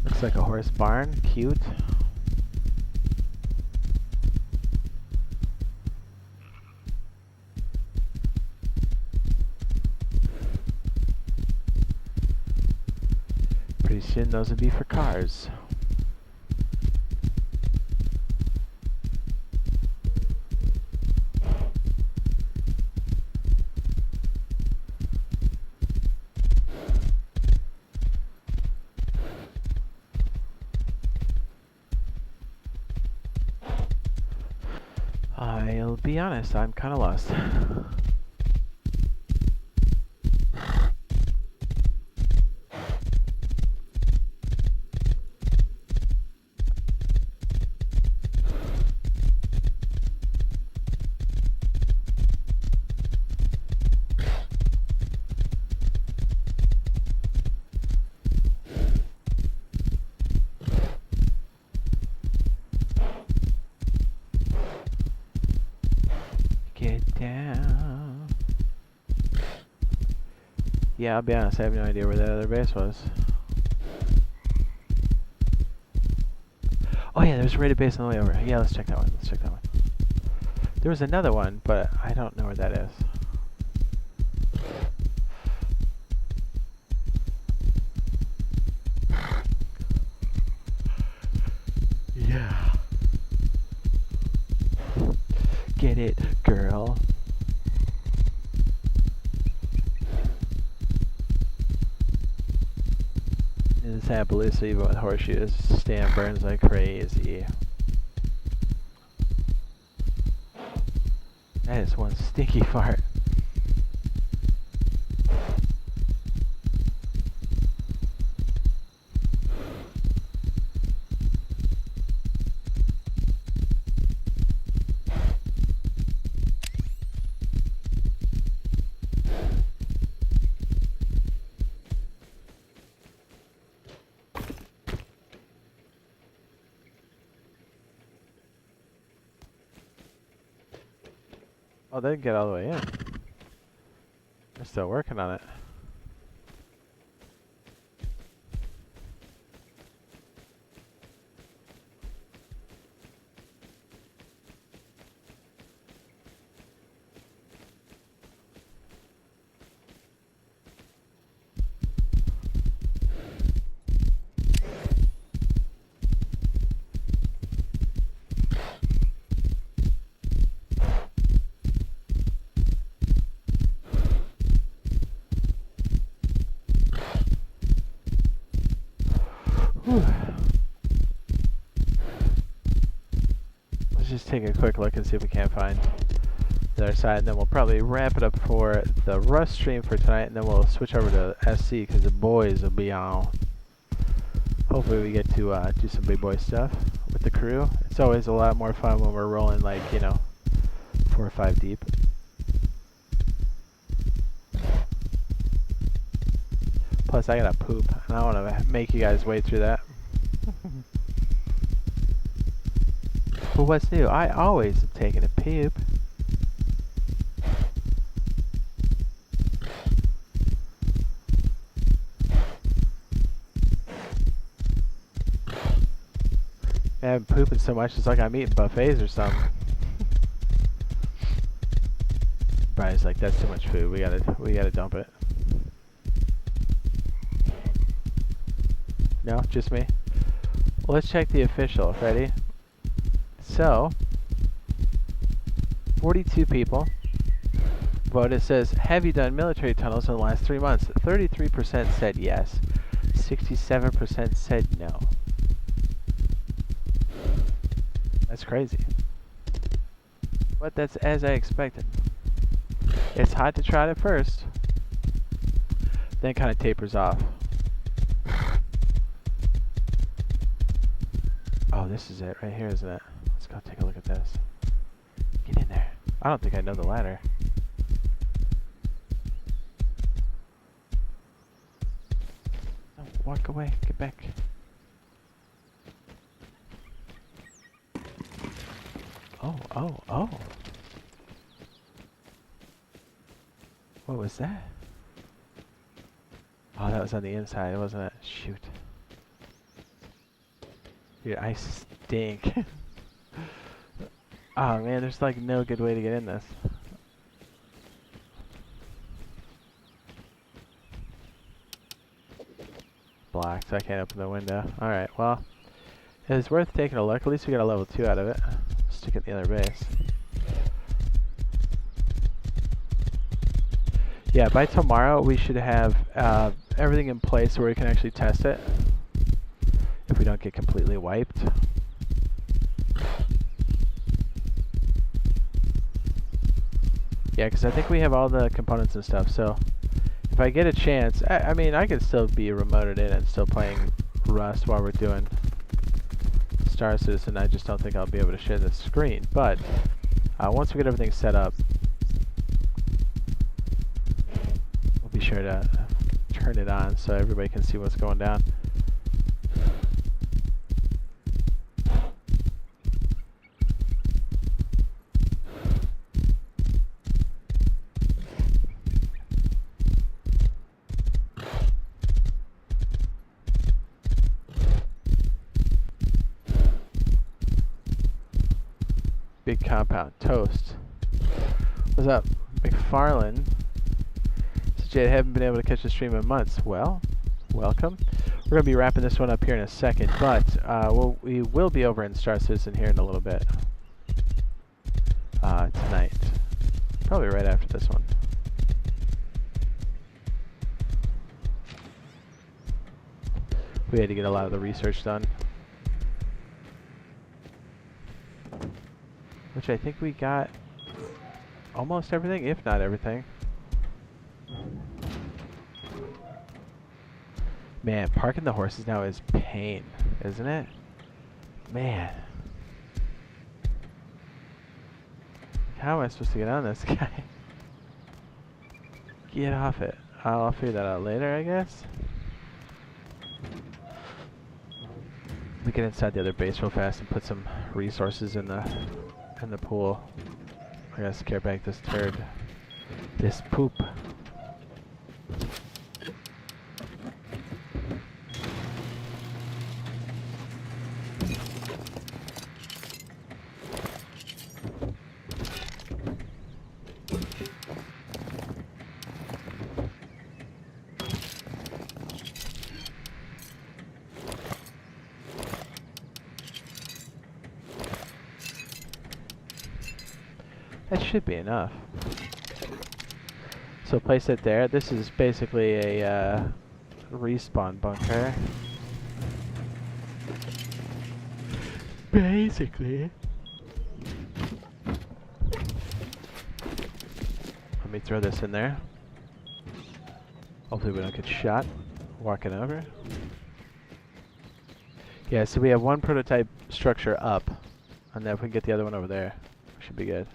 Looks like a horse barn, cute. Pretty soon those would be for cars. be honest, I'm kind of lost. Yeah, I'll be honest, I have no idea where that other base was. Oh yeah, there's a rated base on the way over. Yeah, let's check that one. Let's check that one. There was another one, but I don't know where that is. Yeah. Get it, girl. This Appaloosa, even with horseshoes, Stan burns like crazy. That is one stinky fart. Oh, they didn't get all the way in. They're still working on it. Let's just take a quick look and see if we can't find the other side, and then we'll probably wrap it up for the Rust stream for tonight, and then we'll switch over to SC because the boys will be on. Hopefully we get to do some big boy stuff with the crew. It's always a lot more fun when we're rolling, like, you know, 4 or 5 deep. Plus I gotta poop, and I want to make you guys wait through that. But what's new? I always am taking a poop. I've been pooping so much, it's like I'm eating buffets or something. Brian's like, that's too much food. We gotta dump it. No, just me. Well, let's check the official. Ready? So, 42 people voted. It says, have you done military tunnels in the last 3 months? 33% said yes. 67% said no. That's crazy. But that's as I expected. It's hot to try it at first, then it kind of tapers off. Oh, this is it right here, isn't it? Let's go take a look at this. Get in there. I don't think I know the ladder. No, walk away. Get back. Oh, oh, oh. What was that? Oh, that was on the inside, wasn't it? Shoot. Dude, I stink. Oh man, there's like no good way to get in this. Blocked, so I can't open the window. Alright, well, it was worth taking a look. At least we got a level 2 out of it. Stick it in the other base. Yeah, by tomorrow we should have everything in place where we can actually test it. If we don't get completely wiped. Yeah, because I think we have all the components and stuff, so if I get a chance, I mean, I could still be remoted in and still playing Rust while we're doing Star Citizen. I just don't think I'll be able to share the screen, but once we get everything set up, we'll be sure to turn it on so everybody can see what's going down. Big compound. Toast. What's up? McFarlane. So Jade, haven't been able to catch the stream in months. Well, welcome. We're going to be wrapping this one up here in a second, but we will be over in Star Citizen here in a little bit. Tonight. Probably right after this one. We had to get a lot of the research done. Which I think we got almost everything, if not everything. Man, parking the horses now is pain, isn't it? Man. How am I supposed to get on this guy? Get off it. I'll figure that out later, I guess. Let me get inside the other base real fast and put some resources in the pool. I gotta scare back this turd. This poop. That should be enough. So place it there. This is basically a respawn bunker. Basically. Let me throw this in there. Hopefully we don't get shot walking over. Yeah, so we have one prototype structure up, and then if we can get the other one over there, we should be good.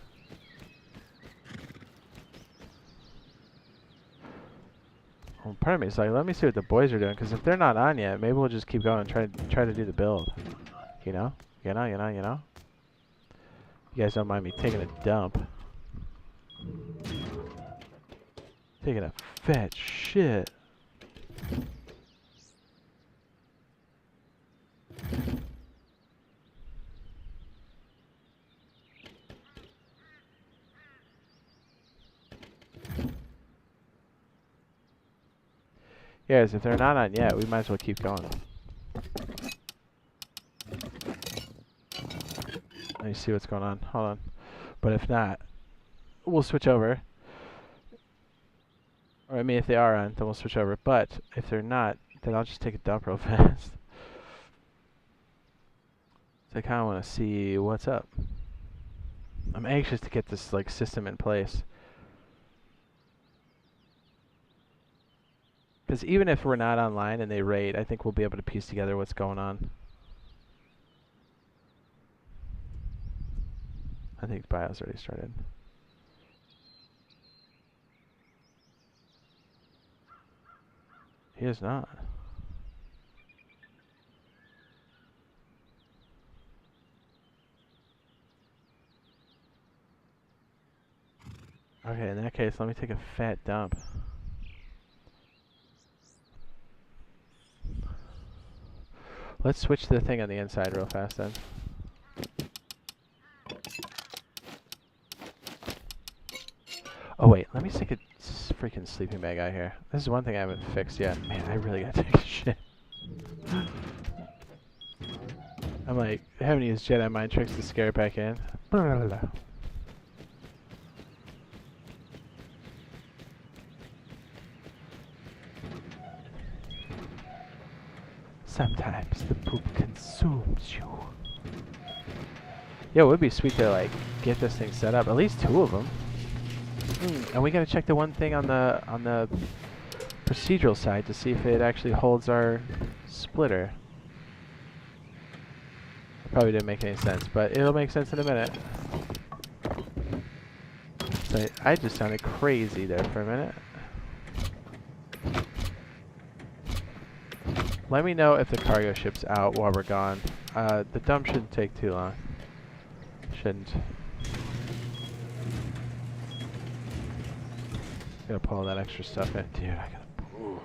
Well, part of me is like, let me see what the boys are doing, because if they're not on yet, maybe we'll just keep going and try to do the build. You know? You know? You guys don't mind me taking a dump. Taking a fat shit. Yes, if they're not on yet, we might as well keep going. Let me see what's going on. Hold on. But if not, we'll switch over. Or I mean, if they are on, then we'll switch over. But if they're not, then I'll just take a dump real fast. So I kind of want to see what's up. I'm anxious to get this like system in place. Because even if we're not online and they raid, I think we'll be able to piece together what's going on. I think BioLazer already started. He is not. Okay, in that case, let me take a fat dump. Let's switch to the thing on the inside real fast then. Oh wait, let me stick a freaking sleeping bag out here. This is one thing I haven't fixed yet. Man, I really gotta take a shit. I'm like, I haven't used Jedi mind tricks to scare it back in. Sometimes the poop consumes you. Yeah, it would be sweet to like get this thing set up. At least two of them. And we gotta check the one thing on the procedural side to see if it actually holds our splitter. Probably didn't make any sense, but it'll make sense in a minute. So I just sounded crazy there for a minute. Let me know if the cargo ship's out while we're gone. The dump shouldn't take too long. Shouldn't. Gotta pull all that extra stuff in. Dude, I gotta... Ooh.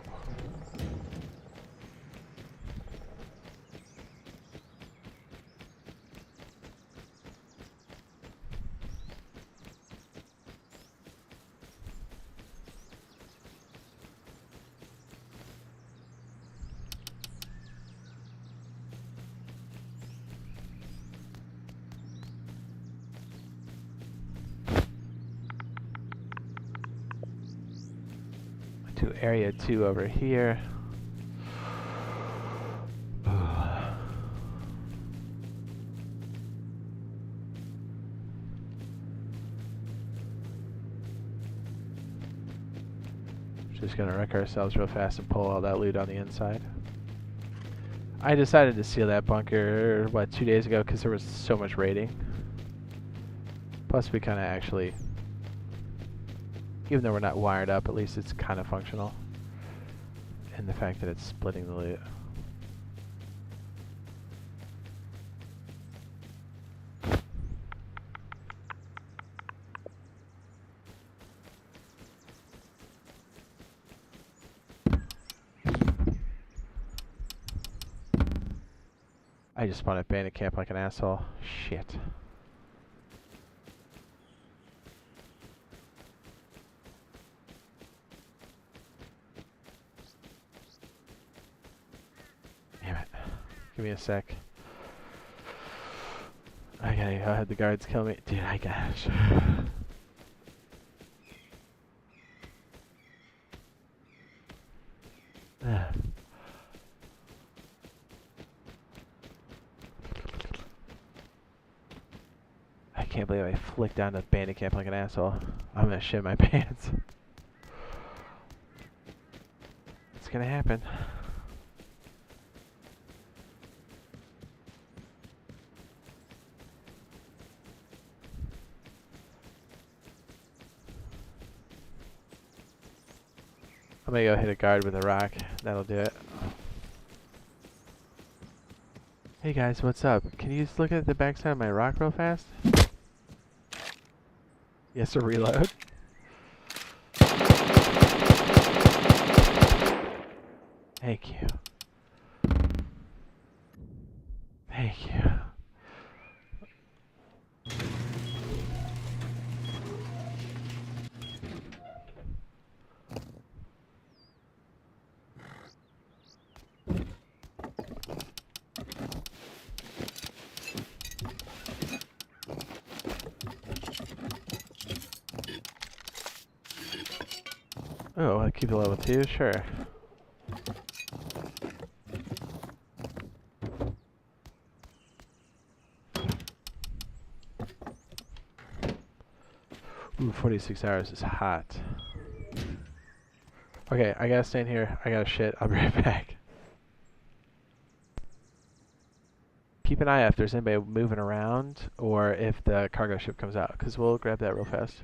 To area 2 over here. Just gonna wreck ourselves real fast and pull all that loot on the inside. I decided to seal that bunker, what, 2 days ago because there was so much raiding. Plus we kind of actually, even though we're not wired up, at least it's kind of functional. And the fact that it's splitting the loot. I just spawned at bandit camp like an asshole. Shit. Damn it. Give me a sec. I had the guards kill me. Dude, I gosh. I can't believe I flicked down to bandit camp like an asshole. I'm gonna shit my pants. It's gonna happen. I'm gonna go hit a guard with a rock. That'll do it. Hey guys, what's up? Can you just look at the backside of my rock real fast? Yes, to reload. Thank you. Thank you. Oh, I'll keep it level 2? Sure. Ooh, 46 hours is hot. Okay, I gotta stand here. I gotta shit. I'll be right back. Keep an eye out if there's anybody moving around or if the cargo ship comes out, because we'll grab that real fast.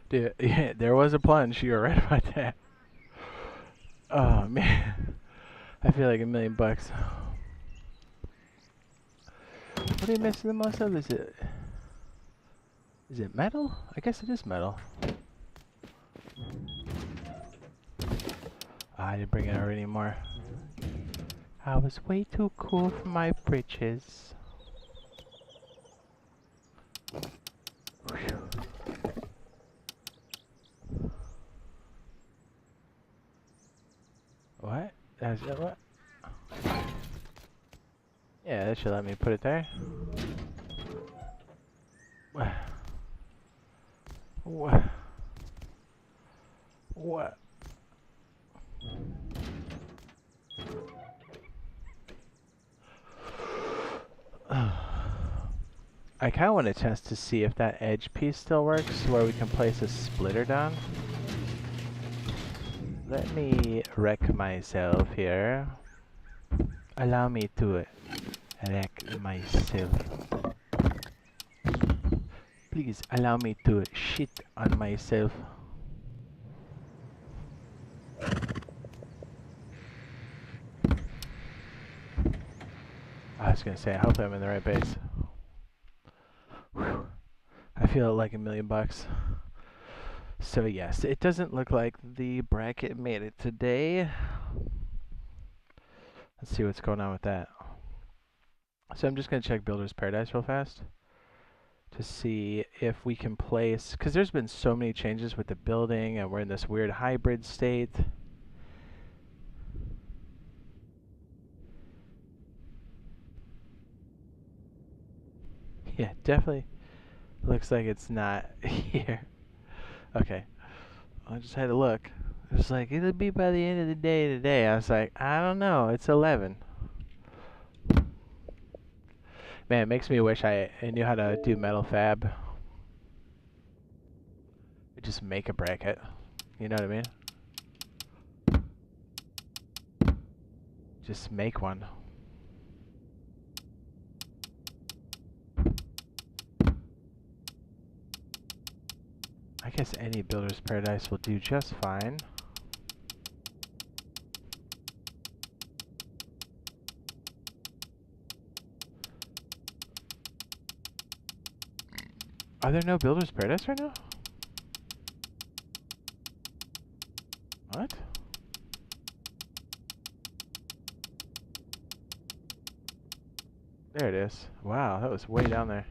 Dude, yeah, there was a plunge. You were right about that. Oh man, I feel like $1,000,000. What are you missing the most of? Is it metal? I guess it is metal. I didn't bring it out anymore. I was way too cool for my britches. Whew. What? That's it, what? Yeah, that should let me put it there. What? What? I kind of want to test to see if that edge piece still works, where we can place a splitter down. Let me wreck myself here. Allow me to wreck myself. Please allow me to shit on myself. I was gonna say, I hope I'm in the right base. Whew. I feel like $1,000,000. So yes, it doesn't look like the bracket made it today. Let's see what's going on with that. So I'm just gonna check Builder's Paradise real fast to see if we can place, because there's been so many changes with the building and we're in this weird hybrid state. Yeah, definitely looks like it's not here. Okay, I just had to look. It was like, it'll be by the end of the day today. I was like, I don't know, it's 11. Man, it makes me wish I knew how to do metal fab. Just make a bracket. You know what I mean? Just make one. I guess any Builder's Paradise will do just fine. Are there no Builder's Paradise right now? What? There it is. Wow, that was way down there.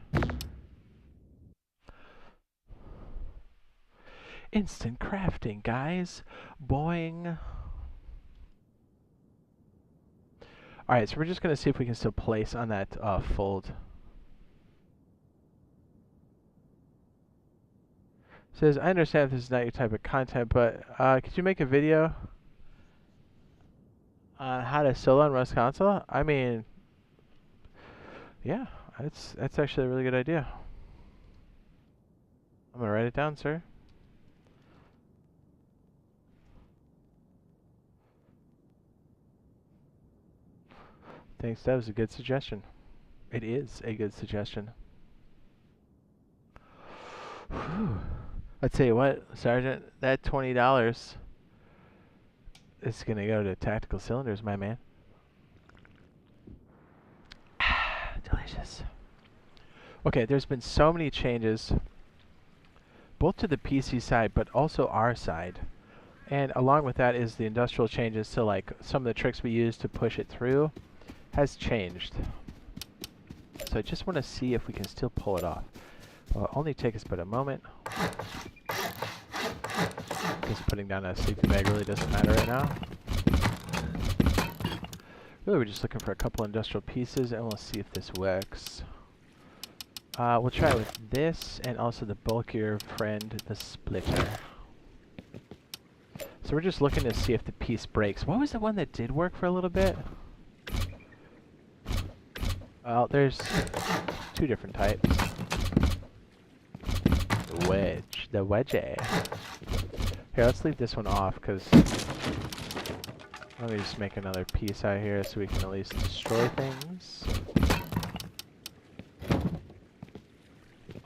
Instant crafting, guys. Boing. Alright, so we're just going to see if we can still place on that fold. It says, I understand this is not your type of content, but could you make a video on how to solo on Rust console? I mean, yeah, that's actually a really good idea. I'm going to write it down, sir. Thanks, that was a good suggestion. It is a good suggestion. Whew. I'll tell you what, Sergeant, that $20 is going to go to tactical cylinders, my man. Delicious. Okay, there's been so many changes, both to the PC side, but also our side. And along with that is the industrial changes to like some of the tricks we use to push it through has changed. So I just want to see if we can still pull it off. Well, it'll only take us but a moment. Just putting down a sleeping bag really doesn't matter right now. Really, we're just looking for a couple industrial pieces, and we'll see if this works. We'll try with this, and also the bulkier friend, the splitter. So we're just looking to see if the piece breaks. What was the one that did work for a little bit? Well, there's two different types. The wedge. The wedgie. Here, let's leave this one off, because let me just make another piece out here so we can at least destroy things.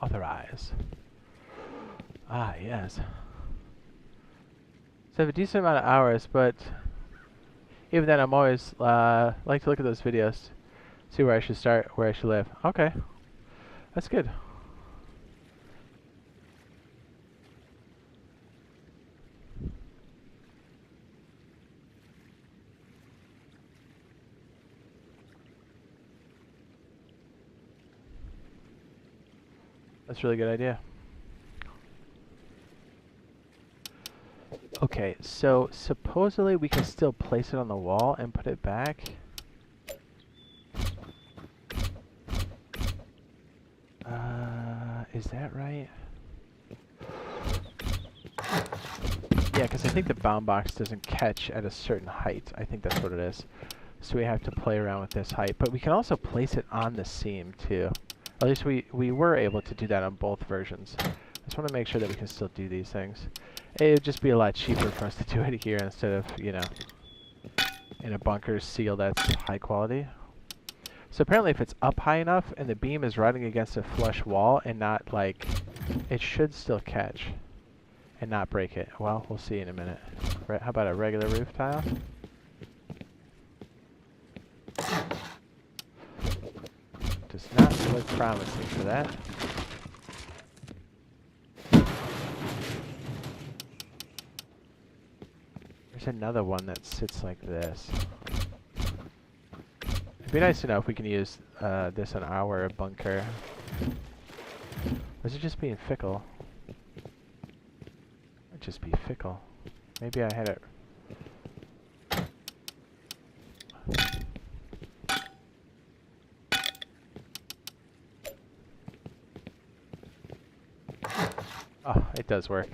Authorize. Ah, yes. So I have a decent amount of hours, but even then I'm always like to look at those videos, see where I should start, where I should live. Okay, that's good. That's a really good idea. Okay, so supposedly we can still place it on the wall and put it back. Is that right? Yeah, because I think the bound box doesn't catch at a certain height. I think that's what it is. So we have to play around with this height. But we can also place it on the seam, too. At least we were able to do that on both versions. I just want to make sure that we can still do these things. It would just be a lot cheaper for us to do it here instead of, you know, in a bunker seal that's high quality. So apparently if it's up high enough and the beam is riding against a flush wall and not, like, it should still catch and not break it. Well, we'll see in a minute. How about a regular roof tile? Does not look promising for that. There's another one that sits like this. It'd be nice to know if we can use this on our bunker. Or is it just being fickle? It'd just be fickle. Maybe I had it. Oh, it does work.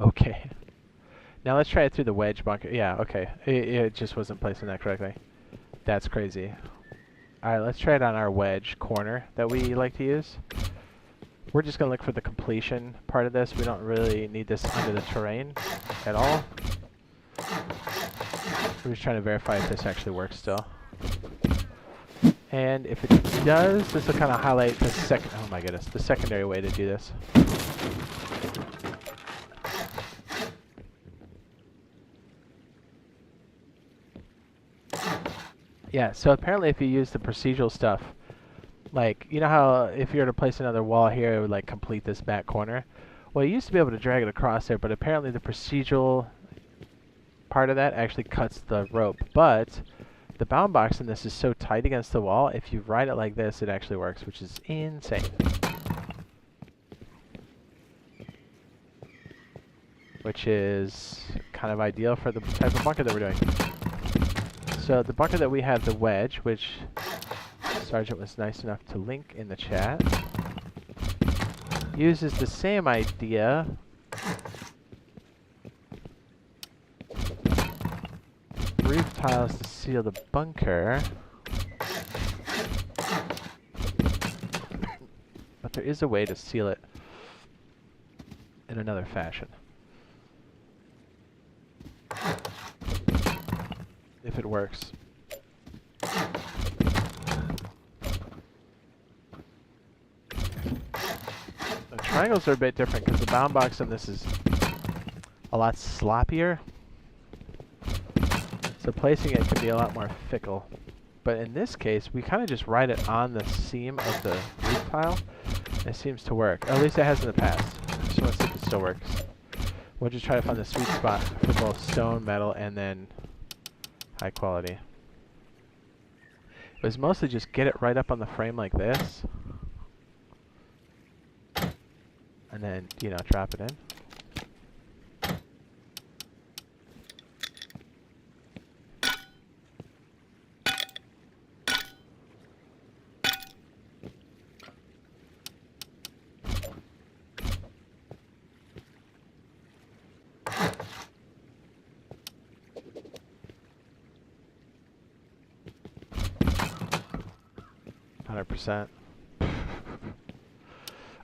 Okay. Now let's try it through the wedge bunker. Yeah, okay. It just wasn't placing that correctly. That's crazy. Alright, let's try it on our wedge corner that we like to use. We're just going to look for the completion part of this. We don't really need this under the terrain at all. We're just trying to verify if this actually works still. And if it does, this will kind of highlight the oh my goodness, the secondary way to do this. Yeah, so apparently if you use the procedural stuff, like, you know how if you were to place another wall here, it would like complete this back corner? Well, you used to be able to drag it across there, but apparently the procedural part of that actually cuts the rope. But the bound box in this is so tight against the wall, if you ride it like this, it actually works, which is insane. Which is kind of ideal for the type of bunker that we're doing. So the bunker that we have, the wedge, which Sergeant was nice enough to link in the chat, uses the same idea. Roof tiles to seal the bunker. But there is a way to seal it in another fashion. If it works. The triangles are a bit different because the bound box on this is a lot sloppier. So placing it can be a lot more fickle. But in this case, we kind of just ride it on the seam of the roof tile. And it seems to work. At least it has in the past. Just want to see if it still works. We'll just try to find the sweet spot for both stone, metal, and then high quality. It was mostly just get it right up on the frame like this. And then, you know, drop it in.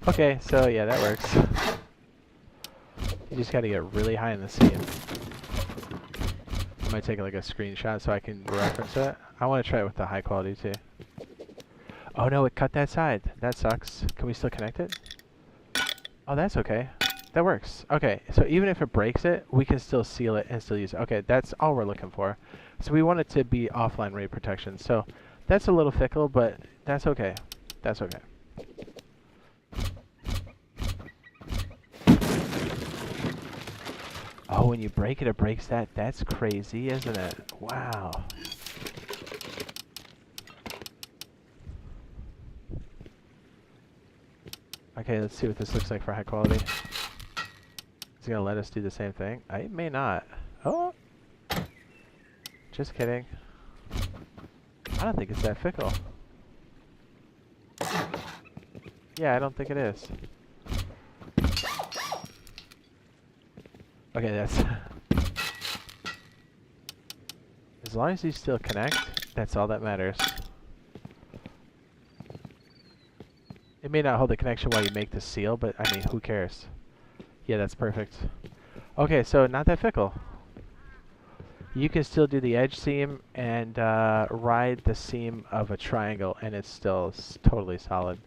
Okay, so yeah, that works. You just gotta get really high in the seam. I might take like a screenshot so I can reference it. I want to try it with the high quality too. Oh no, it cut that side. That sucks. Can we still connect it? Oh, that's okay. That works. Okay, so even if it breaks it, we can still seal it and still use it. Okay, that's all we're looking for. So we want it to be offline rate protection. So that's a little fickle, but that's okay. That's okay. Oh, when you break it, it breaks that. That's crazy, isn't it? Wow. Okay, let's see what this looks like for high quality. Is it gonna let us do the same thing? It may not. Oh! Just kidding. I don't think it's that fickle. Yeah, I don't think it is. Okay, that's... As long as you still connect, that's all that matters. It may not hold the connection while you make the seal, but I mean, who cares? Yeah, that's perfect. Okay, so not that fickle. You can still do the edge seam and ride the seam of a triangle, and it's still totally solid.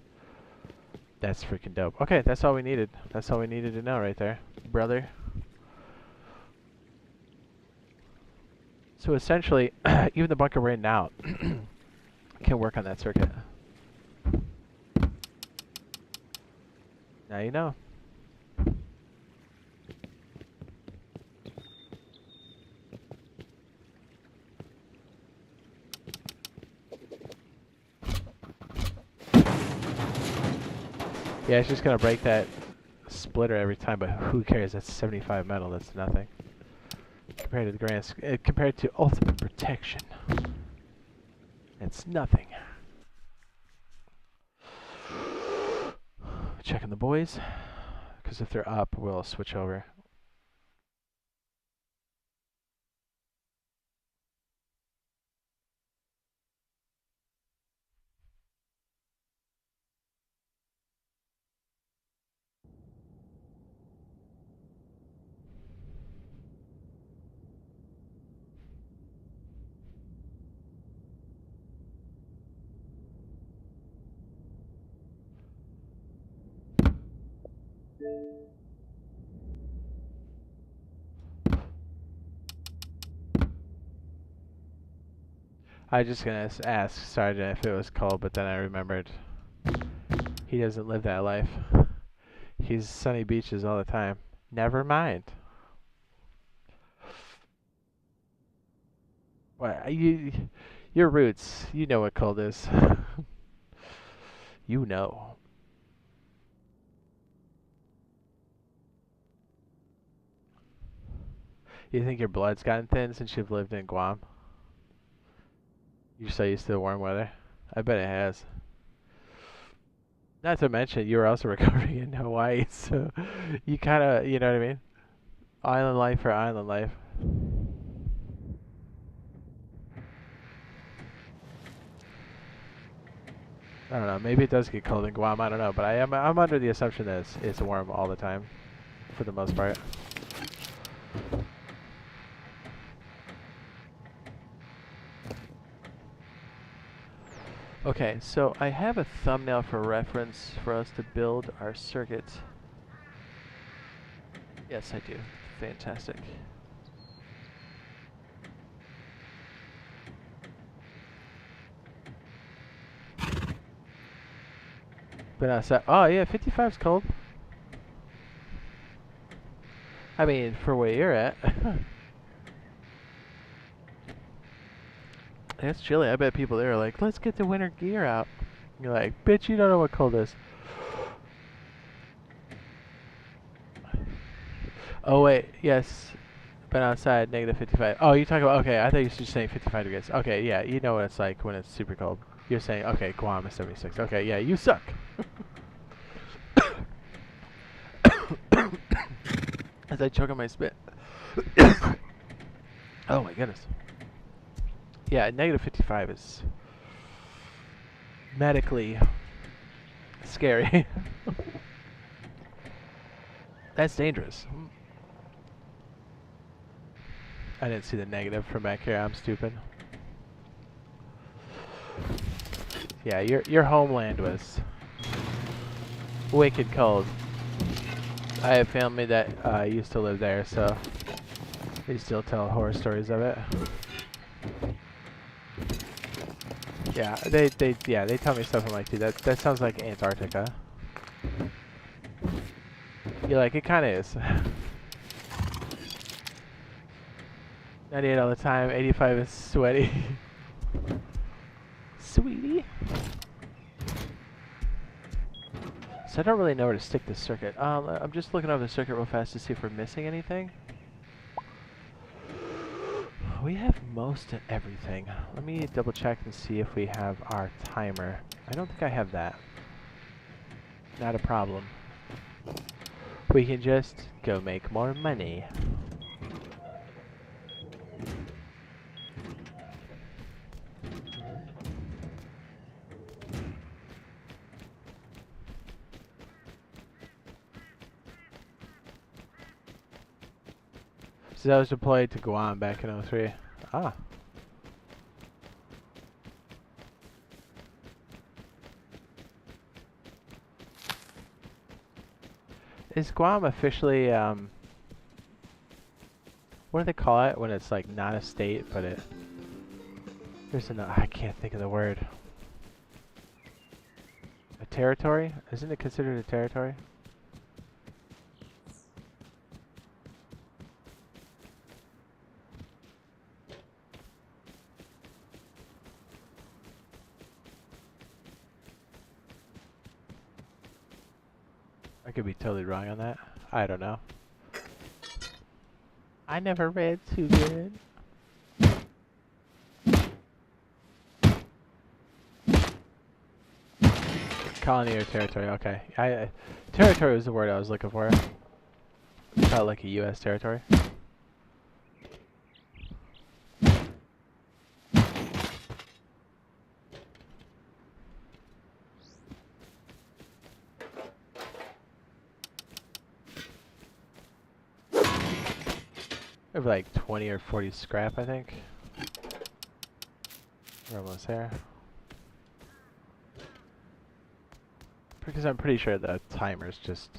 That's freaking dope. Okay, that's all we needed. That's all we needed to know right there, brother. So essentially, even the bunker we're in now can work on that circuit. Now you know. Yeah, it's just gonna break that splitter every time, but who cares? That's 75 metal. That's nothing compared to the compared to ultimate protection. It's nothing. Checking the boys, because if they're up, we'll switch over. I was just gonna ask Sergeant if it was cold, but then I remembered he doesn't live that life. He's sunny beaches all the time. Never mind. What your roots? You know what cold is. You know. You think your blood's gotten thin since you've lived in Guam? You're so used to the warm weather. I bet it has. Not to mention, you were also recovering in Hawaii, so you kind of, you know what I mean? Island life for island life. I don't know. Maybe it does get cold in Guam. I don't know, but I'm under the assumption that it's warm all the time, for the most part. Okay, so I have a thumbnail for reference for us to build our circuit. Yes, I do. Fantastic. But outside, oh yeah, 55's cold. I mean, for where you're at. It's chilly. I bet people there are like, let's get the winter gear out. You're like, bitch, you don't know what cold is. Oh wait, yes. Been outside, negative 55. Oh, you talking about, okay, I thought you were just saying 55 degrees. Okay, yeah, you know what it's like when it's super cold. You're saying, okay, Guam is 76. Okay, yeah, you suck. As I choke on my spit. Oh my goodness. Yeah, negative 55 is medically scary. That's dangerous. I didn't see the negative from back here. I'm stupid. Yeah, your homeland was wicked cold. I have family that used to live there, so they still tell horror stories of it. Yeah, they tell me stuff I'm like, dude, that sounds like Antarctica. You're like, it kind of is. 98 all the time, 85 is sweaty. Sweetie. So I don't really know where to stick this circuit. I'm just looking over the circuit real fast to see if we're missing anything. We have most of everything. Let me double check and see if we have our timer. I don't think I have that. Not a problem. We can just go make more money. So I was deployed to Guam back in 03. Ah. Is Guam officially, what do they call it when it's like not a state, but it... There's another, I can't think of the word. A territory? Isn't it considered a territory? I could be totally wrong on that. I don't know. I never read too good. Colony or territory, okay. Territory was the word I was looking for. Felt like a U.S. territory. We have like 20 or 40 scrap, I think. We're almost there. Because I'm pretty sure the timer's just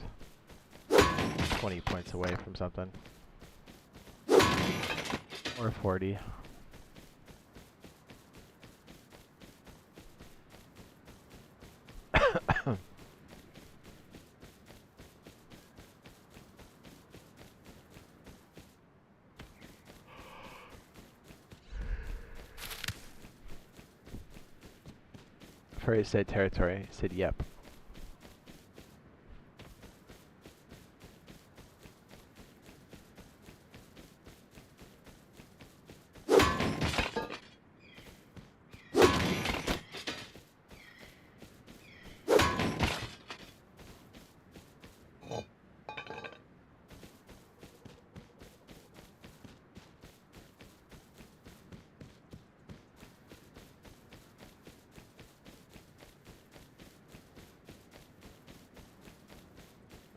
20 points away from something. Or 40. Furry said territory. He said yep.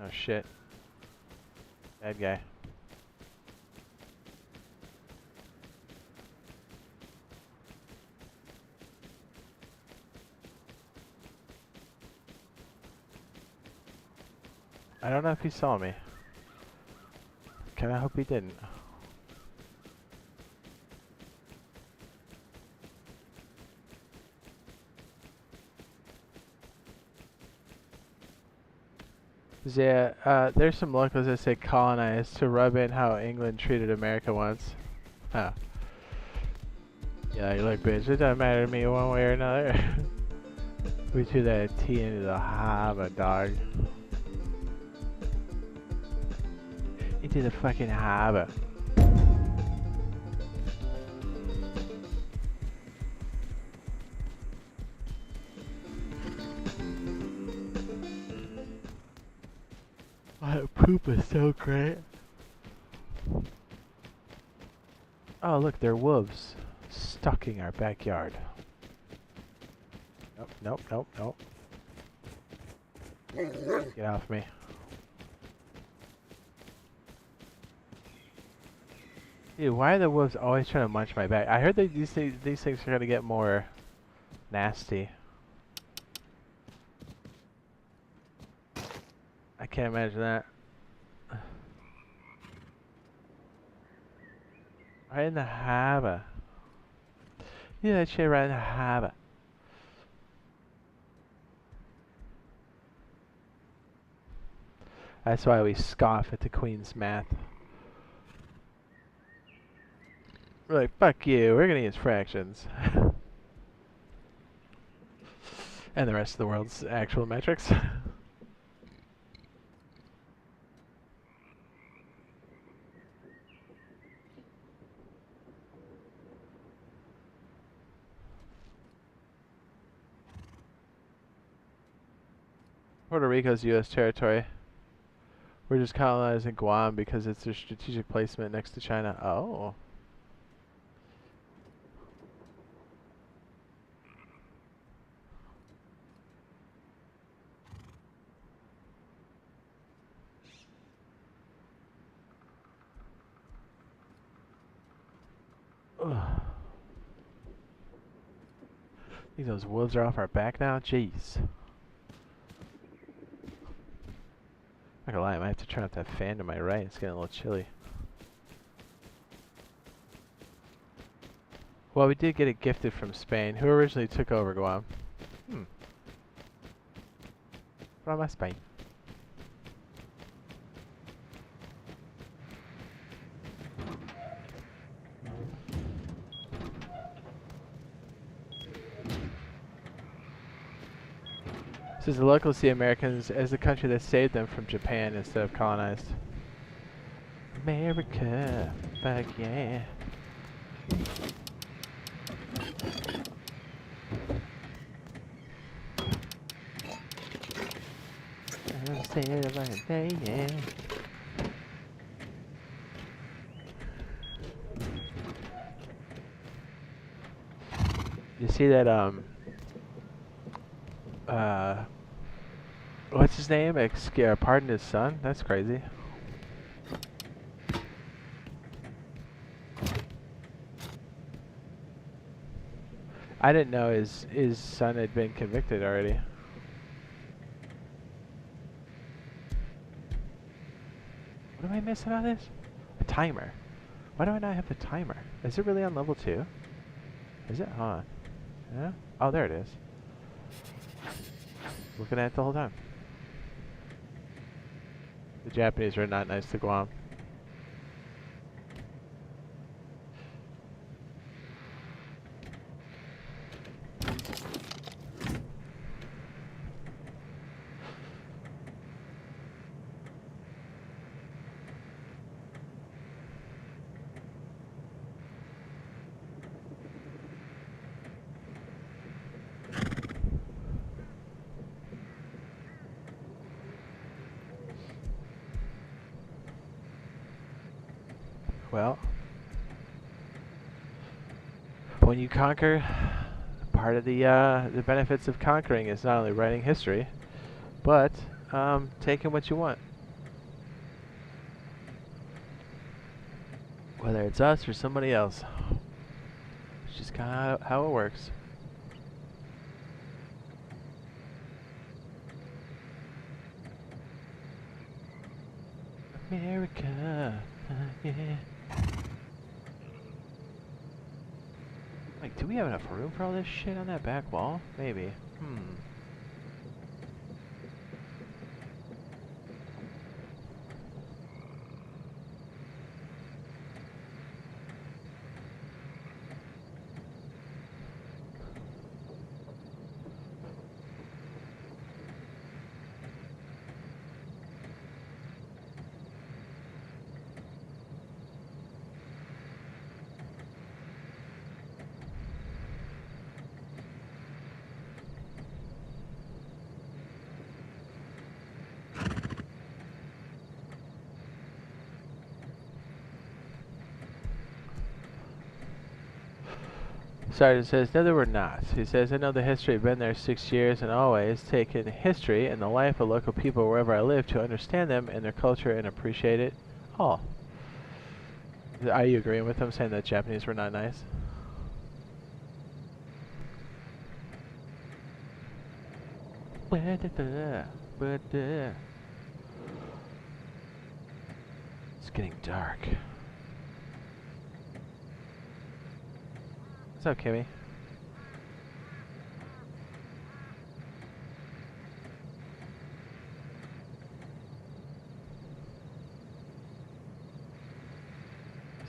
Oh shit. Bad guy. I don't know if he saw me. Kinda hope he didn't. Yeah, there's some locals that say colonized to rub in how England treated America once. Huh. Yeah, look, bitch, it doesn't matter to me one way or another. We threw that T into the harbor, dog. Into the fucking harbor. That poop is so great. Oh, look, they're wolves stalking our backyard. Nope, nope, nope, nope. Get off me. Dude, why are the wolves always trying to munch my back? I heard that these things are gonna get more nasty. I can't imagine that. Right in the harbor. Yeah, that shit right in the harbor. That's why we scoff at the Queen's math. We're like, fuck you, we're gonna use fractions. And the rest of the world's actual metrics. Puerto Rico's U.S. territory. We're just colonizing Guam because it's their strategic placement next to China. Oh. Ugh. Think those wolves are off our back now? Jeez. Not gonna lie, I might have to turn up that fan to my right. It's getting a little chilly. Well, we did get it gifted from Spain, who originally took over Guam. From Spain. Says the locals see Americans as the country that saved them from Japan instead of colonized. America, fuck yeah. You see that, what's his name? Pardoned his son? That's crazy. I didn't know his son had been convicted already. What am I missing on this? A timer. Why do I not have the timer? Is it really on level 2? Is it? Hold on. Yeah? Oh, there it is. Looking at it the whole time. The Japanese are not nice to Guam. Well, when you conquer, part of the benefits of conquering is not only writing history, but taking what you want. Whether it's us or somebody else. It's just kind of how it works. America, yeah. Like, do we have enough room for all this shit on that back wall? Maybe. Sergeant says, no, they were not. He says, I know the history. I've been there 6 years and always taken history and the life of local people wherever I live to understand them and their culture and appreciate it all. Are you agreeing with him saying that Japanese were not nice? It's getting dark. What's up, Kimmy?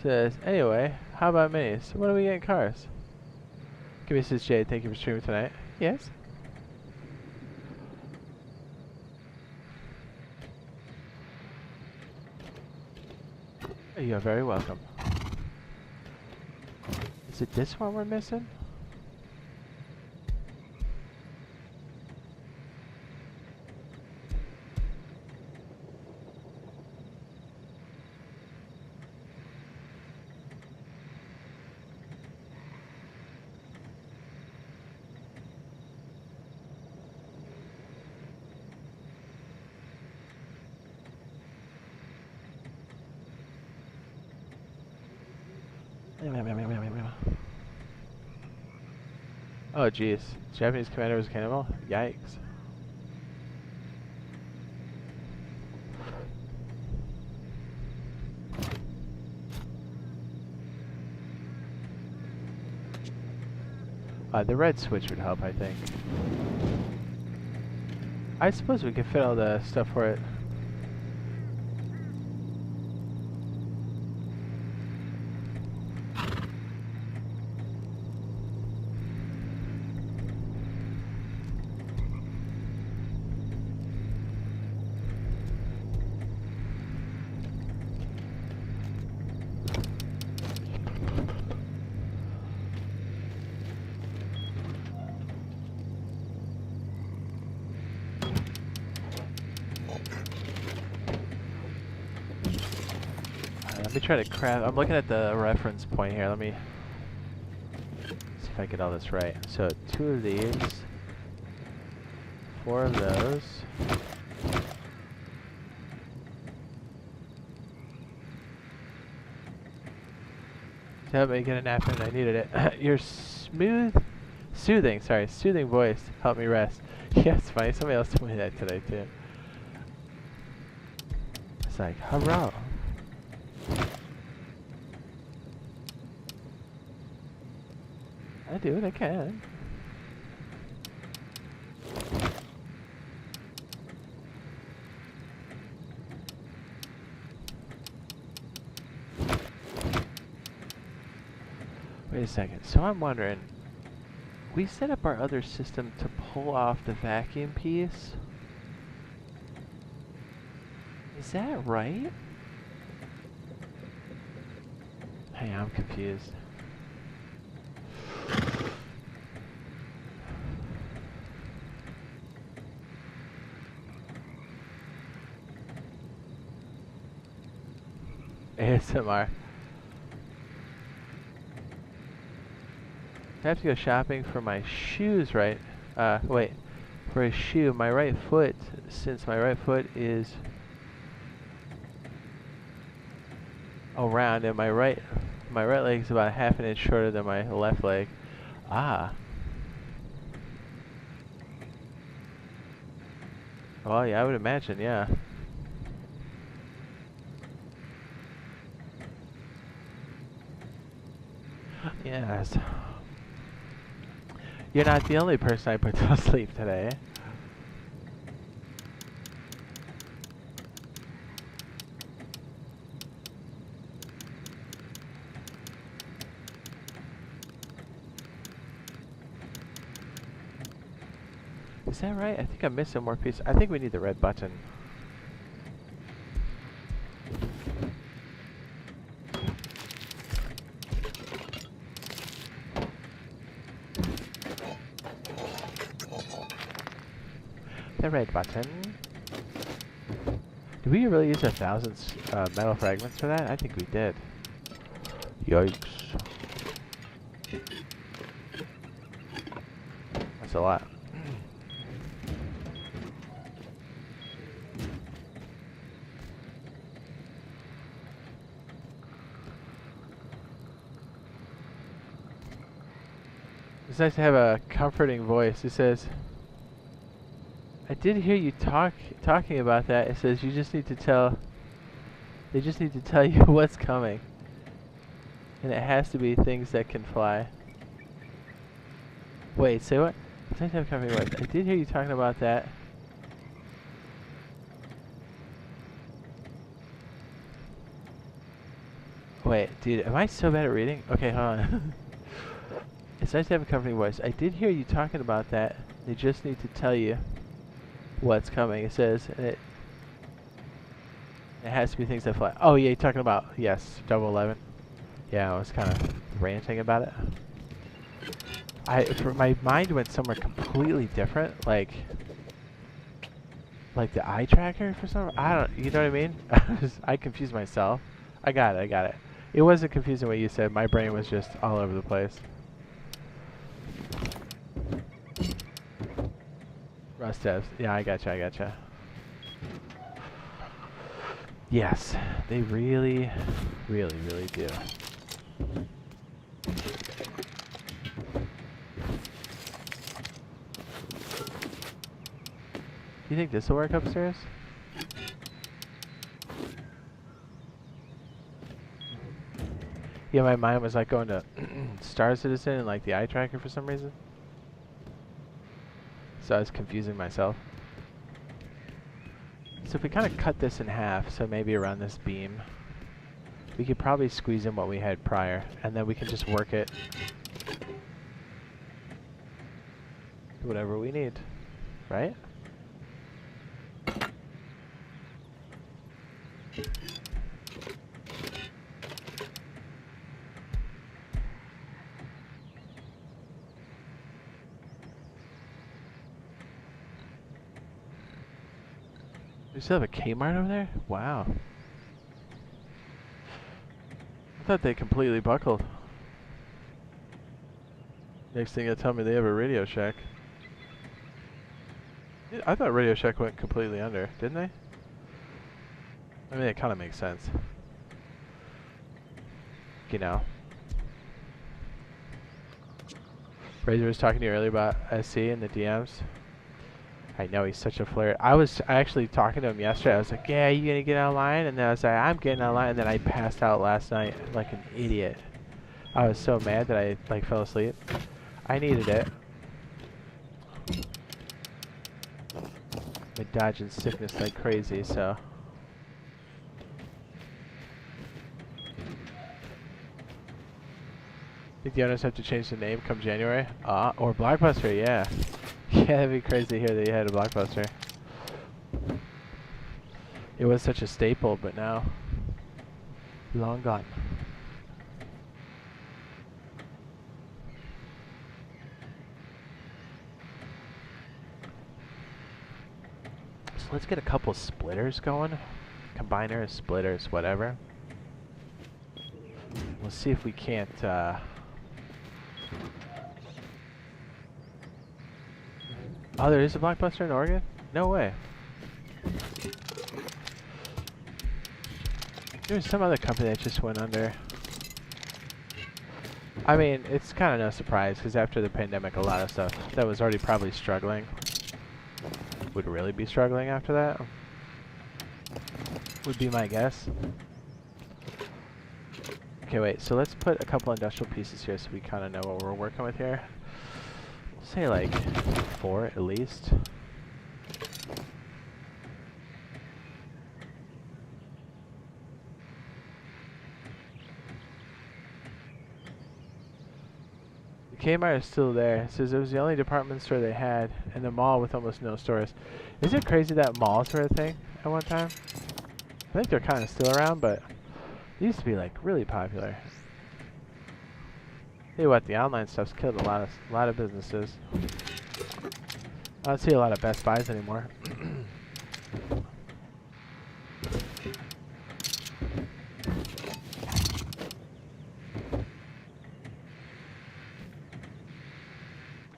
Says, anyway, how about minis? What do we get in cars? Kimmy says, Jade, thank you for streaming tonight. Yes? You're very welcome. Is it this one we're missing? Oh jeez, Japanese commander was a cannibal? Yikes. The red switch would help, I think. I suppose we could fit all the stuff for it. Let me try to craft. I'm looking at the reference point here. Let me see if I get all this right. So 2 of these, 4 of those. To help me get a nap in, I needed it. Your soothing voice helped me rest. Yeah, it's funny. Somebody else told me that today too. It's like, hurrah. I do what I can. Wait a second. So I'm wondering, we set up our other system to pull off the vacuum piece. Is that right? Hey, I'm confused. ASMR. I have to go shopping for my shoes, right? Wait. For a shoe, my right foot, since my right foot is around and my right leg is about half an inch shorter than my left leg. Ah. Well, yeah, I would imagine, yeah. Yes. You're not the only person I put to sleep today. Is that right? I think I'm missing more pieces. I think we need the red button. The red button. Did we really use 1,000 metal fragments for that? I think we did. Yikes. That's a lot. It's nice to have a comforting voice. It says, I did hear you talking about that. It says you just need to tell. They just need to tell you what's coming, and it has to be things that can fly. Wait, say what? Tencent company was. I did hear you talking about that. Wait, dude, am I so bad at reading? Okay, hold on. It's nice to have a company voice. I did hear you talking about that. They just need to tell you what's coming. It says it has to be things that fly. Oh yeah, you're talking about yes, 011. Yeah, I was kind of ranting about it. My mind went somewhere completely different, like the eye tracker for some. I don't. You know what I mean? I confused myself. I got it. I got it. It wasn't confusing what you said. My brain was just all over the place. Rust devs. Yeah, I gotcha. I gotcha. Yes, they really, really, really do. Do you think this will work upstairs? Yeah, my mind was like going to Star Citizen and like the eye tracker for some reason. So I was confusing myself. So if we kind of cut this in half, so maybe around this beam, we could probably squeeze in what we had prior, and then we can just work it to whatever we need, right? We still have a Kmart over there? Wow. I thought they completely buckled. Next thing you'll tell me they have a Radio Shack. Yeah, I thought Radio Shack went completely under, didn't they? I mean, it kind of makes sense. You know. Razor was talking to you earlier about SC and the DMs. I know, he's such a flirt. I was actually talking to him yesterday. I was like, yeah, you gonna get online? And then I was like, I'm getting online. And then I passed out last night like an idiot. I was so mad that I like fell asleep. I needed it. Been dodging sickness like crazy, so. Think the owners have to change the name come January? Or Blockbuster, yeah. Yeah, that'd be crazy to hear that you had a Blockbuster. It was such a staple, but now, long gone. So let's get a couple splitters going. Combiners, splitters, whatever. We'll see if we can't, Oh, there is a Blockbuster in Oregon? No way. There was some other company that just went under. I mean, it's kind of no surprise, because after the pandemic, a lot of stuff that was already probably struggling would really be struggling after that. Would be my guess. Okay, wait, so let's put a couple industrial pieces here so we kind of know what we're working with here. Say like 4 at least. The Kmart is still there. It says it was the only department store they had in the mall with almost no stores. Isn't it crazy that malls were a thing at one time? I think they're kind of still around, but they used to be like really popular. Tell you what, the online stuff's killed a lot of businesses. I don't see a lot of Best Buys anymore.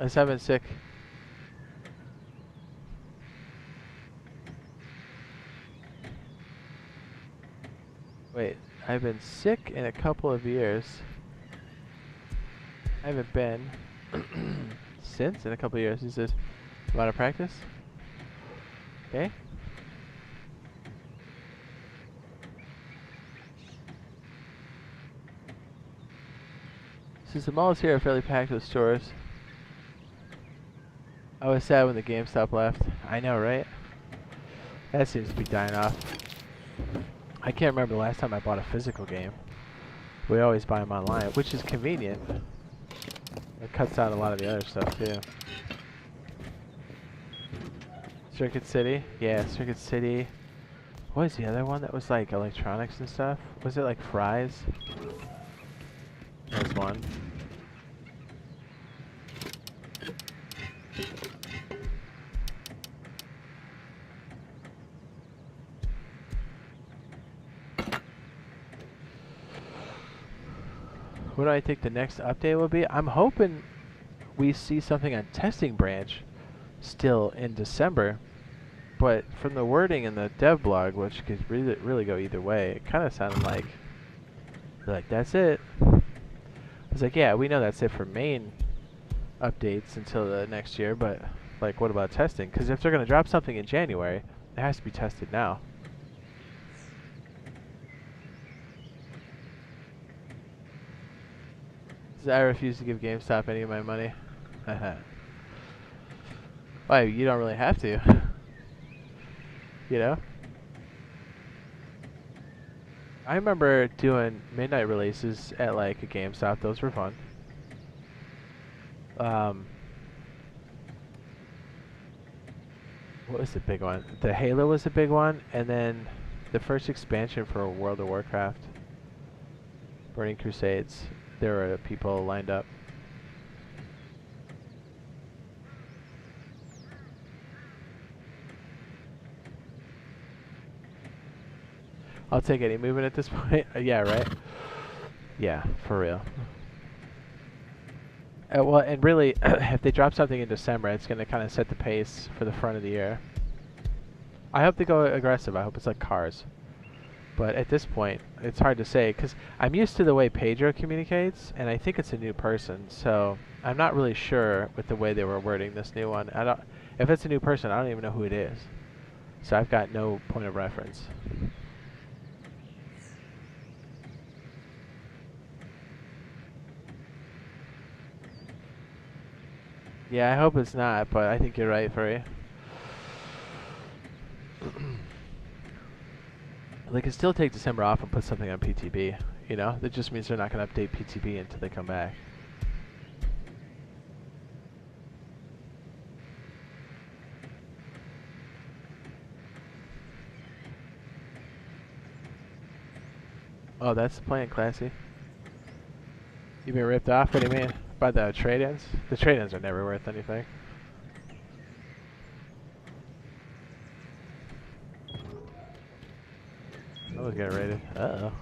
I've been sick. Wait, I've been sick in a couple of years. I haven't been since in a couple of years. He says, a lot of practice? Okay. Since the malls here are fairly packed with stores, I was sad when the GameStop left. I know, right? That seems to be dying off. I can't remember the last time I bought a physical game. We always buy them online, which is convenient. It cuts out a lot of the other stuff, too. Circuit City? Yeah, Circuit City. What was the other one that was like electronics and stuff? Was it like Fry's? There's one. What do I think the next update will be? I'm hoping we see something on Testing Branch still in December. But from the wording in the dev blog, which could really go either way, it kind of sounded like they're like, that's it. I was like, yeah, we know that's it for main updates until the next year, but like, what about testing? Because if they're going to drop something in January, it has to be tested now. I refuse to give GameStop any of my money. Why, you don't really have to. You know? I remember doing midnight releases at like a GameStop. Those were fun. What was the big one? The Halo was the big one, and then the first expansion for World of Warcraft, Burning Crusades. There were people lined up. I'll take any movement at this point. Yeah, right? Yeah, for real. Well, and really, if they drop something in December, it's going to kind of set the pace for the front of the year. I hope they go aggressive. I hope it's like Cars. But at this point, it's hard to say, because I'm used to the way Pedro communicates, and I think it's a new person, so I'm not really sure with the way they were wording this new one. If it's a new person, I don't even know who it is. So I've got no point of reference. Yeah, I hope it's not, but I think you're right, Furry. They can still take December off and put something on PTB, you know? That just means they're not going to update PTB until they come back. Oh, that's the plan, Classy. You been ripped off? What do you mean? By the trade-ins? The trade-ins are never worth anything. I was getting raided. Uh-oh.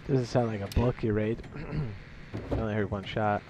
Doesn't sound like a bulky raid. I only heard one shot.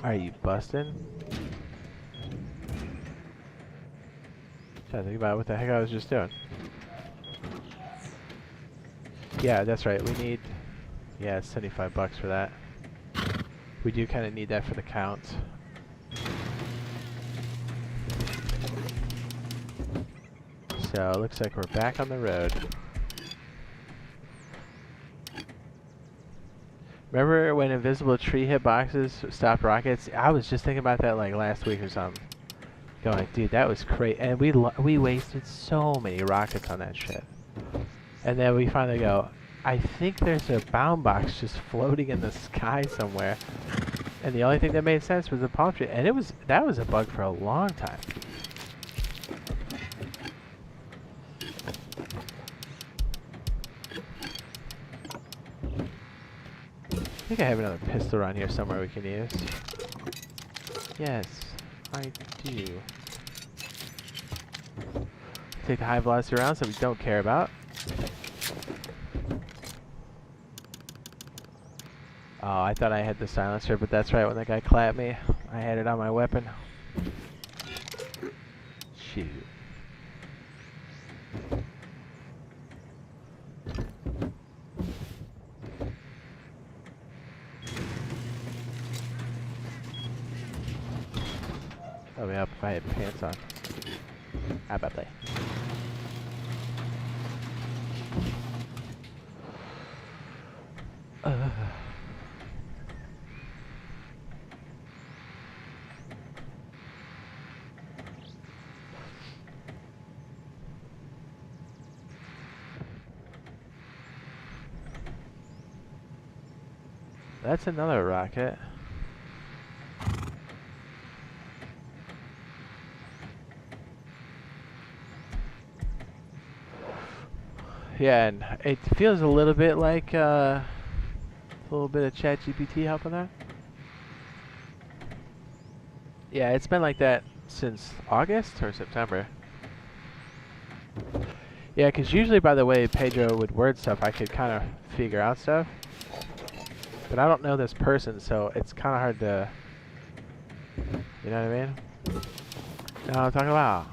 Are you busting? Trying to think about what the heck I was just doing. Yeah, that's right. We need, yeah, it's $75 for that. We do kind of need that for the count. So it looks like we're back on the road. Remember when invisible tree hitboxes stopped rockets? I was just thinking about that like last week or something. Going, dude, that was crazy. And we wasted so many rockets on that shit. And then we finally go, I think there's a bound box just floating in the sky somewhere. And the only thing that made sense was the palm tree. And that was a bug for a long time. I think I have another pistol around here somewhere we can use. Yes, I do. Take the high velocity rounds that we don't care about. Oh, I thought I had the silencer, but that's right, when that guy clapped me, I had it on my weapon. Shoot. Oh, yeah, if I had pants on. How about that? That's another rocket. Yeah, and it feels a little bit like a little bit of ChatGPT helping there. Yeah, it's been like that since August or September. Yeah, because usually by the way Pedro would word stuff, I could kind of figure out stuff. But I don't know this person, so it's kind of hard to... You know what I mean? You know what I'm talking about?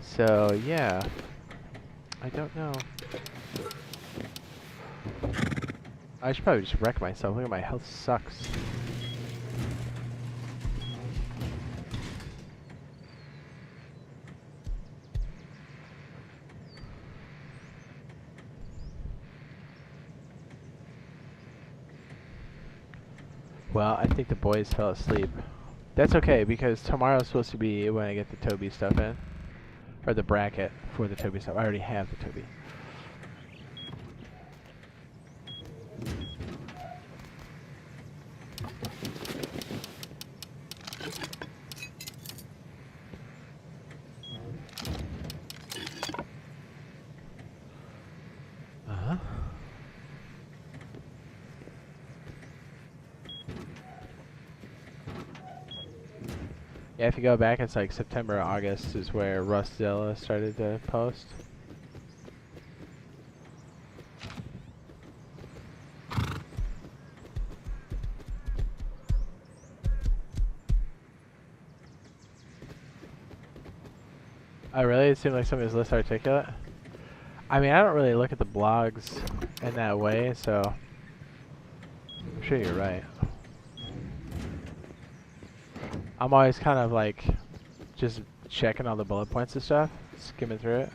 So, yeah. I don't know. I should probably just wreck myself. Look at my health sucks. Well, I think the boys fell asleep. That's okay, because tomorrow's supposed to be when I get the Toby stuff in. Or the bracket for the Toby stuff. I already have the Toby. Uh-huh. Yeah, if you go back, it's like September, August is where Rustzilla started to post. Oh, really? It seemed like somebody's less articulate? I mean, I don't really look at the blogs in that way, so I'm sure you're right. I'm always kind of like just checking all the bullet points and stuff, skimming through it.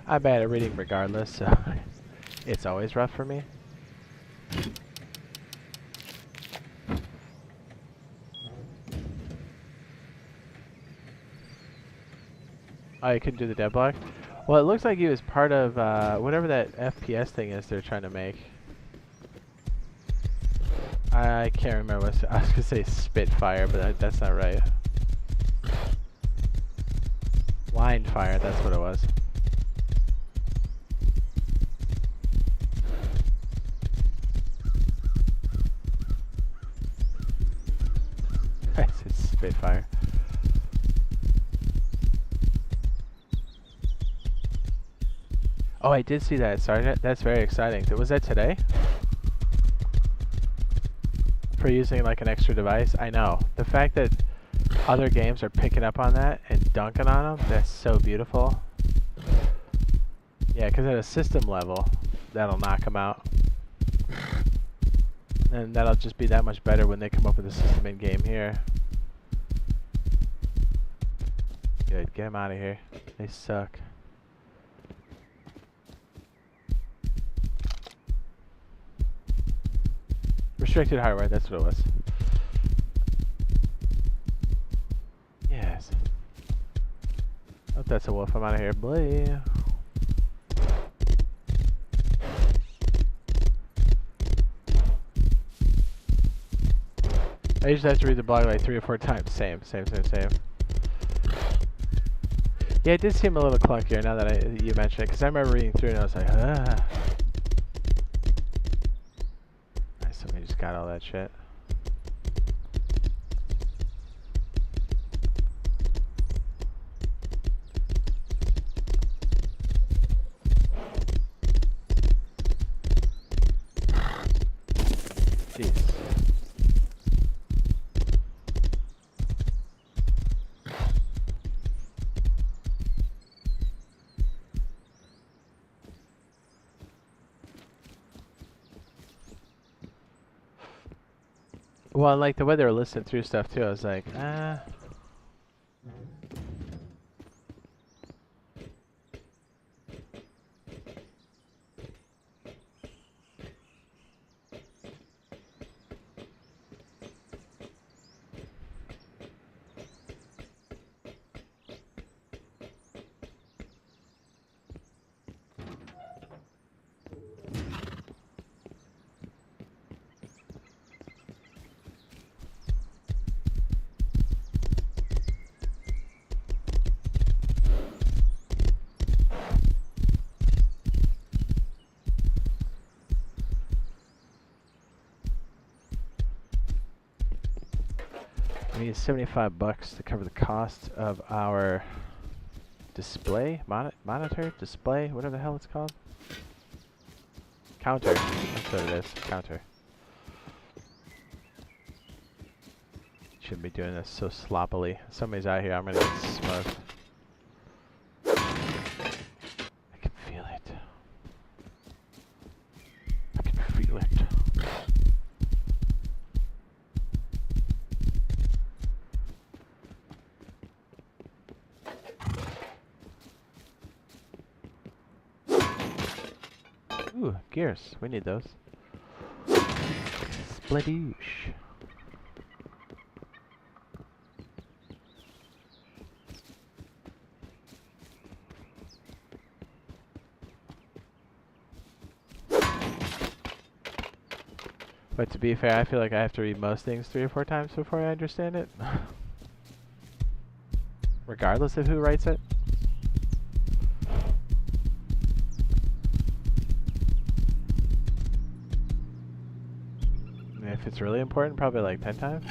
I'm bad at reading regardless, so it's always rough for me. Oh, you couldn't do the dead block? Well, it looks like he was part of whatever that FPS thing is they're trying to make. I can't remember what I was gonna say Spitfire, but that's not right. Line fire, that's what it was. I said Spitfire. Oh, I did see that, Sergeant. That's very exciting. Was that today? For using like an extra device? I know. The fact that other games are picking up on that and dunking on them, that's so beautiful. Yeah, because at a system level, that'll knock them out. And that'll just be that much better when they come up with a system in-game here. Good, get them out of here. They suck. Restricted hardware, that's what it was. Yes. Oh, that's a wolf. I'm out of here. Bye. I usually have to read the blog like 3 or 4 times. Same. Yeah, it did seem a little clunkier now that you mentioned it, because I remember reading through and I was like, ah. Nice, somebody just got all that shit. Jeez. Well, like the way they were listening through stuff too, I was like, ah. We need $75 to cover the cost of our display, monitor, display, whatever the hell it's called. Counter. That's what it is. Counter. Shouldn't be doing this so sloppily. Somebody's out here. I'm gonna get smoked. I can feel it. I can feel it. Ooh, gears. We need those. Spladoosh. But to be fair, I feel like I have to read most things 3 or 4 times before I understand it. Regardless of who writes it. And if it's really important, probably like 10 times.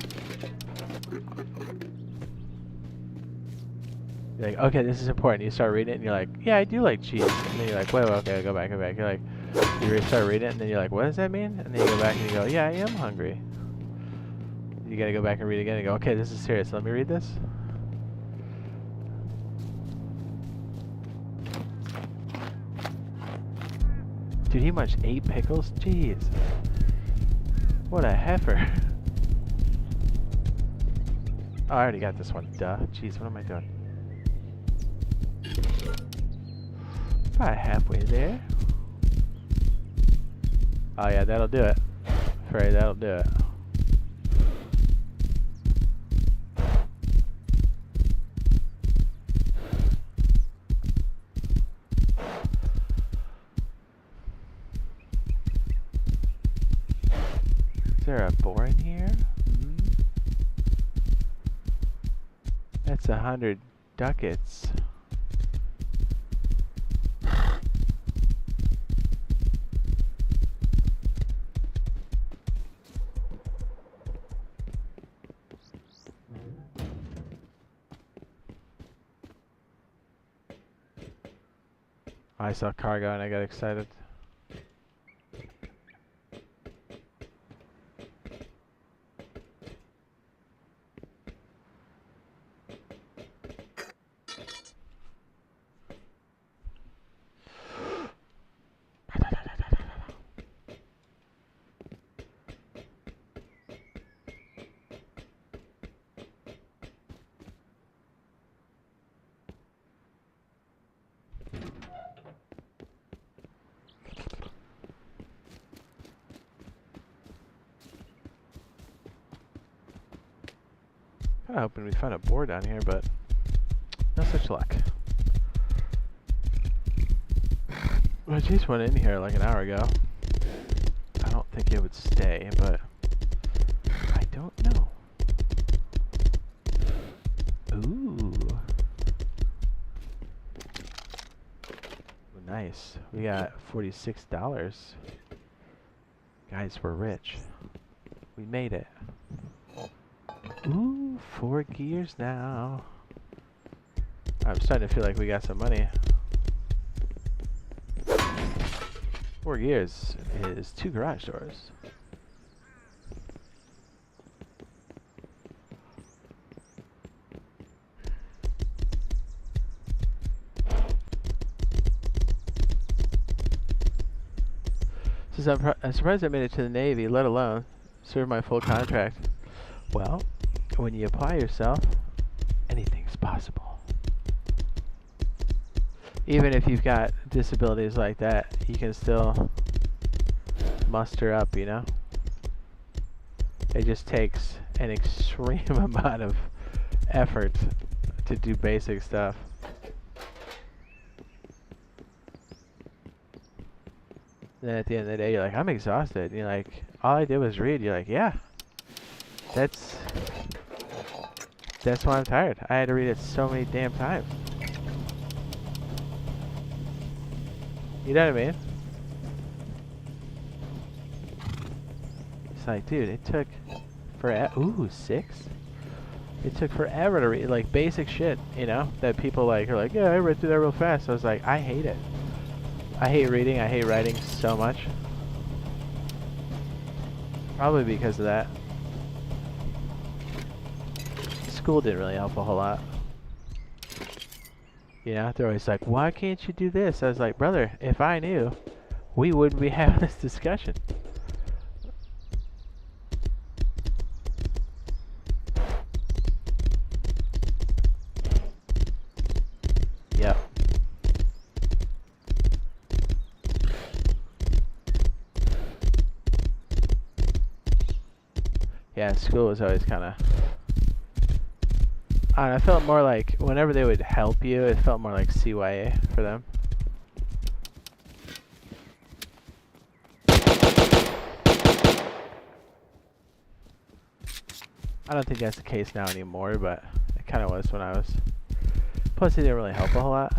You're like, okay, this is important. You start reading it and you're like, yeah, I do like cheese. And then you're like, wait, okay, go back. You're like, you start reading it and then you're like, what does that mean? And then you go back and you go, yeah, I am hungry. You gotta go back and read it again and go, okay, this is serious. Let me read this. Dude, he munched 8 pickles? Jeez. What a heifer. Oh, I already got this one. Duh. Jeez, what am I doing? About halfway there. Oh yeah, that'll do it. Freddy, that'll do it. Is there a boar in here? That's 100 ducats. I saw cargo and I got excited. Kinda hoping we found a board down here, but no such luck. Well, I just went in here like an hour ago. I don't think it would stay, but I don't know. Ooh. Nice. We got $46. Guys, we're rich. We made it. Ooh, 4 gears now. I'm starting to feel like we got some money. 4 gears is 2 garage doors. Says I'm surprised I made it to the Navy, let alone serve my full contract. Well, when you apply yourself, anything's possible. Even if you've got disabilities like that, you can still muster up, you know? It just takes an extreme amount of effort to do basic stuff. Then at the end of the day, you're like, I'm exhausted. And you're like, all I did was read. You're like, yeah, that's why I'm tired. I had to read it so many damn times. You know what I mean? It's like, dude, it took forever. Ooh, 6? It took forever to read, like, basic shit, you know? That people, like, are like, yeah, I read through that real fast. I was like, I hate it. I hate reading, I hate writing so much. Probably because of that. School didn't really help a whole lot. You know, they're always like, why can't you do this? I was like, brother, if I knew, we wouldn't be having this discussion. Yep. Yeah, school was always kind of... I don't know, I felt more like, whenever they would help you, it felt more like CYA for them. I don't think that's the case now anymore, but it kind of was when I was... Plus, it didn't really help a whole lot.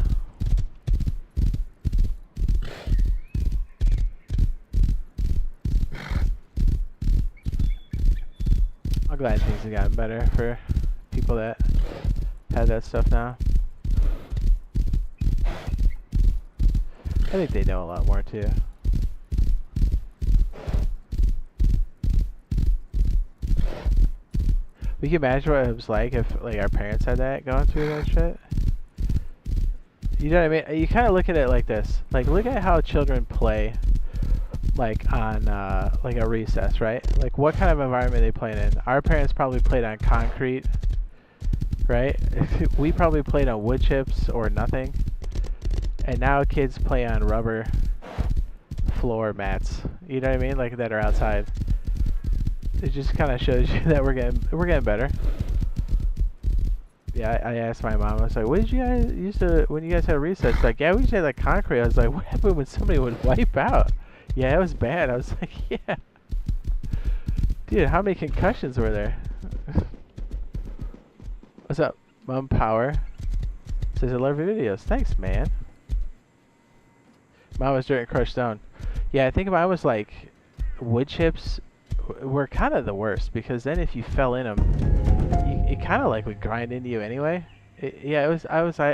I'm glad things have gotten better for people that have that stuff now. I think they know a lot more too. We can imagine what it was like if, like, our parents had that going through that shit. You know what I mean? You kind of look at it like this. Like, look at how children play, like, on, like, a recess, right? Like, what kind of environment are they playing in? Our parents probably played on concrete, right? We probably played on wood chips or nothing. And now kids play on rubber floor mats. You know what I mean? Like, that are outside. It just kind of shows you that we're getting better. Yeah, I asked my mom, I was like, what did you guys used to, when you guys had recess? Like, yeah, we used to have like concrete. I was like, what happened when somebody would wipe out? Yeah, it was bad. I was like, yeah. Dude, how many concussions were there? What's up, Mom Power? Says, I love your videos. Thanks, man. Mine was during Crushed Stone. Yeah, I think mine was like, wood chips were kind of the worst, because then if you fell in them, it kind of like would grind into you anyway. Yeah,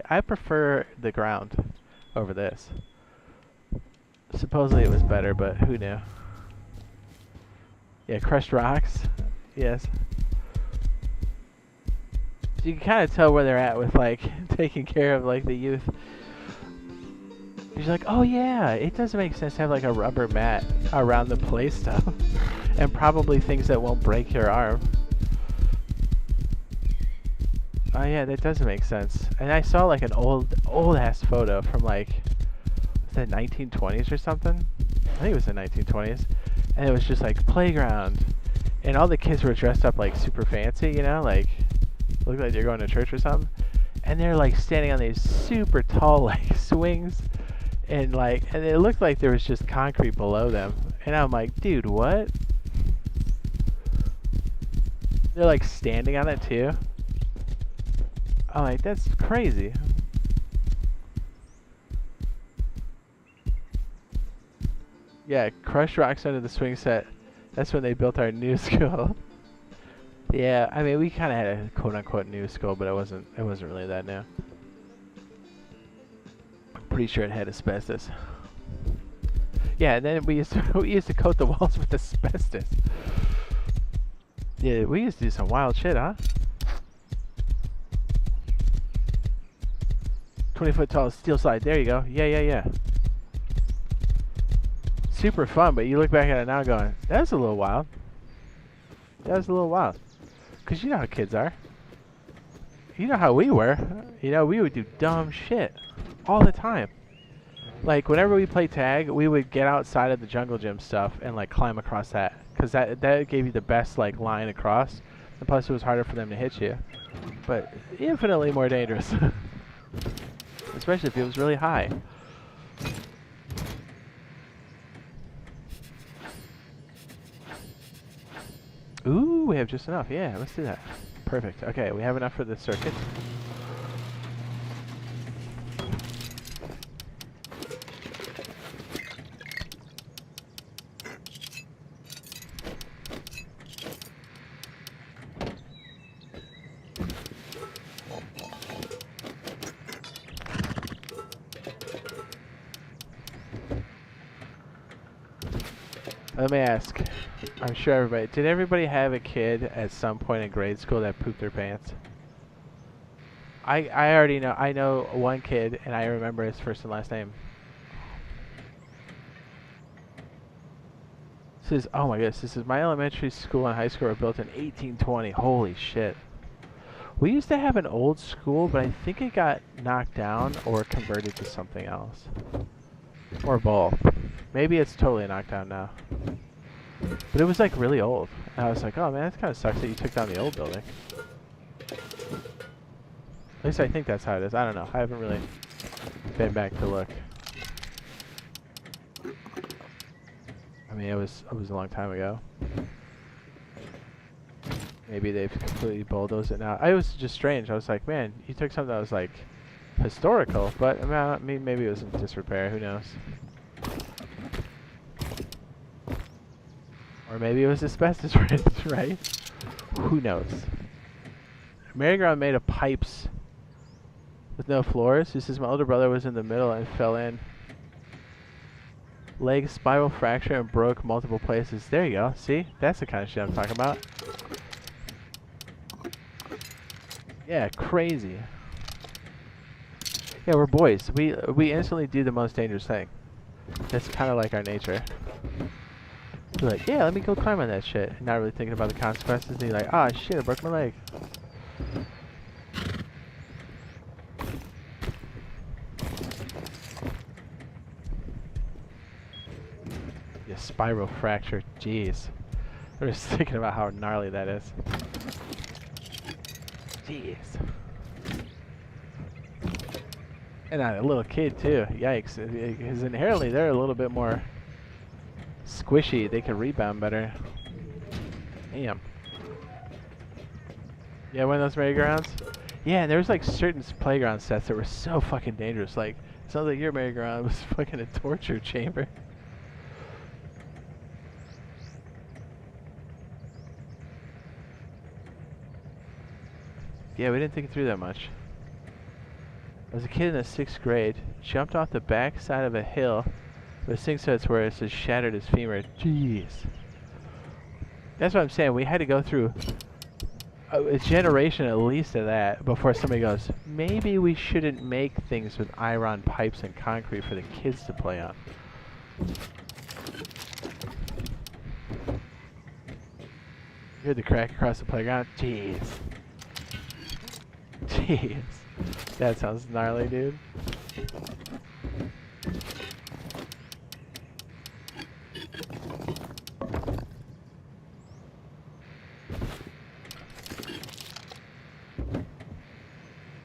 I prefer the ground over this. Supposedly it was better, but who knew? Yeah, crushed rocks. Yes. So you can kind of tell where they're at with, like, taking care of, like, the youth. You're like, oh yeah, it doesn't make sense to have like a rubber mat around the play stuff. And probably things that won't break your arm. Oh yeah, that doesn't make sense. And I saw like an old ass photo from like, was that 1920s or something? I think it was the 1920s. And it was just like playground. And all the kids were dressed up like super fancy, you know, like look like they're going to church or something. And they're like standing on these super tall like swings, and it looked like there was just concrete below them. And I'm like, dude, what? They're like standing on it too. I'm like, that's crazy. Yeah, crushed rocks under the swing set. That's when they built our new school. Yeah, I mean, we kind of had a quote-unquote new school, but it wasn't really that new. I'm pretty sure it had asbestos. Yeah, and then we used to coat the walls with asbestos. Yeah, we used to do some wild shit, huh? 20-foot tall steel slide. There you go. Yeah. Super fun, but you look back at it now going, that's a little wild. That was a little wild. Because you know how kids are. You know how we were. You know, we would do dumb shit all the time. Like, whenever we play tag, we would get outside of the jungle gym stuff and, like, climb across that. Because that gave you the best, like, line across. And plus, it was harder for them to hit you. But infinitely more dangerous. Especially if it was really high. Ooh, we have just enough. Yeah, let's do that. Perfect. Okay, we have enough for the circuit. Let me ask. I'm sure everybody... Did everybody have a kid at some point in grade school that pooped their pants? I already know. I know one kid, and I remember his first and last name. This is... Oh my goodness. This is my elementary school and high school were built in 1820. Holy shit. We used to have an old school, but I think it got knocked down or converted to something else. Or both. Maybe it's totally knocked down now. But it was like really old. And I was like, oh man, that kind of sucks that you took down the old building. At least I think that's how it is. I don't know. I haven't really been back to look. I mean, it was a long time ago. Maybe they've completely bulldozed it now. It was just strange. I was like, man, you took something that was like historical, but I mean, maybe it was in disrepair. Who knows? Or maybe it was asbestos, right? Who knows? Merry-go-round made of pipes with no floors. This is my older brother was in the middle and fell in. Leg spiral fracture and broke multiple places. There you go. See? That's the kind of shit I'm talking about. Yeah, crazy. Yeah, we're boys. We instantly do the most dangerous thing. That's kind of like our nature. You're like, yeah, let me go climb on that shit. And not really thinking about the consequences. And you're like, ah, shit, I broke my leg. Yeah, spiral fracture. Jeez. I'm just thinking about how gnarly that is. Jeez. And a little kid, too. Yikes. Because inherently, they're a little bit more squishy. They can rebound better. Damn. Yeah, one of those merry-go-rounds? Yeah, and there was like certain playground sets that were so fucking dangerous. Like, it sounds like your merry-go-round was fucking a torture chamber. Yeah, we didn't think it through that much. I was a kid in the 6th grade, jumped off the back side of a hill with swing sets where it just shattered his femur. Jeez. That's what I'm saying. We had to go through a generation at least of that before somebody goes, maybe we shouldn't make things with iron pipes and concrete for the kids to play on. You heard the crack across the playground? Jeez. Jeez. That sounds gnarly, dude.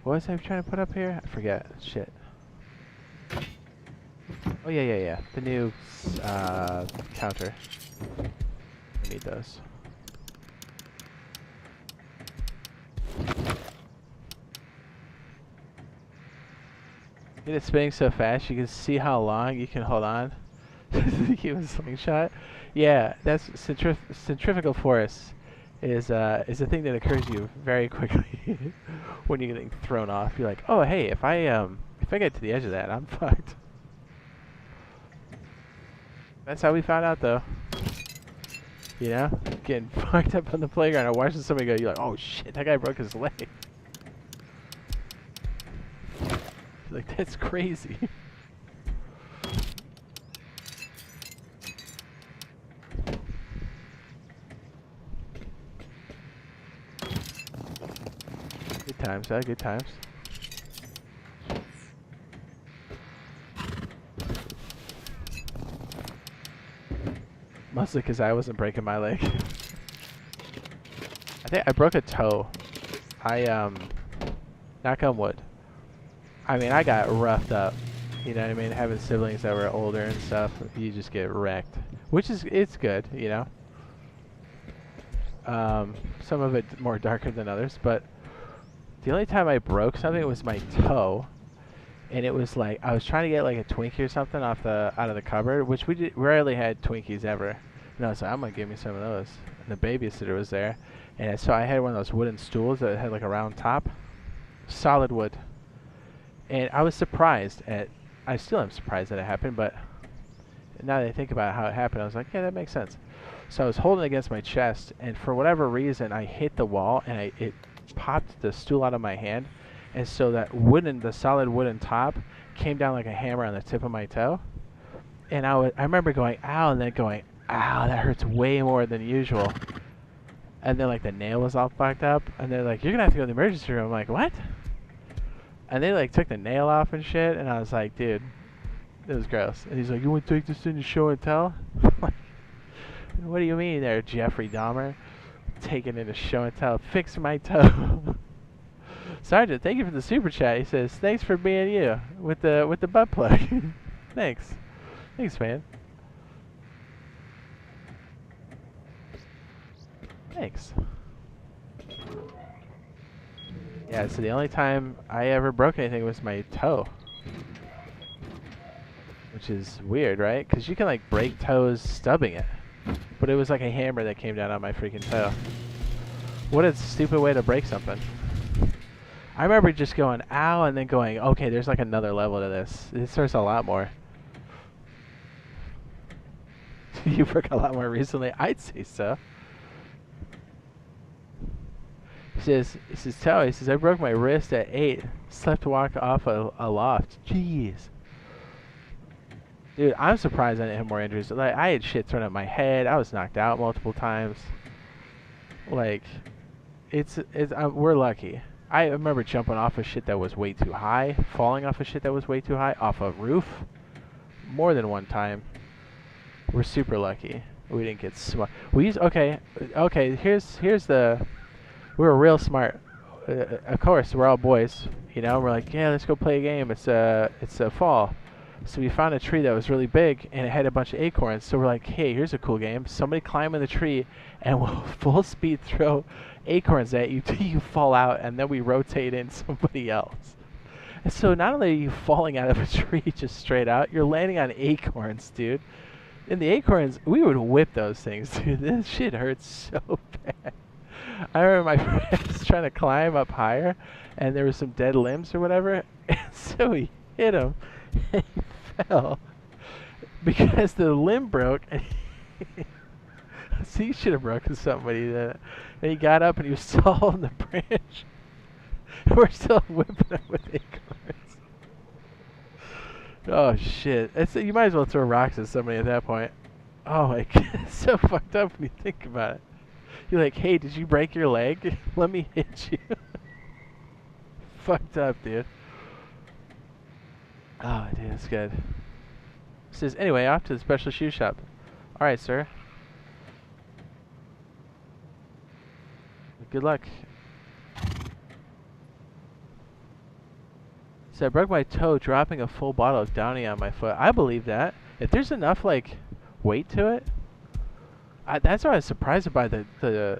What was I trying to put up here? I forget. Shit. Oh yeah. The new counter. I need those. It's spinning so fast you can see how long you can hold on. Keep a slingshot. Yeah, that's centrifugal force is a thing that occurs to you very quickly when you're getting thrown off. You're like, oh hey, if I get to the edge of that, I'm fucked. That's how we found out though. You know, getting fucked up on the playground or watching somebody go, you're like, oh shit, that guy broke his leg. Like, that's crazy. Good times, huh? Good times. Mostly because I wasn't breaking my leg. I think I broke a toe. Knock on wood. I mean, I got roughed up. You know what I mean? Having siblings that were older and stuff, you just get wrecked. Which is, it's good, you know? Some of it more darker than others, but the only time I broke something was my toe. And it was like, I was trying to get like a Twinkie or something out of the cupboard, which we rarely had Twinkies ever. And I was like, I'm going to give me some of those. And the babysitter was there. And so I had one of those wooden stools that had like a round top. Solid wood. And I was surprised I still am surprised that it happened, but now that I think about how it happened, I was like, yeah, that makes sense. So I was holding it against my chest, and for whatever reason, I hit the wall, and it popped the stool out of my hand. And so that the solid wooden top came down like a hammer on the tip of my toe. And I remember going, ow, and then going, ow, that hurts way more than usual. And then like the nail was all fucked up, and they're like, you're gonna have to go to the emergency room. I'm like, what? And they like took the nail off and shit, and I was like, dude, it was gross. And he's like, you want to take this in to show and tell? Like, what do you mean there, Jeffrey Dahmer? Taking it to show and tell. Fix my toe. Sergeant, thank you for the super chat. He says, thanks for being you with the butt plug. Thanks. Thanks, man. Thanks. Yeah, so the only time I ever broke anything was my toe. Which is weird, right? Because you can like break toes stubbing it. But it was like a hammer that came down on my freaking toe. What a stupid way to break something. I remember just going, ow, and then going, okay, there's like another level to this. This hurts a lot more. You broke a lot more recently? I'd say so. He says, Toby, he says, I broke my wrist at 8. Slept to walk off a loft. Jeez. Dude, I'm surprised I didn't have more injuries. Like, I had shit thrown at my head. I was knocked out multiple times. Like, we're lucky. I remember jumping off of shit that was way too high, falling off of shit that was way too high, off a roof, more than one time. We're super lucky. We didn't get smart. Okay. Here's the. We were real smart. Of course, we're all boys. You know, we're like, yeah, let's go play a game. It's a fall. So we found a tree that was really big, and it had a bunch of acorns. So we're like, hey, here's a cool game. Somebody climb in the tree, and we'll full speed throw acorns at you till you fall out, and then we rotate in somebody else. And so not only are you falling out of a tree just straight out, you're landing on acorns, dude. And the acorns, we would whip those things, dude. This shit hurts so bad. I remember my friend was trying to climb up higher, and there were some dead limbs or whatever, and so he hit him, and he fell because the limb broke. So he should have broken somebody. And he got up and he was still holding the branch. We're still whipping him with acorns. Oh shit! You might as well throw rocks at somebody at that point. Oh my god, it's so fucked up when you think about it. You're like, hey, did you break your leg? Let me hit you. Fucked up, dude. Oh, dude, that's good. It says, anyway, off to the special shoe shop. Alright, sir. Good luck. So I broke my toe dropping a full bottle of Downy on my foot. I believe that. If there's enough like weight to it, that's why I was surprised by the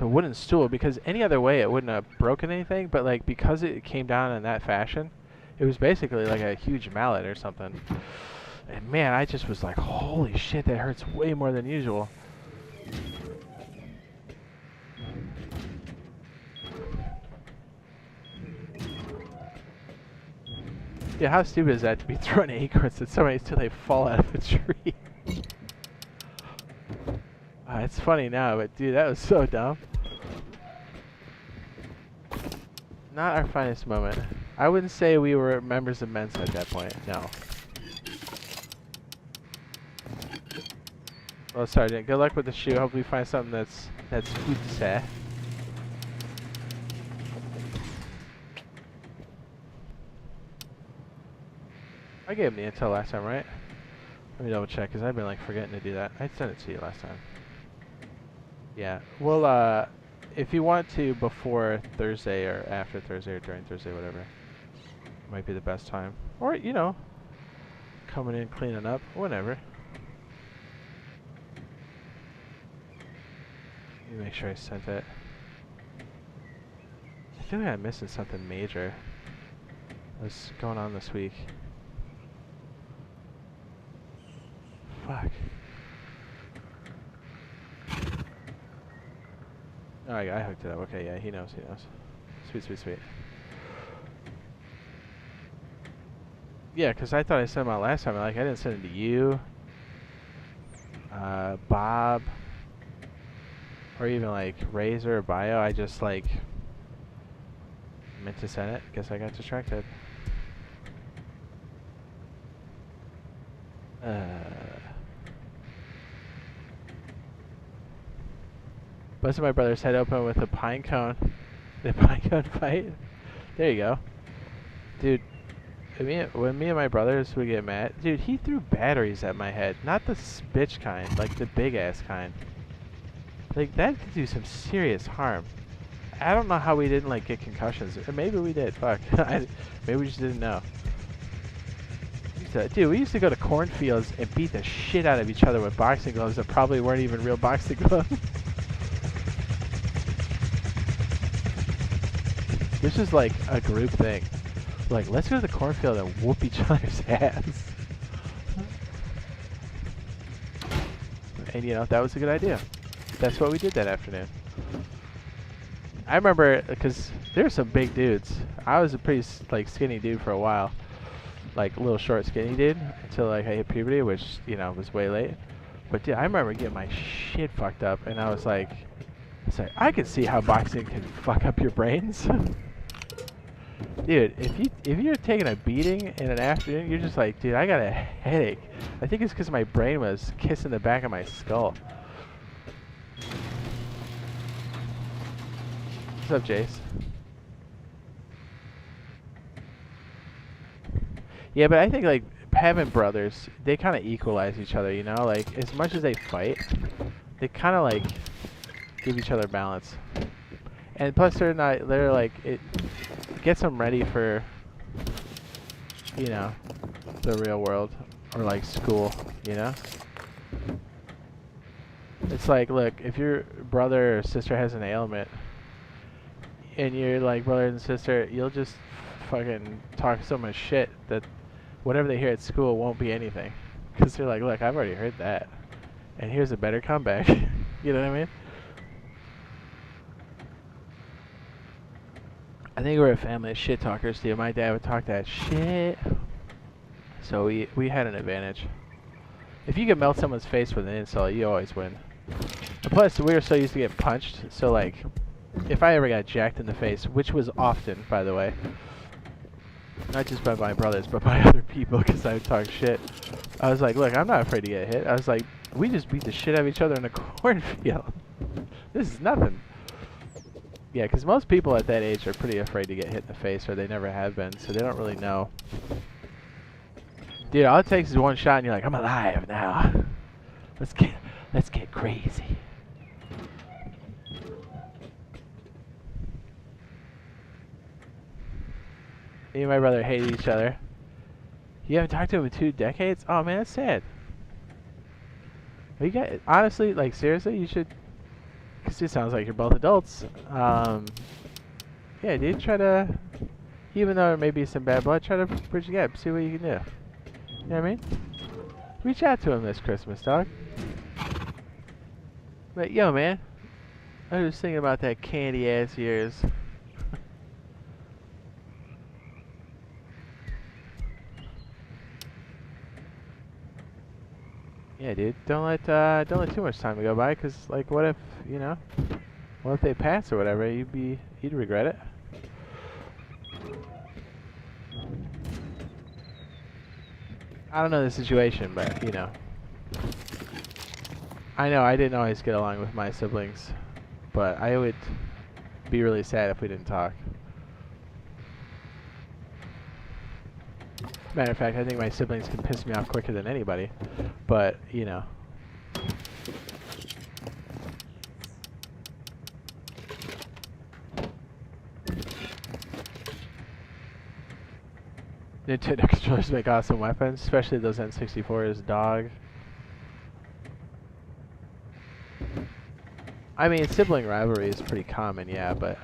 wooden stool, because any other way it wouldn't have broken anything, but like because it came down in that fashion, it was basically like a huge mallet or something. And man, I just was like, holy shit, that hurts way more than usual. Yeah, how stupid is that to be throwing acorns at somebody till they fall out of a tree? It's funny now, but dude, that was so dumb. Not our finest moment. I wouldn't say we were members of Mensa at that point, no. Well, Sergeant, good luck with the shoe. Hopefully you find something that's good to say. I gave him the intel last time, right? Let me double check, because I've been like forgetting to do that. I sent it to you last time. Yeah. Well, if you want to before Thursday or after Thursday or during Thursday, whatever, might be the best time. Or, you know, coming in, cleaning up, whatever. Let me make sure I sent it. I feel like I'm missing something major. What's going on this week? Fuck. Oh, I hooked it up. Okay, yeah, he knows, he knows. Sweet, sweet, sweet. Yeah, because I thought I sent him out last time. Like, I didn't send it to you, Bob, or even like Razor or Bio. I just like meant to send it. Guess I got distracted. Busted my brother's head open with a pine cone. The pine cone fight. There you go, dude. When me and my brothers would get mad, dude, he threw batteries at my head. Not the bitch kind, like the big ass kind. Like that could do some serious harm. I don't know how we didn't like get concussions. Or maybe we did. Fuck. Maybe we just didn't know. Dude, we used to go to cornfields and beat the shit out of each other with boxing gloves that probably weren't even real boxing gloves. This is like a group thing. Like, let's go to the cornfield and whoop each other's ass. And you know, that was a good idea. That's what we did that afternoon. I remember, because there were some big dudes. I was a pretty like skinny dude for a while. Like a little short skinny dude until like I hit puberty, which, you know, was way late. But dude, I remember getting my shit fucked up, and I was like, I could see how boxing can fuck up your brains. Dude, if you're taking a beating in an afternoon, you're just like, dude, I got a headache. I think it's because my brain was kissing the back of my skull. What's up, Jace? Yeah, but I think like having brothers, they kind of equalize each other, you know? Like as much as they fight, they kind of like give each other balance. And plus they're like, it gets them ready for, you know, the real world or like school, you know? It's like, look, if your brother or sister has an ailment and you're like brother and sister, you'll just fucking talk so much shit that whatever they hear at school won't be anything. Because they're like, look, I've already heard that. And here's a better comeback. You know what I mean? I think we're a family of shit talkers, dude. My dad would talk that shit. So we had an advantage. If you can melt someone's face with an insult, you always win. And plus, we were so used to getting punched, so like, if I ever got jacked in the face, which was often, by the way, not just by my brothers, but by other people, because I would talk shit, I was like, look, I'm not afraid to get hit. I was like, we just beat the shit out of each other in a cornfield. This is nothing. Yeah, because most people at that age are pretty afraid to get hit in the face, or they never have been, so they don't really know. Dude, all it takes is one shot, and you're like, I'm alive now. Let's get crazy. Me and my brother hated each other. You haven't talked to him in 2 decades? Oh man, that's sad. You got honestly, like seriously, you should. Cause it sounds like you're both adults. Yeah, dude, try to. Even though there may be some bad blood, try to bridge the gap. See what you can do. You know what I mean? Reach out to him this Christmas, dog. But yo, man, I was thinking about that candy ass years. Yeah, dude. Don't let too much time go by, 'cause like, what if, you know, what if they pass or whatever? You'd regret it. I don't know the situation, but you know, I know I didn't always get along with my siblings, but I would be really sad if we didn't talk. Matter of fact, I think my siblings can piss me off quicker than anybody, but you know. Nintendo controllers make awesome weapons, especially those N64s, dog. I mean, sibling rivalry is pretty common, yeah, but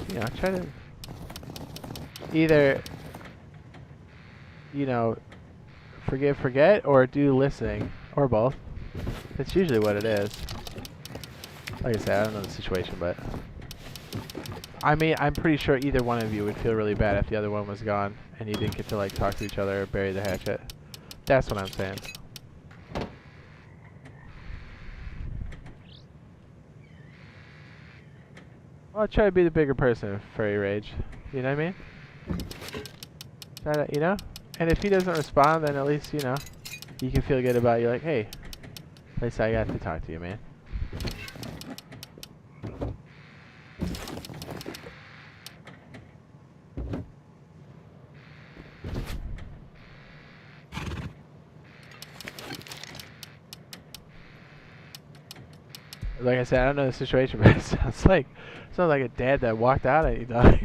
you know, try to either, you know, forgive, forget, or do listening, or both. That's usually what it is. Like I said, I don't know the situation, but I mean, I'm pretty sure either one of you would feel really bad if the other one was gone and you didn't get to like talk to each other or bury the hatchet. That's what I'm saying. I'll try to be the bigger person in furry rage. You know what I mean? Try to, you know? And if he doesn't respond, then at least, you know, you can feel good about it. You're like, hey, at least I got to talk to you, man. Like I said, I don't know the situation, but it sounds like a dad that walked out at you, dog.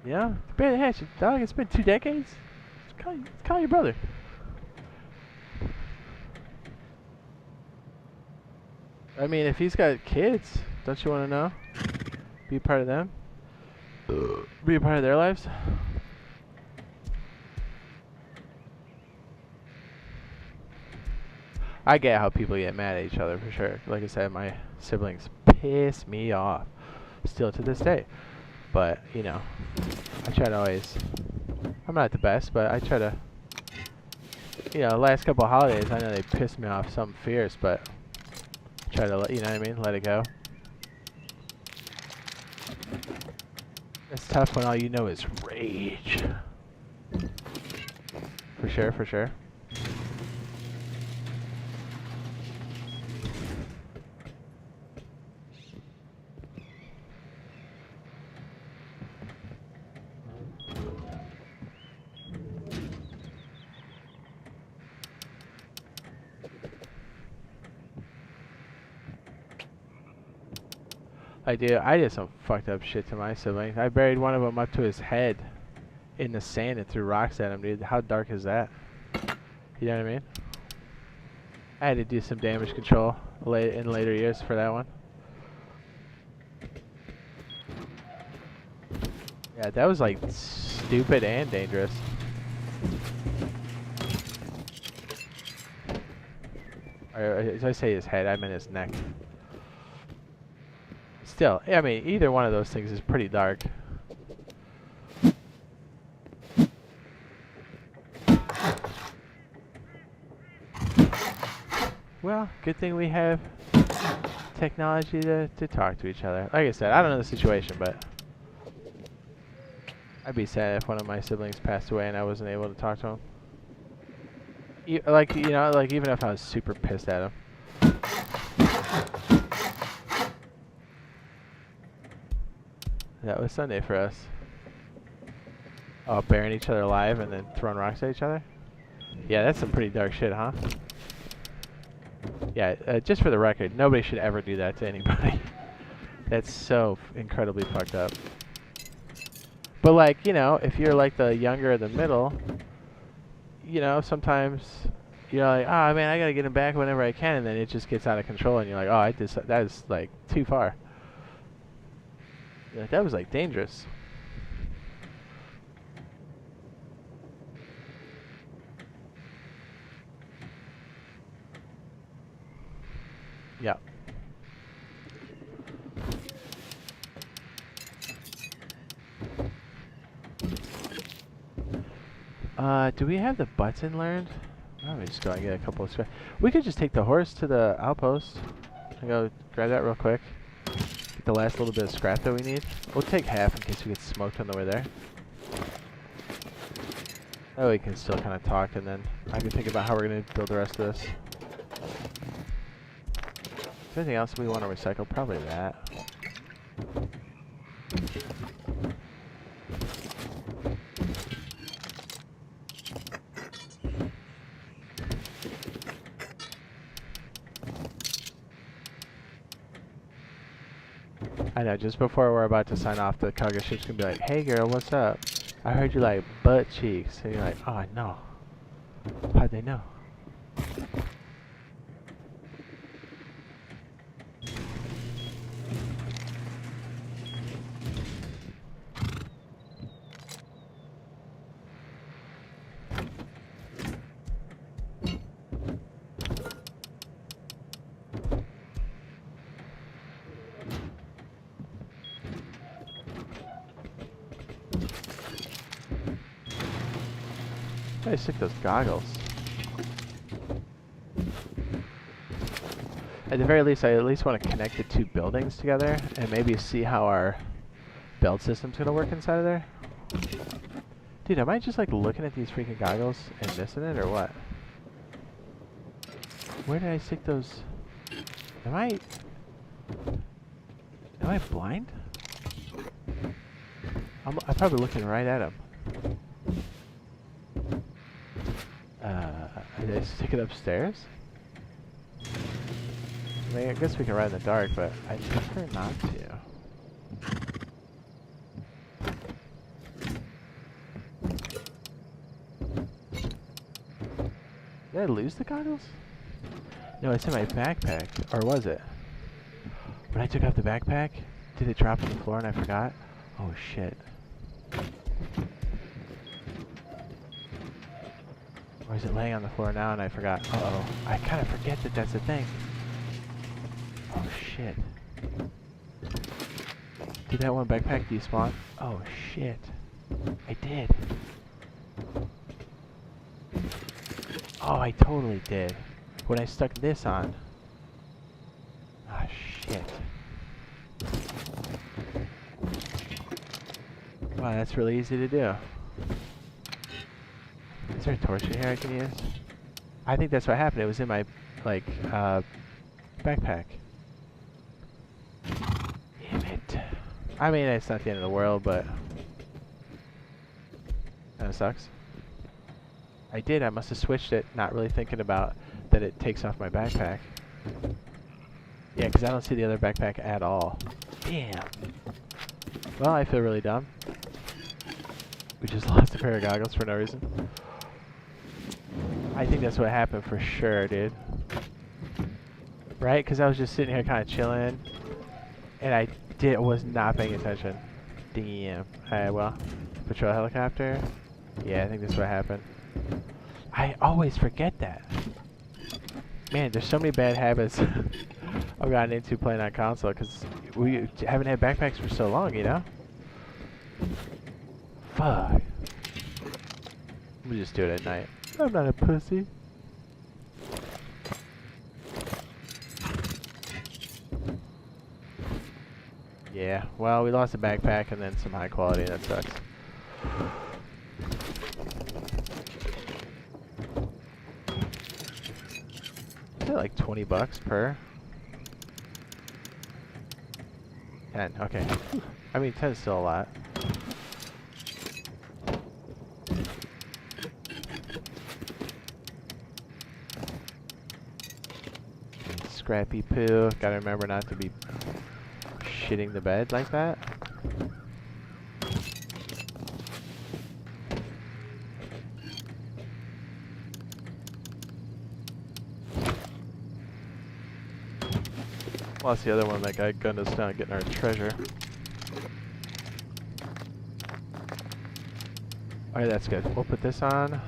Yeah, bury the hatchet, dog. It's been 2 decades. Call your brother. I mean, if he's got kids, don't you want to know? Be a part of them. Be a part of their lives. I get how people get mad at each other for sure. Like I said, my siblings piss me off still to this day. But, you know, I try to always, I'm not the best, but I try to, you know, last couple of holidays, I know they pissed me off something fierce, but I try to, you know what I mean, let it go. It's tough when all you know is rage. For sure, for sure. I did some fucked up shit to my sibling. I buried one of them up to his head in the sand and threw rocks at him, dude. How dark is that? You know what I mean? I had to do some damage control in later years for that one. Yeah, that was like stupid and dangerous. As I say his head, I meant his neck. Still, I mean, either one of those things is pretty dark. Well, good thing we have technology to talk to each other. Like I said, I don't know the situation, but I'd be sad if one of my siblings passed away and I wasn't able to talk to him. Like, you know, like even if I was super pissed at him. That was Sunday for us. Oh, burying each other alive and then throwing rocks at each other? Yeah, that's some pretty dark shit, huh? Yeah, just for the record, nobody should ever do that to anybody. That's so incredibly fucked up. But like, you know, if you're like the younger or the middle, you know, sometimes you're like, oh man, I gotta get him back whenever I can, and then it just gets out of control, and you're like, oh, that is like too far. Like, that was like dangerous. Yeah. Do we have the button learned? Let me just go and get a couple of scrap. We could just take the horse to the outpost and go grab that real quick. Get the last little bit of scrap that we need. We'll take half in case we get smoked on the way there. That way we can still kind of talk, and then I can think about how we're going to build the rest of this. Is there anything else we want to recycle? Probably that. I know, just before we're about to sign off, the cargo ship's gonna be like, hey girl, what's up? I heard you like butt cheeks. And you're like, oh no. How'd they know? I stick those goggles. At the very least, I at least want to connect the two buildings together and maybe see how our belt system's gonna work inside of there. Dude, am I just like looking at these freaking goggles and missing it or what? Where did I stick those? Am I blind? I'm probably looking right at them. Did I stick it upstairs? I mean, I guess we can ride in the dark, but I prefer not to. Did I lose the goggles? No, it's in my backpack. Or was it? When I took out the backpack, did it drop on the floor and I forgot? Oh shit. Or is it laying on the floor now and I forgot? Uh-oh. I kind of forget that that's a thing. Oh shit. Did that one backpack despawn? Oh shit. I did. Oh, I totally did. When I stuck this on. Ah, shit. Wow, that's really easy to do. Is there a torch in here I can use? I think that's what happened. It was in my, like, backpack. Damn it. I mean, it's not the end of the world, but kinda sucks. I must have switched it, not really thinking about that it takes off my backpack. Yeah, because I don't see the other backpack at all. Damn. Well, I feel really dumb. We just lost a pair of goggles for no reason. I think that's what happened for sure, dude. Right? Because I was just sitting here kind of chilling, and I was not paying attention. Damn. Alright, well, patrol helicopter. Yeah, I think that's what happened. I always forget that. Man, there's so many bad habits I've gotten into playing on console because we haven't had backpacks for so long, you know? Fuck. We'll just do it at night. I'm not a pussy. Yeah, well, we lost a backpack and then some high quality, that sucks. Is it like 20 bucks per? 10, okay. I mean, 10 is still a lot. Scrappy poo. Gotta remember not to be shitting the bed like that. Lost the other one. That guy gunned us down getting our treasure. Alright, that's good. We'll put this on.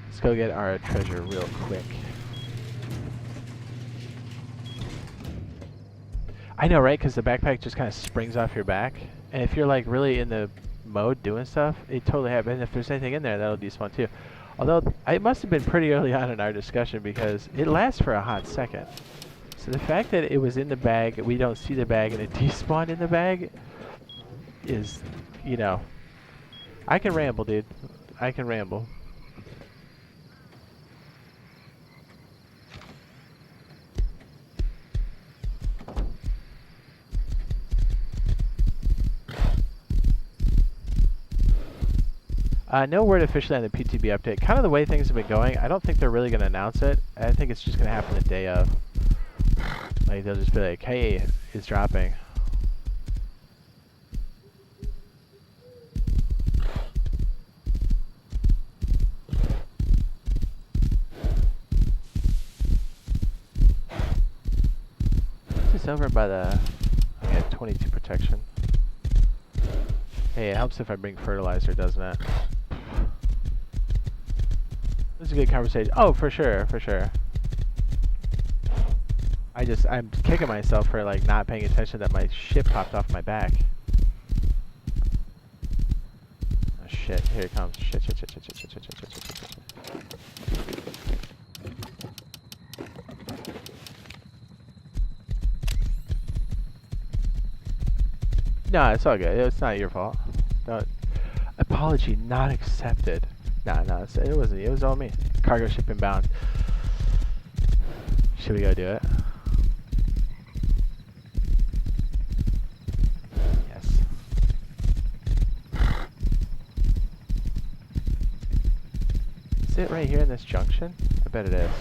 Let's go get our treasure real quick. I know, right? Because the backpack just kind of springs off your back. And if you're like really in the mode doing stuff, it totally happens. And if there's anything in there, that'll despawn too. Although, it must have been pretty early on in our discussion because it lasts for a hot second. So the fact that it was in the bag, we don't see the bag, and it despawned in the bag is, you know... I can ramble, dude. I can ramble. No word officially on the PTB update. Kind of the way things have been going, I don't think they're really going to announce it. I think it's just going to happen the day of. Like, they'll just be like, hey, it's dropping. This is over by the... I got 22 protection. Hey, it helps if I bring fertilizer, doesn't it? This is a good conversation. Oh, for sure, for sure. I'm kicking myself for like not paying attention that my shit popped off my back. Oh shit, here it comes. Shit. No, it's all good. It's not your fault. Don't. Apology not accepted. No, it wasn't. It was all me. Cargo ship inbound. Should we go do it? Yes. Is it right here in this junction? I bet it is.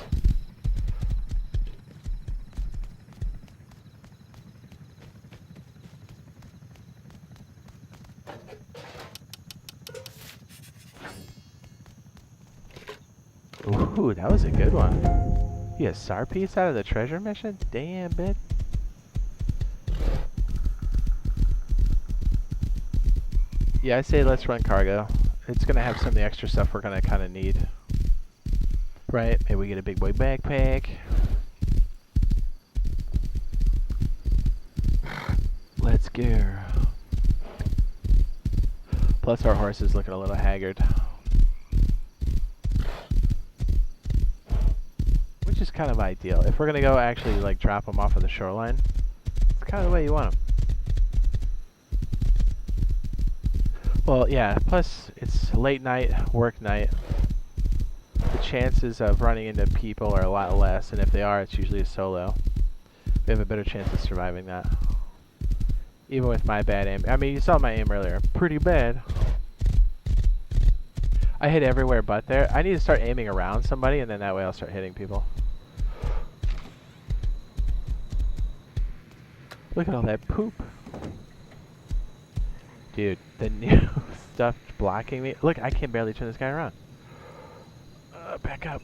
Ooh, that was a good one. You get a SAR piece out of the treasure mission? Damn, bitch. Yeah, I say let's run cargo. It's gonna have some of the extra stuff we're gonna kind of need. Right? Maybe we get a big boy backpack. Let's go. Plus our horse is looking a little haggard. Which is kind of ideal. If we're gonna go actually like drop them off of the shoreline, it's kind of the way you want them. Well, yeah, plus it's late night, work night. The chances of running into people are a lot less, and if they are, it's usually a solo. We have a better chance of surviving that. Even with my bad aim. I mean, you saw my aim earlier. Pretty bad. I hit everywhere but there. I need to start aiming around somebody, and then that way I'll start hitting people. Look at all that poop. Dude, the new stuff blocking me. Look, I can barely turn this guy around. Back up.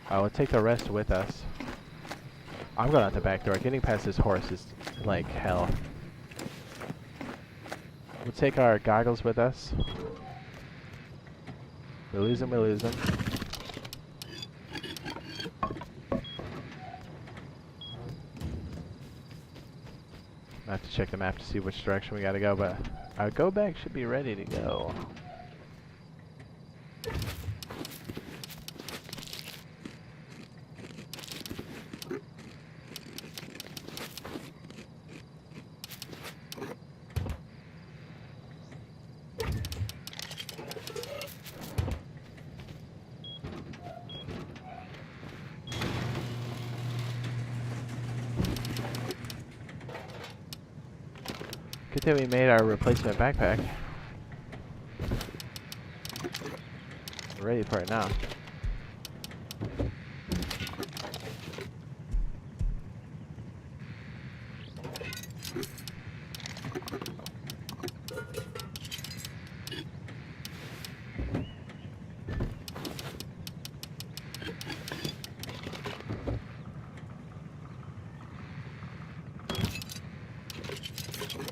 I will take the rest with us. I'm going out the back door. Getting past this horse is like hell. We'll take our goggles with us. We lose them, we lose them. I have to check the map to see which direction we gotta go, but our go bag should be ready to go. Good thing we made our replacement backpack. We're ready for it now.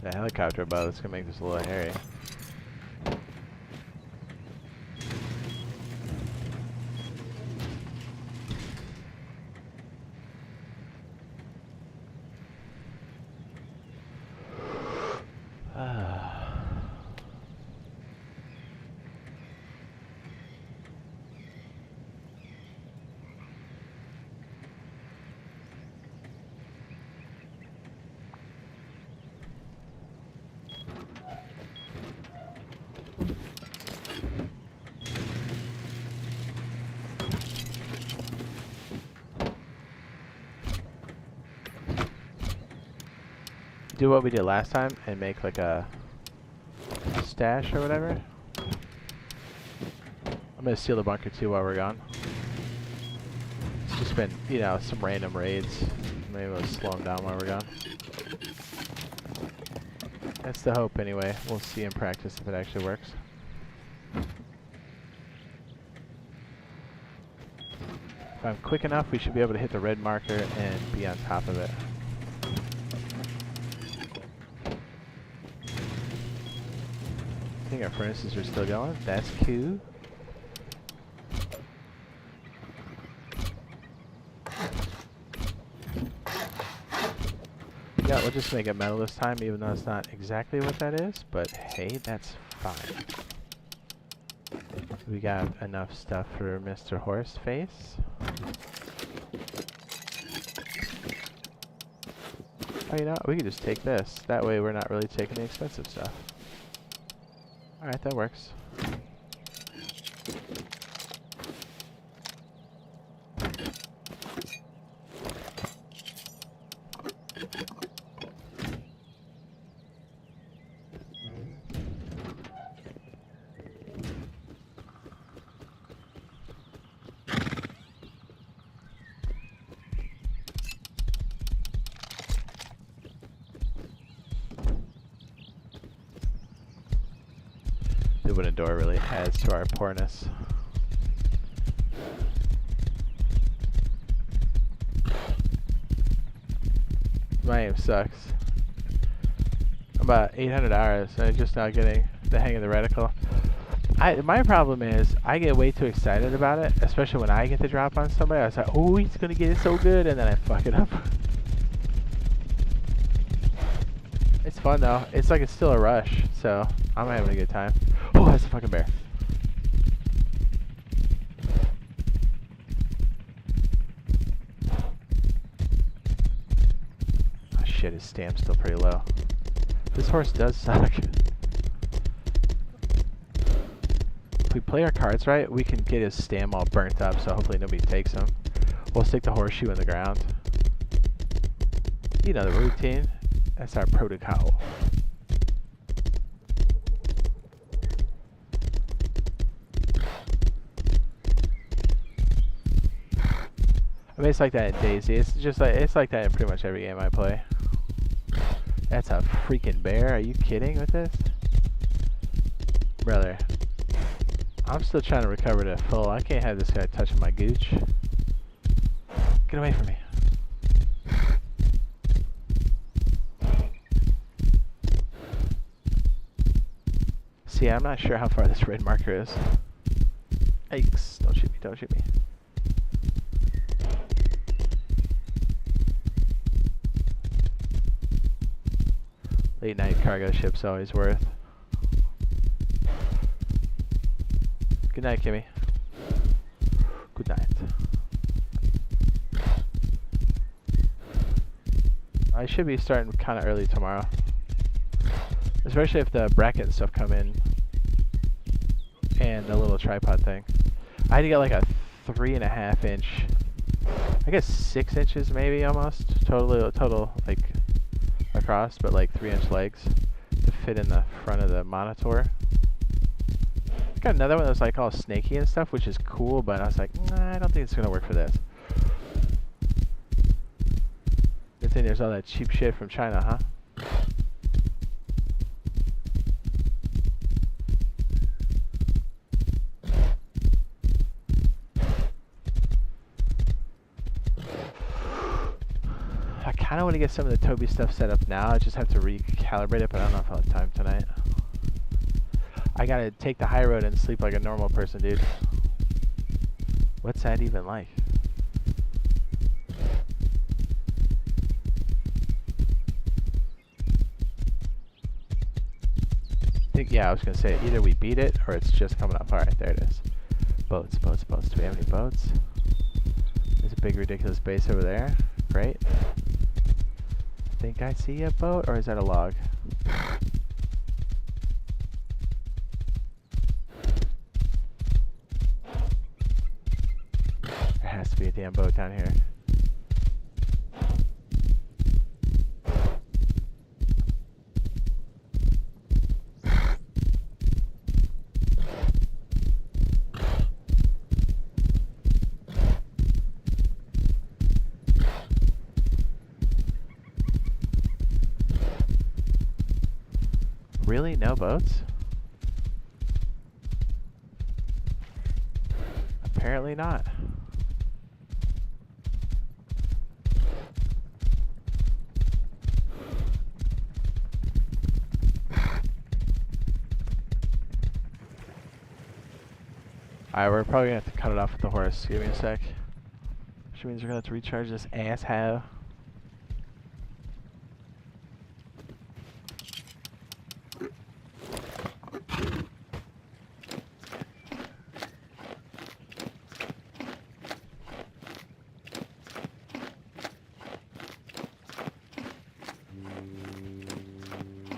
The helicopter boat is gonna make this a little hairy. Do what we did last time and make like a stash or whatever. I'm gonna steal the bunker too while we're gone. It's just been, you know, some random raids. Maybe we'll slow them down while we're gone. That's the hope anyway. We'll see in practice if it actually works. If I'm quick enough, we should be able to hit the red marker and be on top of it. I think our furnaces are still going. That's cool. Yeah, we'll just make it metal this time, even though it's not exactly what that is. But hey, that's fine. We got enough stuff for Mr. Horseface. Oh, you know what? We could just take this. That way we're not really taking the expensive stuff. Alright, that works. The wooden door really adds to our poorness. My aim sucks. I'm about 800 hours and I'm just now getting the hang of the reticle. My problem is I get way too excited about it, especially when I get the drop on somebody. I was like, oh, he's gonna get it so good, and then I fuck it up. It's fun though. It's like it's still a rush, so I'm having a good time. Oh, that's a fucking bear. Oh shit, his stamp's still pretty low. This horse does suck. If we play our cards right, we can get his stam all burnt up, so hopefully nobody takes him. We'll stick the horseshoe in the ground. You know the routine. That's our protocol. I mean, it's like that in Daisy. It's just like that in pretty much every game I play. That's a freaking bear. Are you kidding with this? Brother, I'm still trying to recover to full. I can't have this guy touching my gooch. Get away from me. See, I'm not sure how far this red marker is. Yikes. Don't shoot me, don't shoot me. Late night cargo ship's always worth. Good night, Kimmy. Good night. I should be starting kind of early tomorrow. Especially if the bracket and stuff come in. And the little tripod thing. I had to get like a 3.5 inch, I guess 6 inches maybe almost, total like across, but like 3 inch legs. to fit in the front of the monitor. Got another one that's like all snaky and stuff, which is cool, but I was like, nah, I don't think it's gonna work for this. Good thing there's all that cheap shit from China, huh? I kind of want to get some of the Toby stuff set up now. I just have to recalibrate it, but I don't know if I'll have time tonight. I gotta take the high road and sleep like a normal person, dude. What's that even like? Yeah, I was gonna say either we beat it or it's just coming up. Alright, there it is. Boats, boats, boats. Do we have any boats? There's a big ridiculous base over there. Great. I think I see a boat, or is that a log? There has to be a damn boat down here. Really? No boats? Apparently not. Alright, we're probably gonna have to cut it off with the horse. Give me a sec. Which means we're gonna have to recharge this asshole.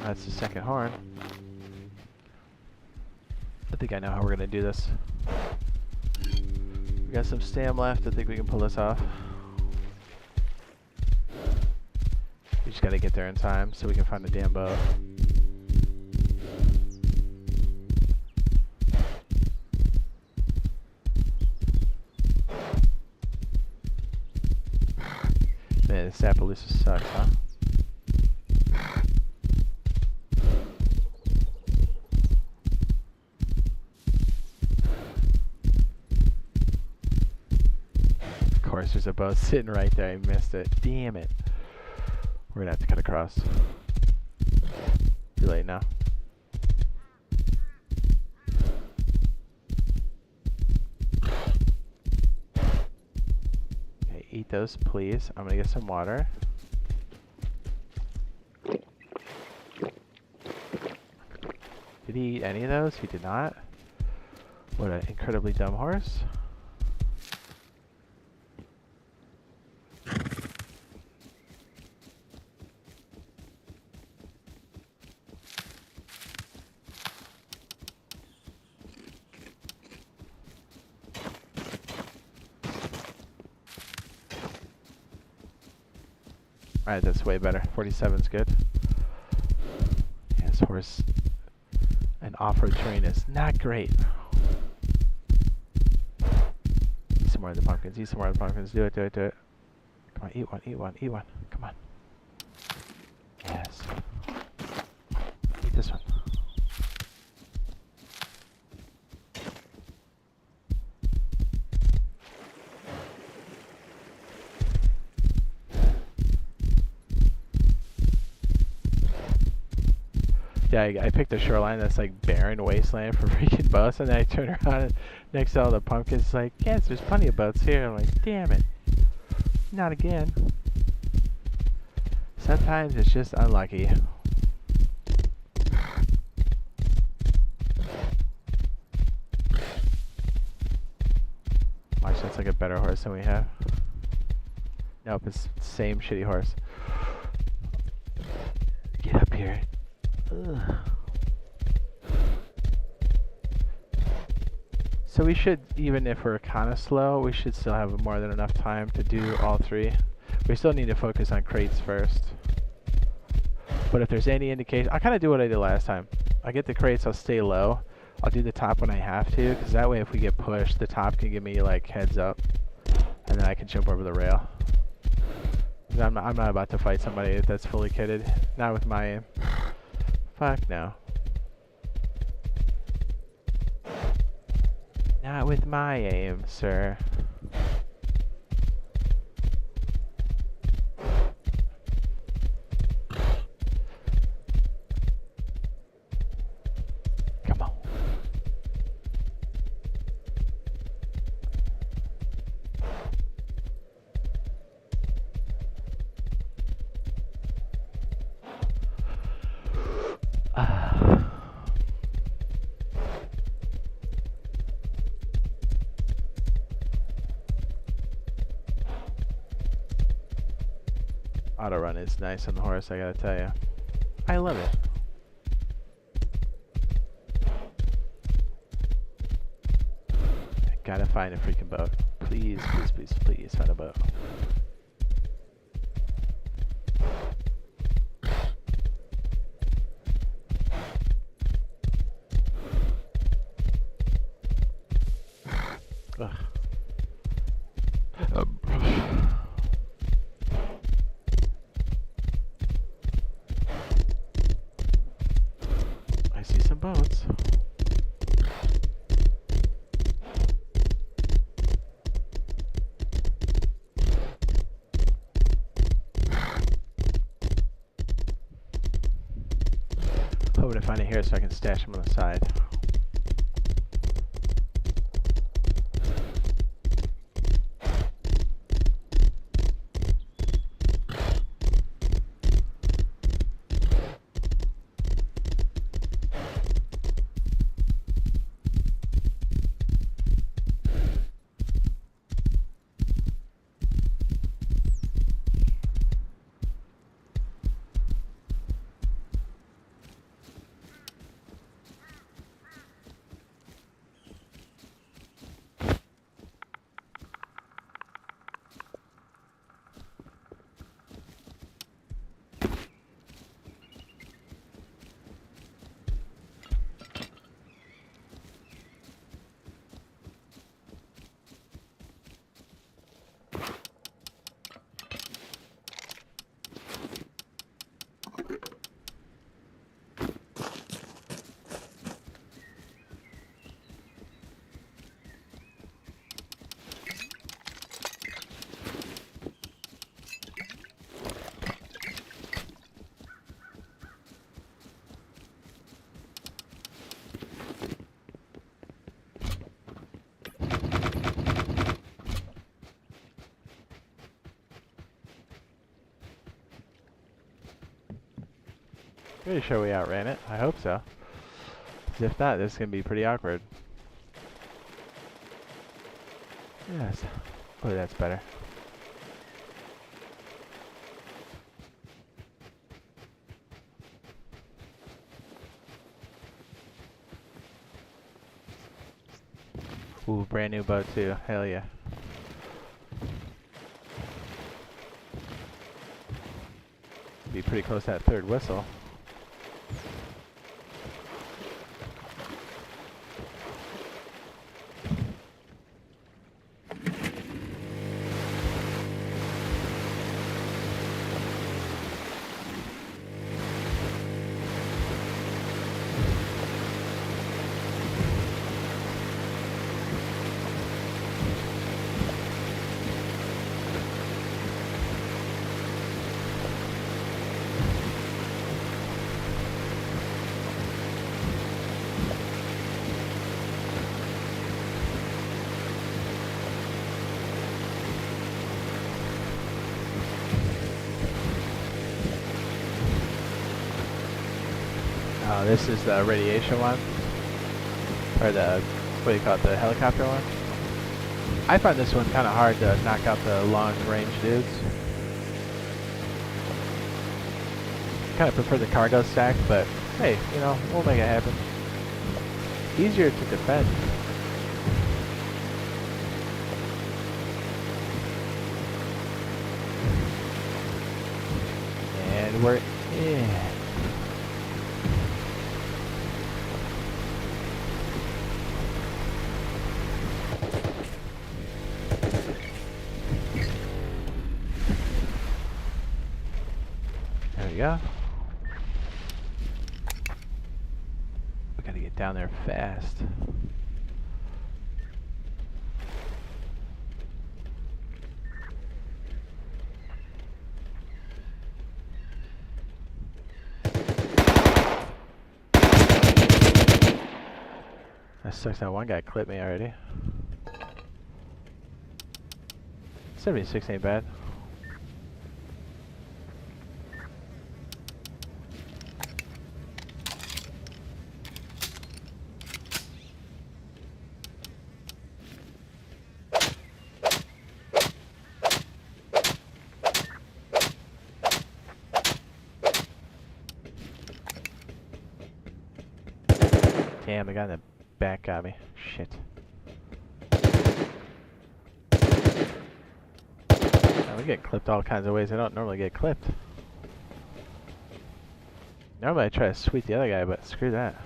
That's the second horn. I think I know how we're gonna do this. We got some stam left. I think we can pull this off. We just gotta get there in time so we can find the damn boat. Man, this Appaloosa sucks, huh? There's a boat sitting right there. I missed it. Damn it. We're gonna have to cut across. Too late now. Okay, eat those, please. I'm gonna get some water. Did he eat any of those? He did not. What an incredibly dumb horse. Alright, that's way better. 47's good. Yes, horse and off-road terrain is not great. Eat some more of the pumpkins. Eat some more of the pumpkins. Do it, do it, do it. Come on, eat one, eat one, eat one. Come on. Yes. Eat this one. Yeah, I picked a shoreline that's like barren wasteland for freaking boats, and then I turn around and next to all the pumpkins, it's like, yes, there's plenty of boats here. I'm like, damn it. Not again. Sometimes it's just unlucky. Watch, that's like a better horse than we have. Nope, it's the same shitty horse. Get up here. Ugh. So we should, even if we're kind of slow, we should still have more than enough time to do all three. We still need to focus on crates first. But if there's any indication, I'll kind of do what I did last time. I get the crates, I'll stay low. I'll do the top when I have to, because that way if we get pushed, the top can give me like heads up, and then I can jump over the rail. I'm not about to fight somebody that's fully kitted. Not with my aim. Fuck no. Not with my aim, sir. Come on. Auto run is nice on the horse, I gotta tell you. I love it. I gotta find a freaking boat. Please, please, please, please find a boat. Ugh. I see some boats. Hoping to find it here so I can stash them on the side. Pretty sure we outran it. I hope so. 'Cause if not, this is going to be pretty awkward. Yes. Oh, that's better. Ooh, brand new boat too. Hell yeah. Be pretty close to that third whistle. Oh, this is the radiation one? Or the, what do you call it, the helicopter one? I find this one kind of hard to knock out the long range dudes. Kind of prefer the cargo stack, but hey, you know, we'll make it happen. Easier to defend. And we're in. go. We gotta get down there fast. That sucks, that one guy clipped me already. 76 ain't bad. Damn, the guy in the back got me. Shit. Now, we get clipped all kinds of ways. I don't normally get clipped. Normally I try to sweep the other guy, but screw that.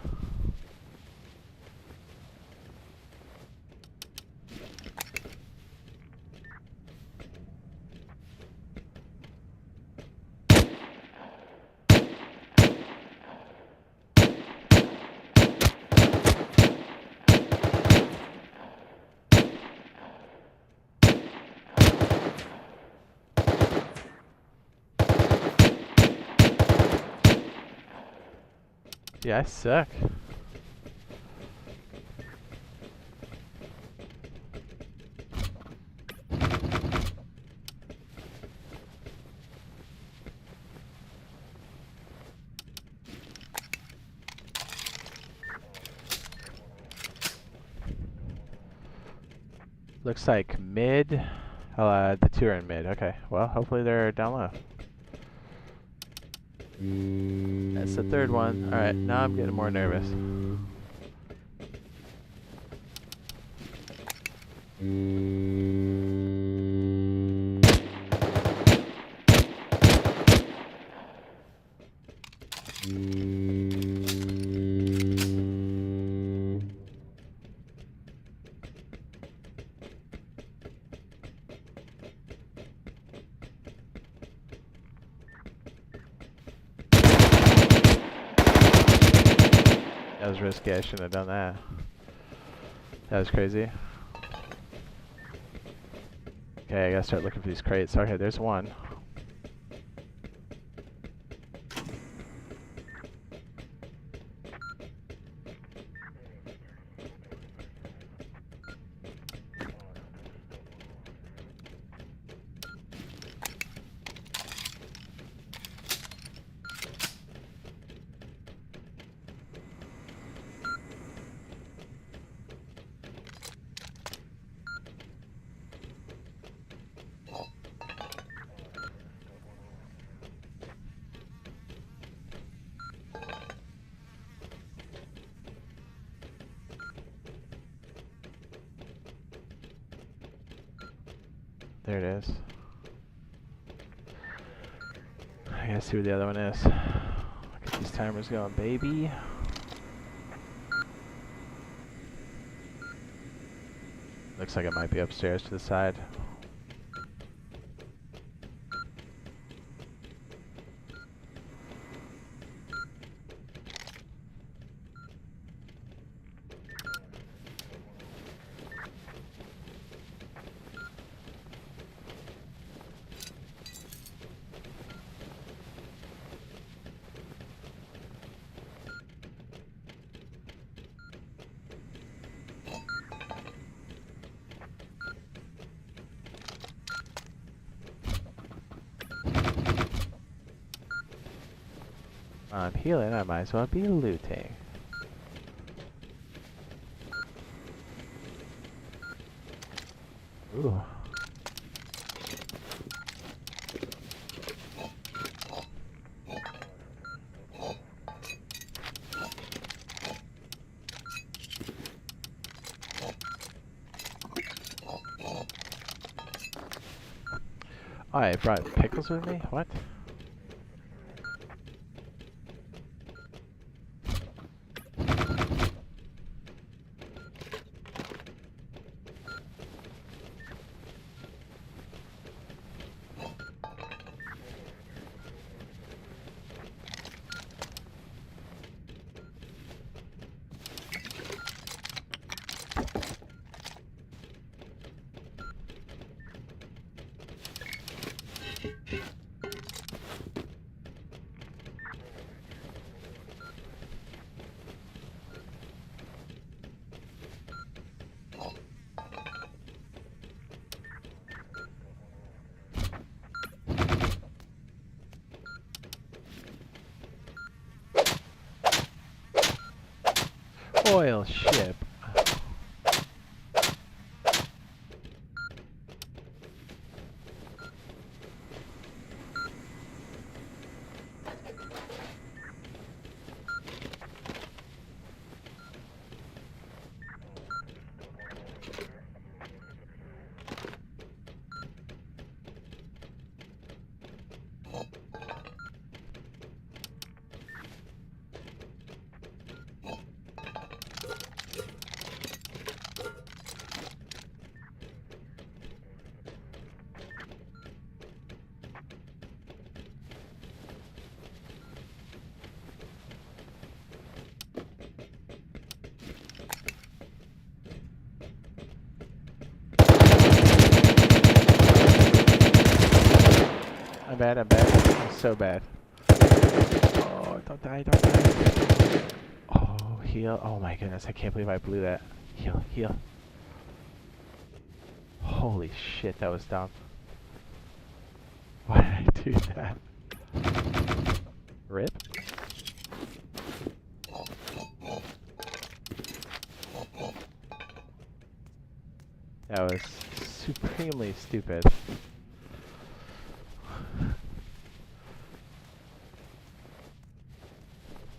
Yeah, I suck. Looks like mid. Oh, the two are in mid. Okay, well, hopefully they're down low. That's the third one. Alright, now I'm getting more nervous. That was risky, I shouldn't have done that. That was crazy. Okay, I gotta start looking for these crates. Okay, there's one. There it is. I gotta see where the other one is. Get these timers going, baby. Looks like it might be upstairs to the side. I'm healing, I might as well be looting. Ooh. Oh, I brought pickles with me? What? oil ship. I'm bad. I'm so bad. Oh, don't die, don't die. Oh, heal. Oh my goodness, I can't believe I blew that. Heal, heal. Holy shit, that was dumb. Why did I do that? Rip? That was supremely stupid.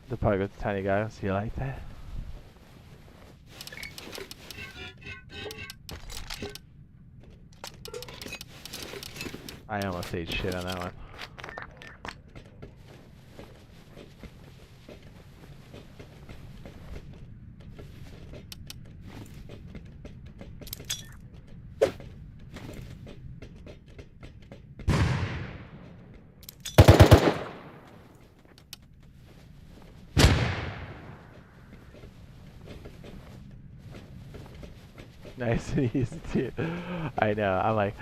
The pug with the tiny goggles, do you like that? I almost ate shit on that one. Nice and easy too. I know, I'm like...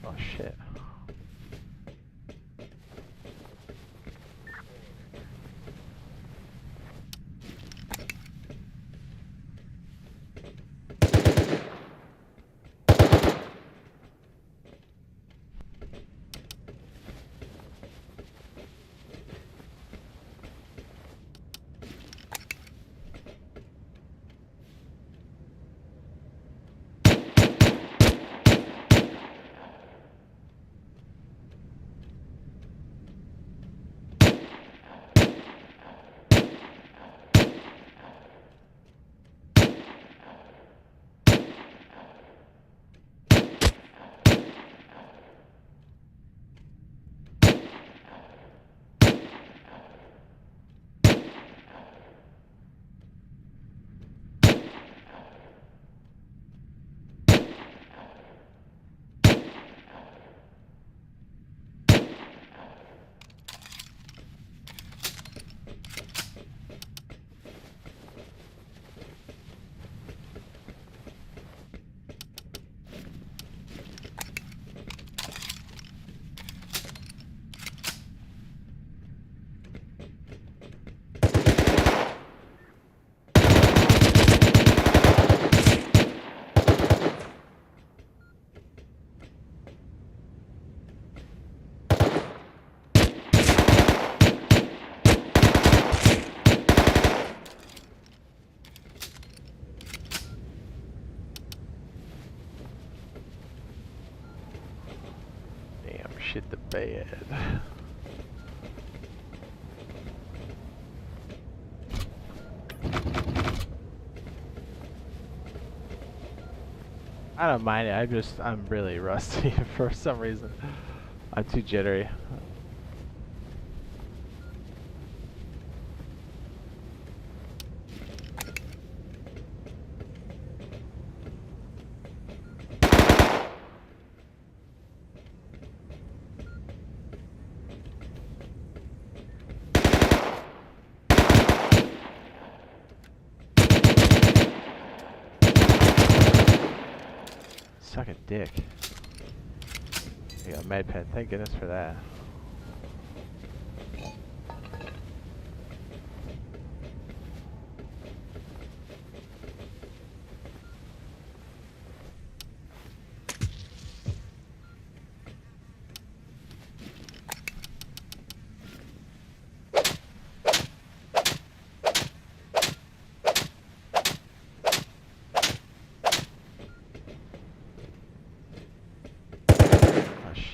Oh shit. Shit the bed. I don't mind it, I'm really rusty for some reason. I'm too jittery. suck a dick. You got a med pen. Thank goodness for that.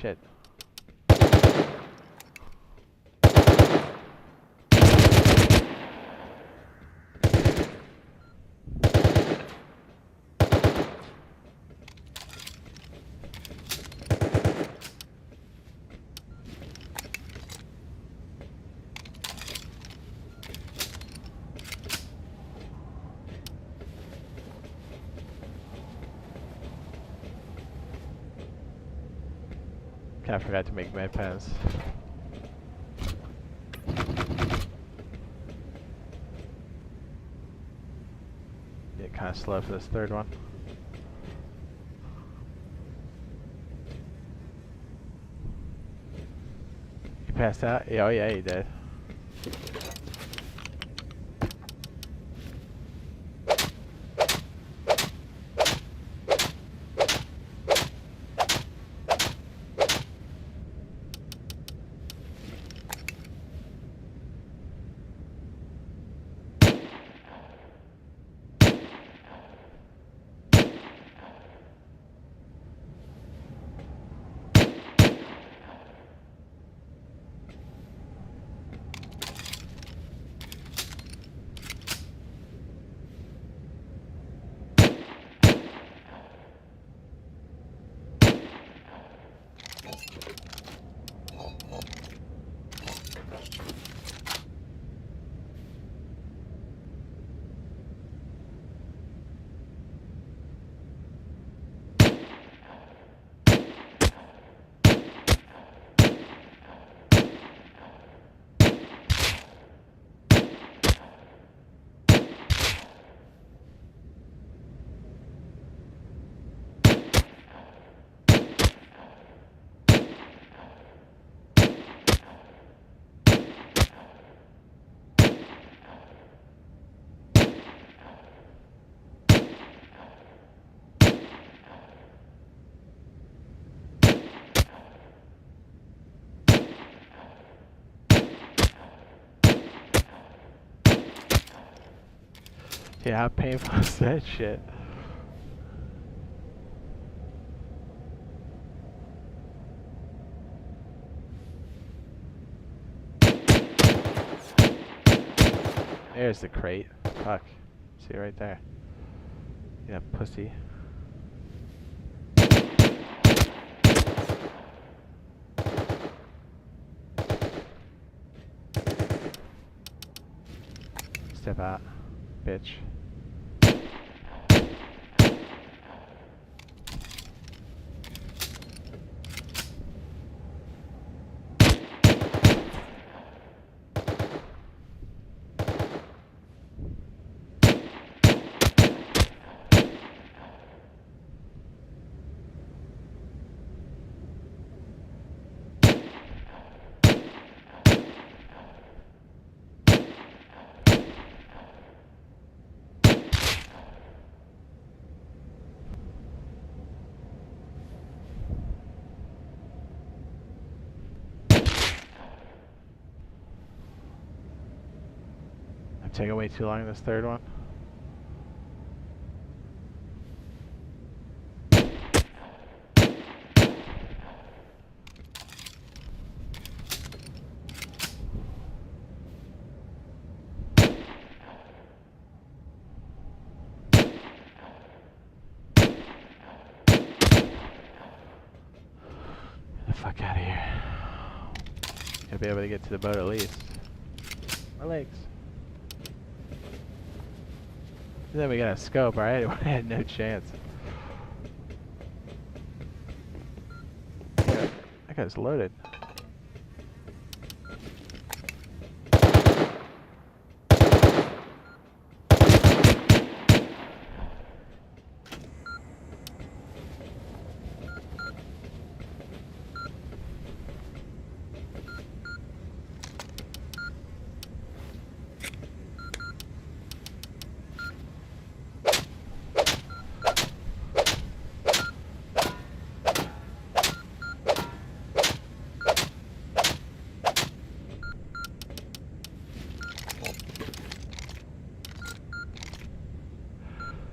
Shit. I forgot to make med pens. Yeah, kind of slow for this third one. You passed out? Yeah, oh yeah, you did. Yeah, how painful is that shit? There's the crate. Fuck. See it right there. Yeah, pussy. Step out, bitch. Taking way too long this third one. Get the fuck out of here. Gotta be able to get to the boat at least. My legs. Then we got a scope, alright? I had no chance. That guy's loaded.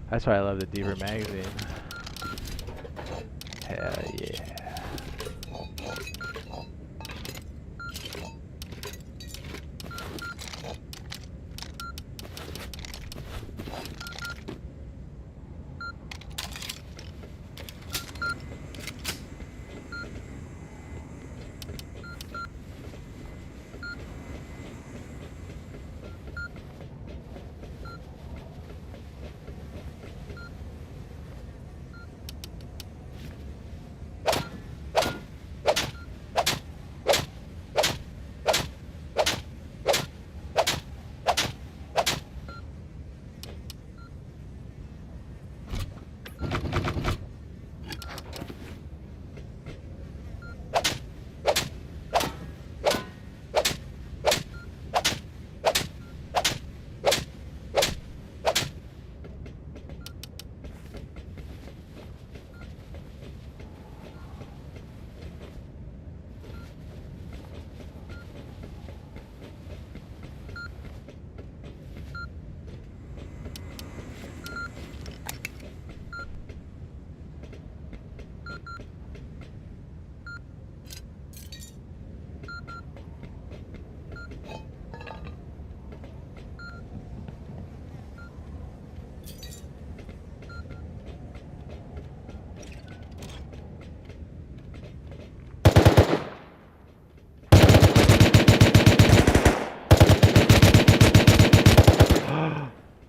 That's why I love the Deeper magazine. Hell yeah.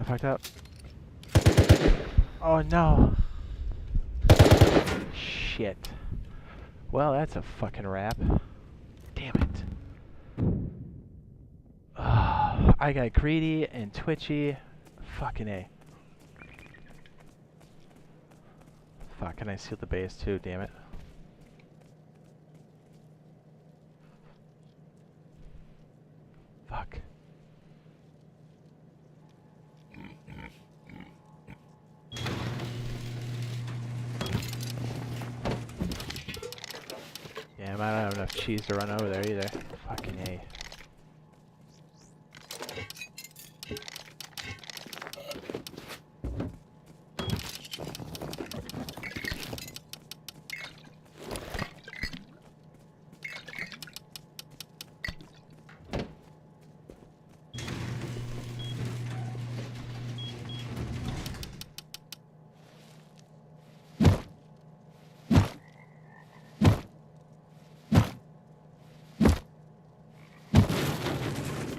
I fucked up. Oh no. Shit. Well, that's a fucking wrap. Damn it. I got greedy and twitchy. Fucking A. Fuck, can I seal the base too? Damn it. Fuck. Damn, I don't have enough cheese to run over there either. Fucking A.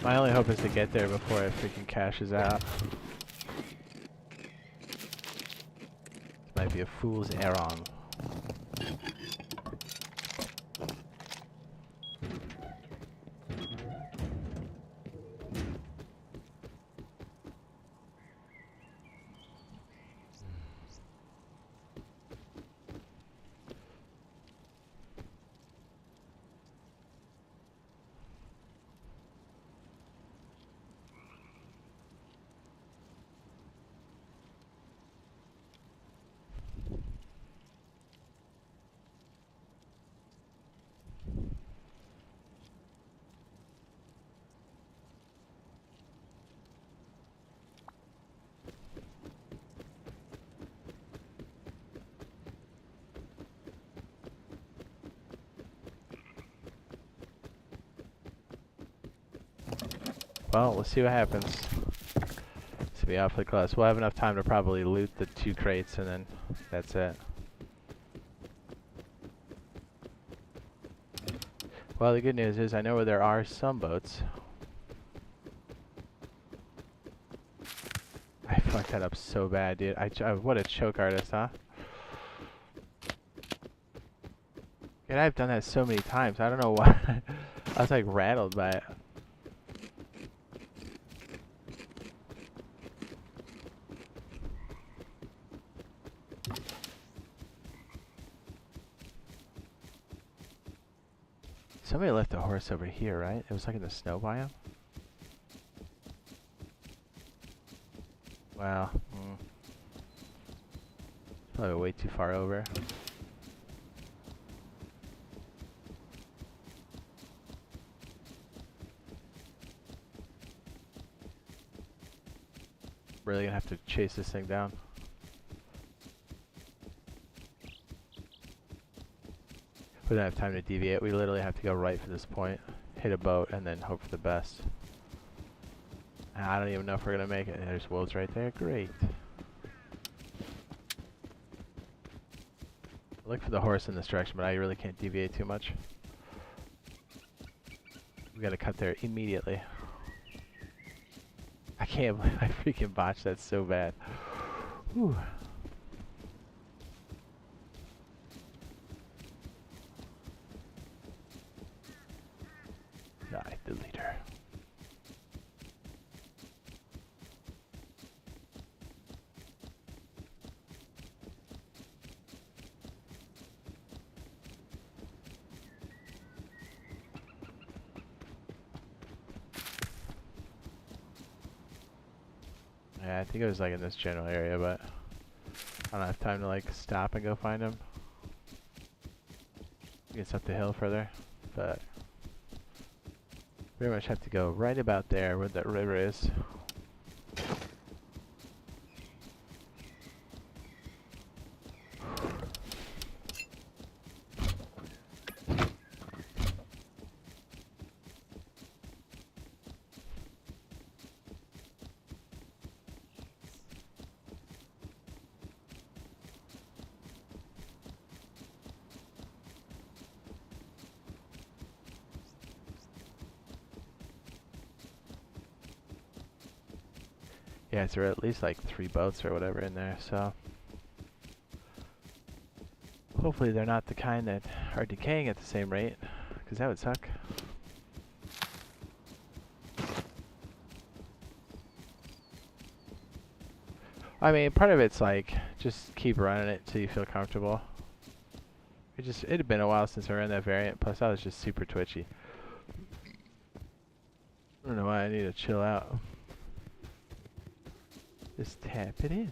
My only hope is to get there before it freaking cashes out. This might be a fool's errand. Well, let's see what happens. This will be awfully close. We'll have enough time to probably loot the 2 crates and then that's it. Well, the good news is I know where there are some boats. I fucked that up so bad, dude. What a choke artist, huh? And I've done that so many times. I don't know why. I was like rattled by it. Somebody left a horse over here, right? It was like in the snow biome? Wow. Probably way too far over. Really gonna have to chase this thing down. We don't have time to deviate. We literally have to go right for this point, hit a boat, and then hope for the best. And I don't even know if we're going to make it. There's wolves right there. Great. Look for the horse in this direction, but I really can't deviate too much. We gotta cut there immediately. I can't believe I freaking botched that so bad. Whew. Die, the leader. Yeah, I think it was like in this general area, but I don't have time to like stop and go find him. Gets up the hill further, but pretty much have to go right about there where that river is. Yeah, so there are at least like 3 boats or whatever in there, so hopefully they're not the kind that are decaying at the same rate, because that would suck. I mean, part of it's like, just keep running it till you feel comfortable. It had been a while since I ran that variant, plus I was just super twitchy. I don't know why I need to chill out. Just tap it in.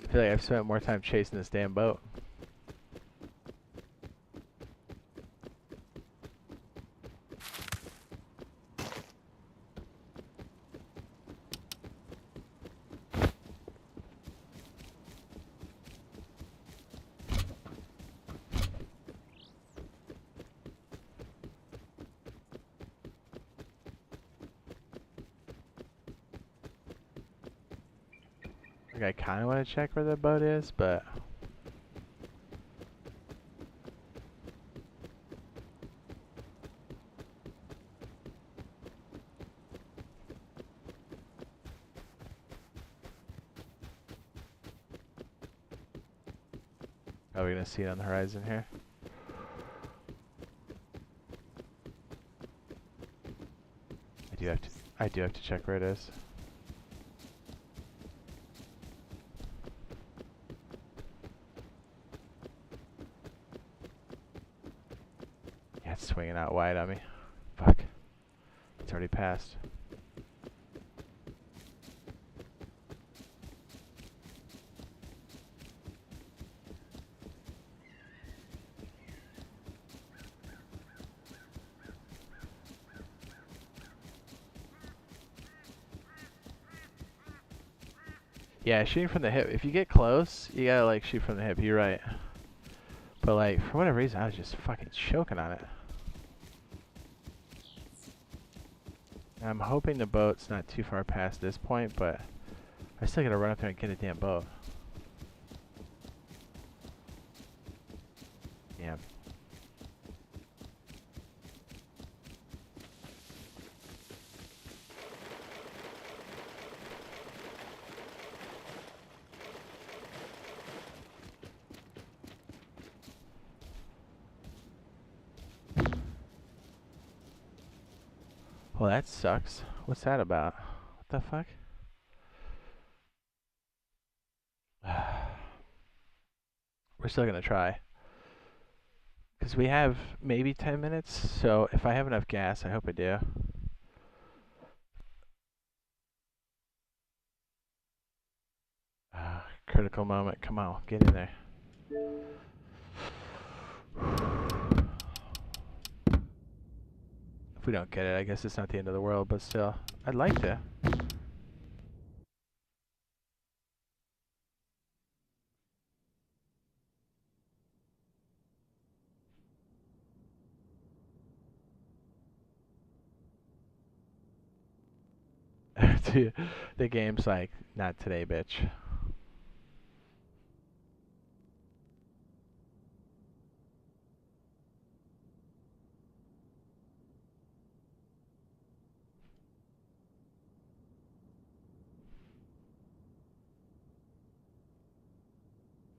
I feel like I've spent more time chasing this damn boat. Like, I kind of want to check where the boat is, but are we gonna see it on the horizon here? I do have to check where it is. Yeah, it's swinging out wide on me. Fuck. It's already passed. Yeah, shooting from the hip. If you get close, you gotta like shoot from the hip. You're right. But like, for whatever reason, I was just fucking choking on it. And I'm hoping the boat's not too far past this point, but I still gotta run up there and get a damn boat. Yeah. Well, that sucks. What's that about? What the fuck? We're still gonna try. Because we have maybe 10 minutes, so if I have enough gas, I hope I do. Critical moment. Come on, get in there. If we don't get it, I guess it's not the end of the world, but still, I'd like to. Dude, the game's like, not today, bitch.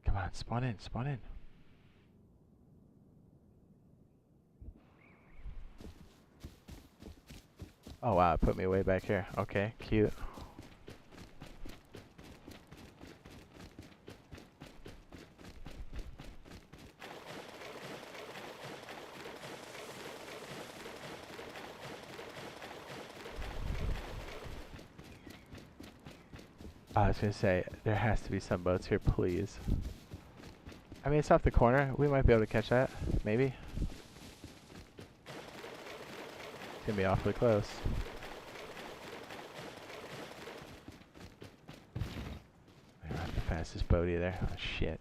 Come on, spawn in, spawn in. Oh wow, it put me way back here. Okay, cute. I was gonna say, there has to be some boats here, please. I mean, it's off the corner. We might be able to catch that. Maybe. It's gonna be awfully close. We're not the fastest boat either. Oh, shit.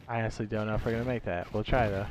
I honestly don't know if we're gonna make that. We'll try though.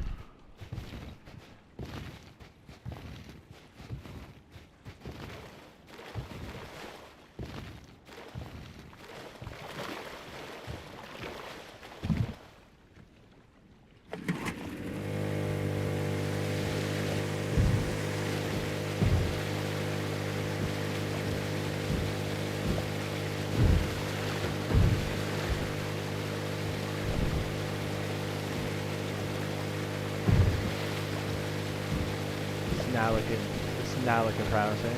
It's not looking promising.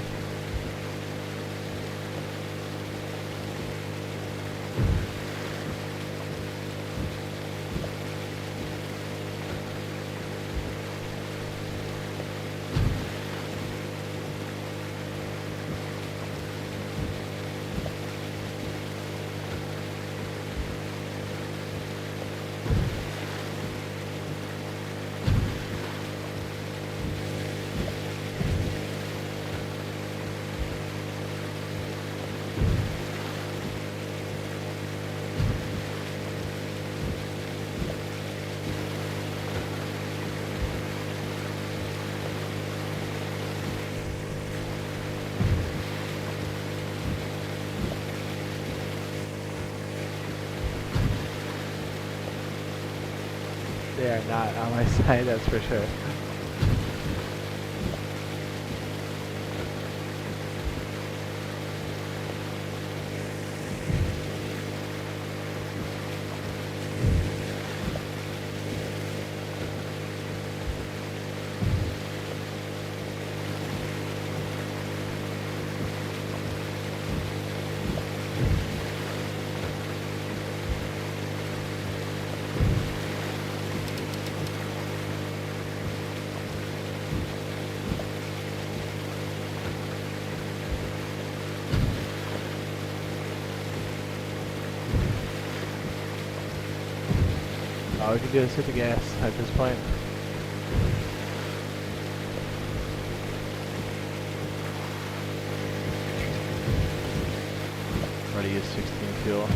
They are not on my side, that's for sure. All we can do is hit the gas at this point. Already used 16 fuel.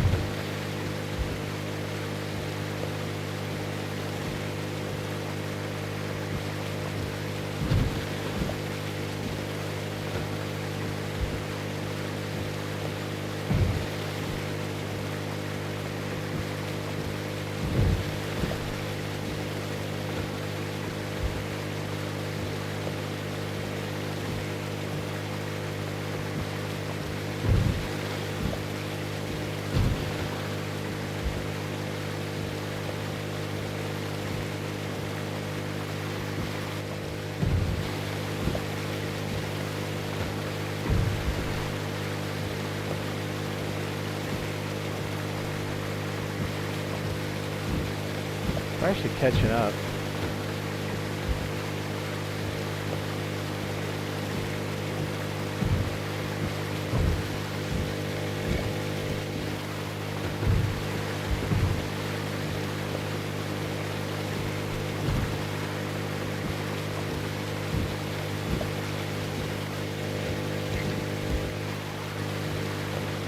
We're actually catching up.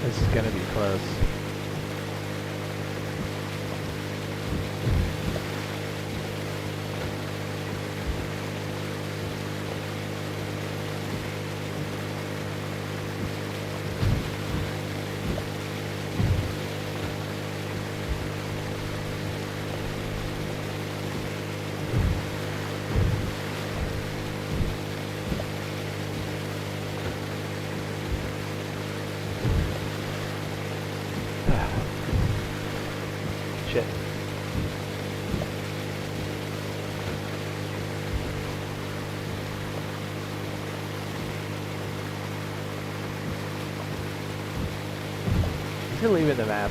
This is gonna be close. Shit. Is it leaving the map?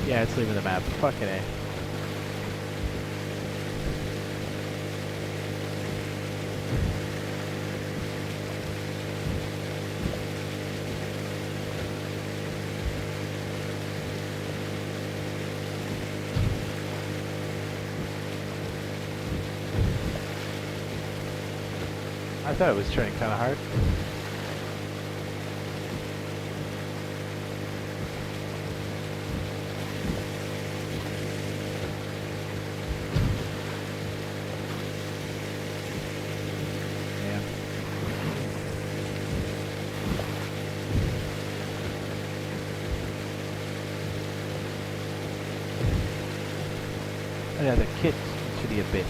Yeah, it's leaving the map. Fucking A. I thought it was turning kind of hard. Yeah. Another kit to the abyss.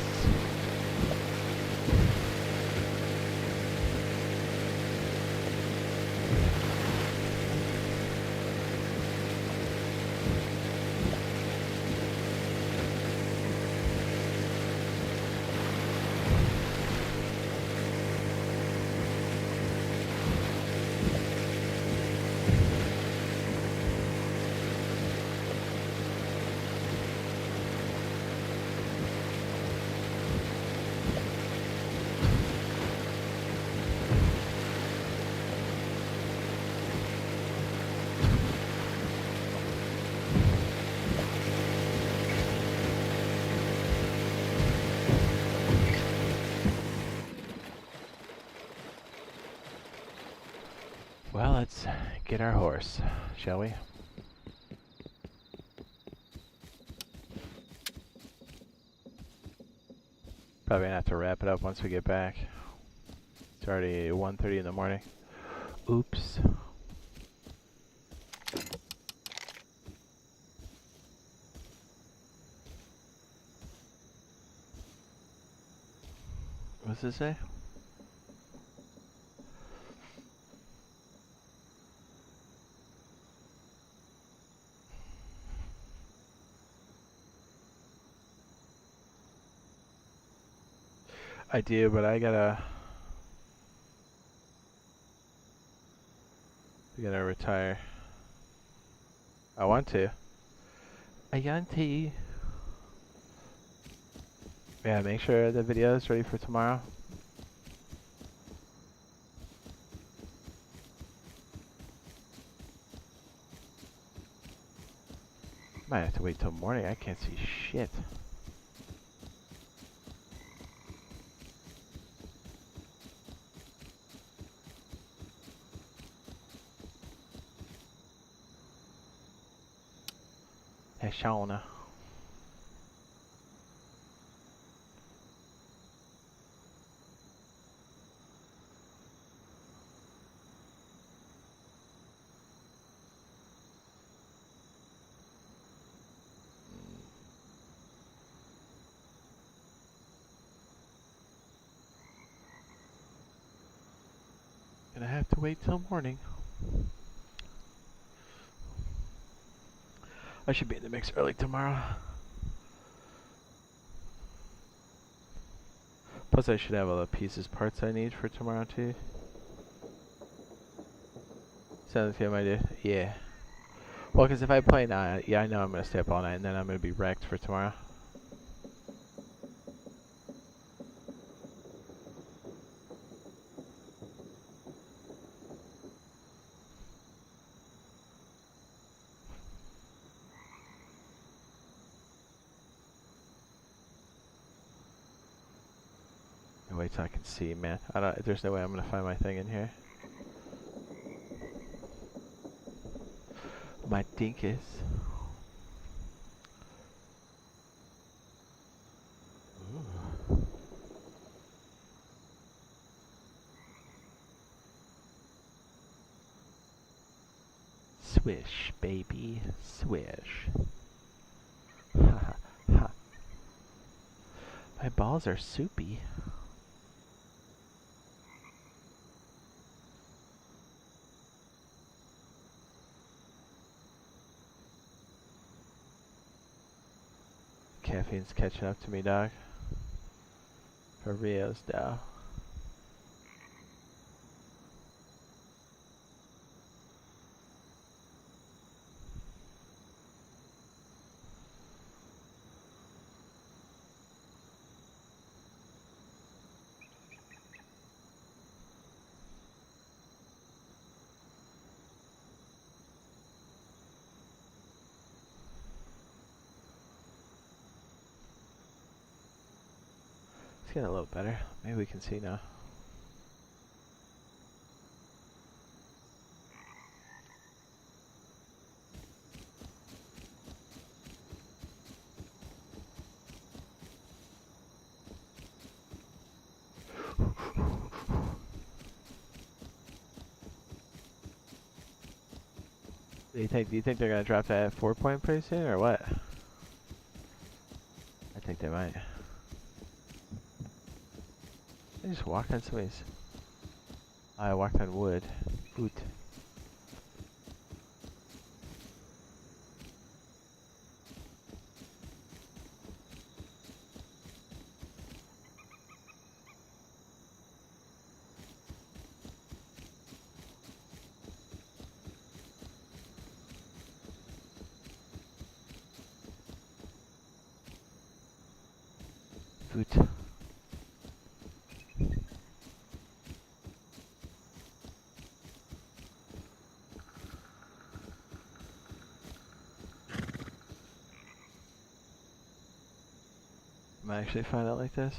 Well, let's get our horse, shall we? Probably gonna have to wrap it up once we get back. It's already 1:30 in the morning. Oops. What's this say? I do, but I gotta retire. I want to. I want to. Yeah, make sure the video is ready for tomorrow. Might have to wait till morning. I can't see shit. Hey, Shauna. Gonna have to wait till morning. I should be in the mix early tomorrow. Plus I should have all the pieces, parts I need for tomorrow too. Sounds good, my dude. Yeah. Well, because if I play now, yeah, I know I'm gonna stay up all night and then I'm gonna be wrecked for tomorrow. wait till I can see, man. There's no way I'm gonna find my thing in here. My dinkus. Ooh. Swish, baby, swish. Ha ha. My balls are soupy. Caffeine's catching up to me, dog. For reals, though. It's getting a little better. Maybe we can see now. Do you think they're gonna drop that 4-point pretty soon, or what? I think they might. I just walked on somebody's. I walked on wood. Wood. Wood. Might actually find out like this.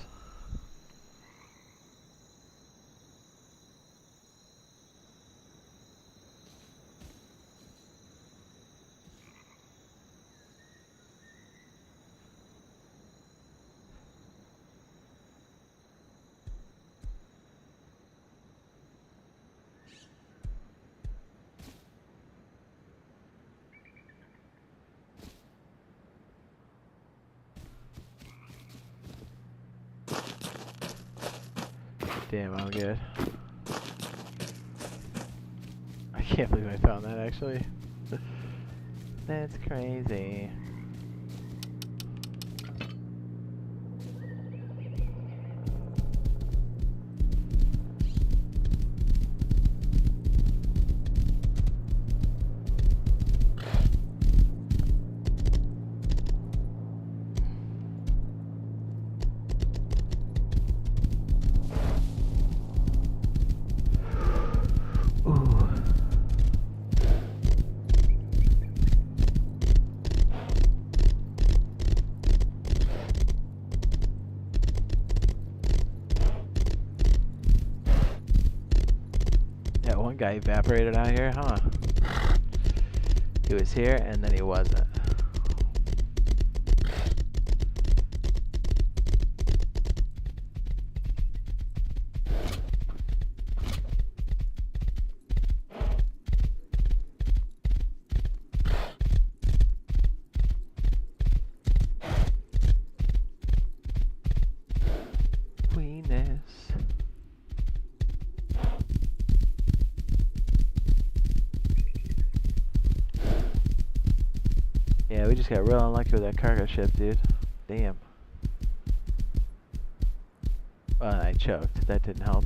Damn, I'm good. I can't believe I found that actually. That's crazy. Guy evaporated out here, huh? He was here and then he wasn't. Yeah, we just got real unlucky with that cargo ship, dude. Damn. Well, and I choked. That didn't help.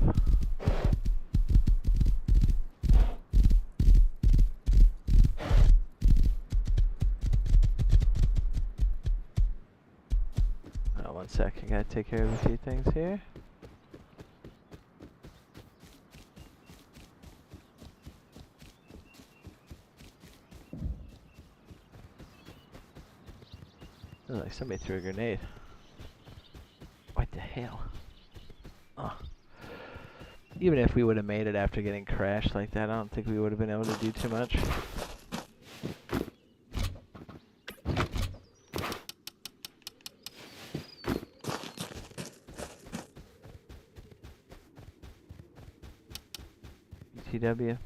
One second. Gotta take care of a few things here. Oh, like somebody threw a grenade. What the hell? Oh. Even if we would have made it after getting crashed like that, I don't think we would have been able to do too much. TW.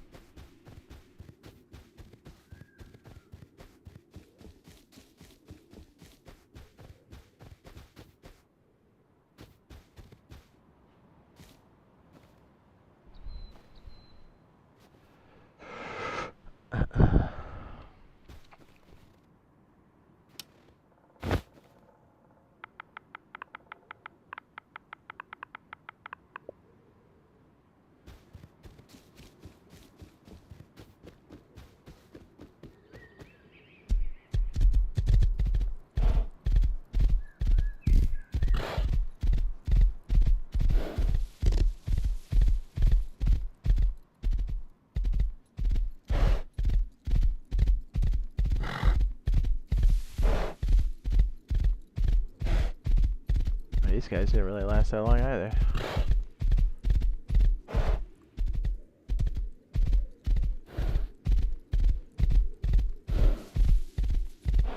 These guys didn't really last that long either.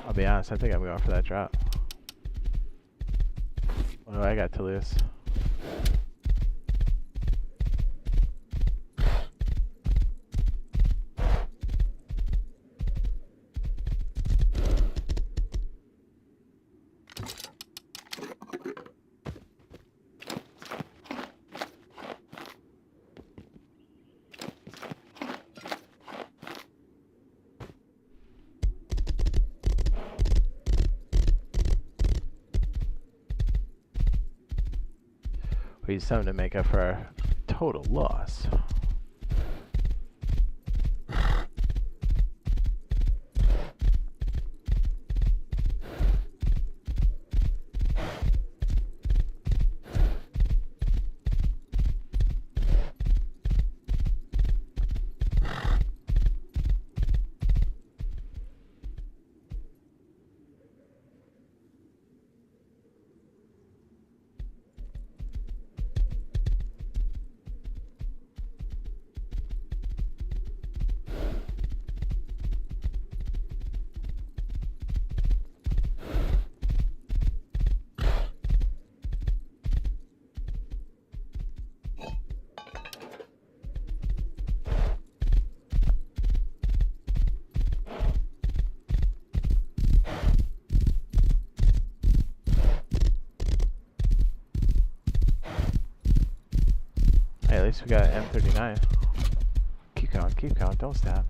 I'll be honest, I think I'm going for that drop. What do I got to lose? We need something to make up for our total loss. Hey, at least we got an M39. Keep going, don't stop.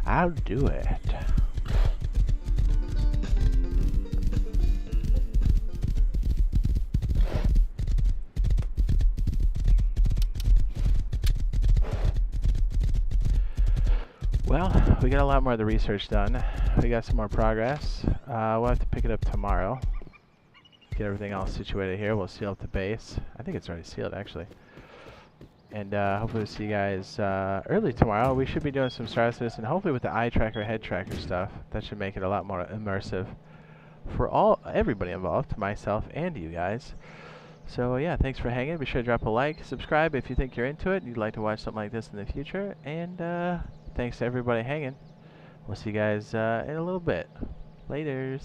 I'll do it. Well, we got a lot more of the research done. We got some more progress. We'll have to pick it up tomorrow. Get everything all situated here. We'll seal up the base. I think it's already sealed, actually. And hopefully we'll see you guys early tomorrow. We should be doing some Starsis and hopefully with the eye tracker, head tracker stuff. That should make it a lot more immersive for everybody involved, myself and you guys. So yeah, thanks for hanging. Be sure to drop a like, subscribe if you think you're into it and you'd like to watch something like this in the future. And thanks to everybody hanging. We'll see you guys in a little bit. Laters.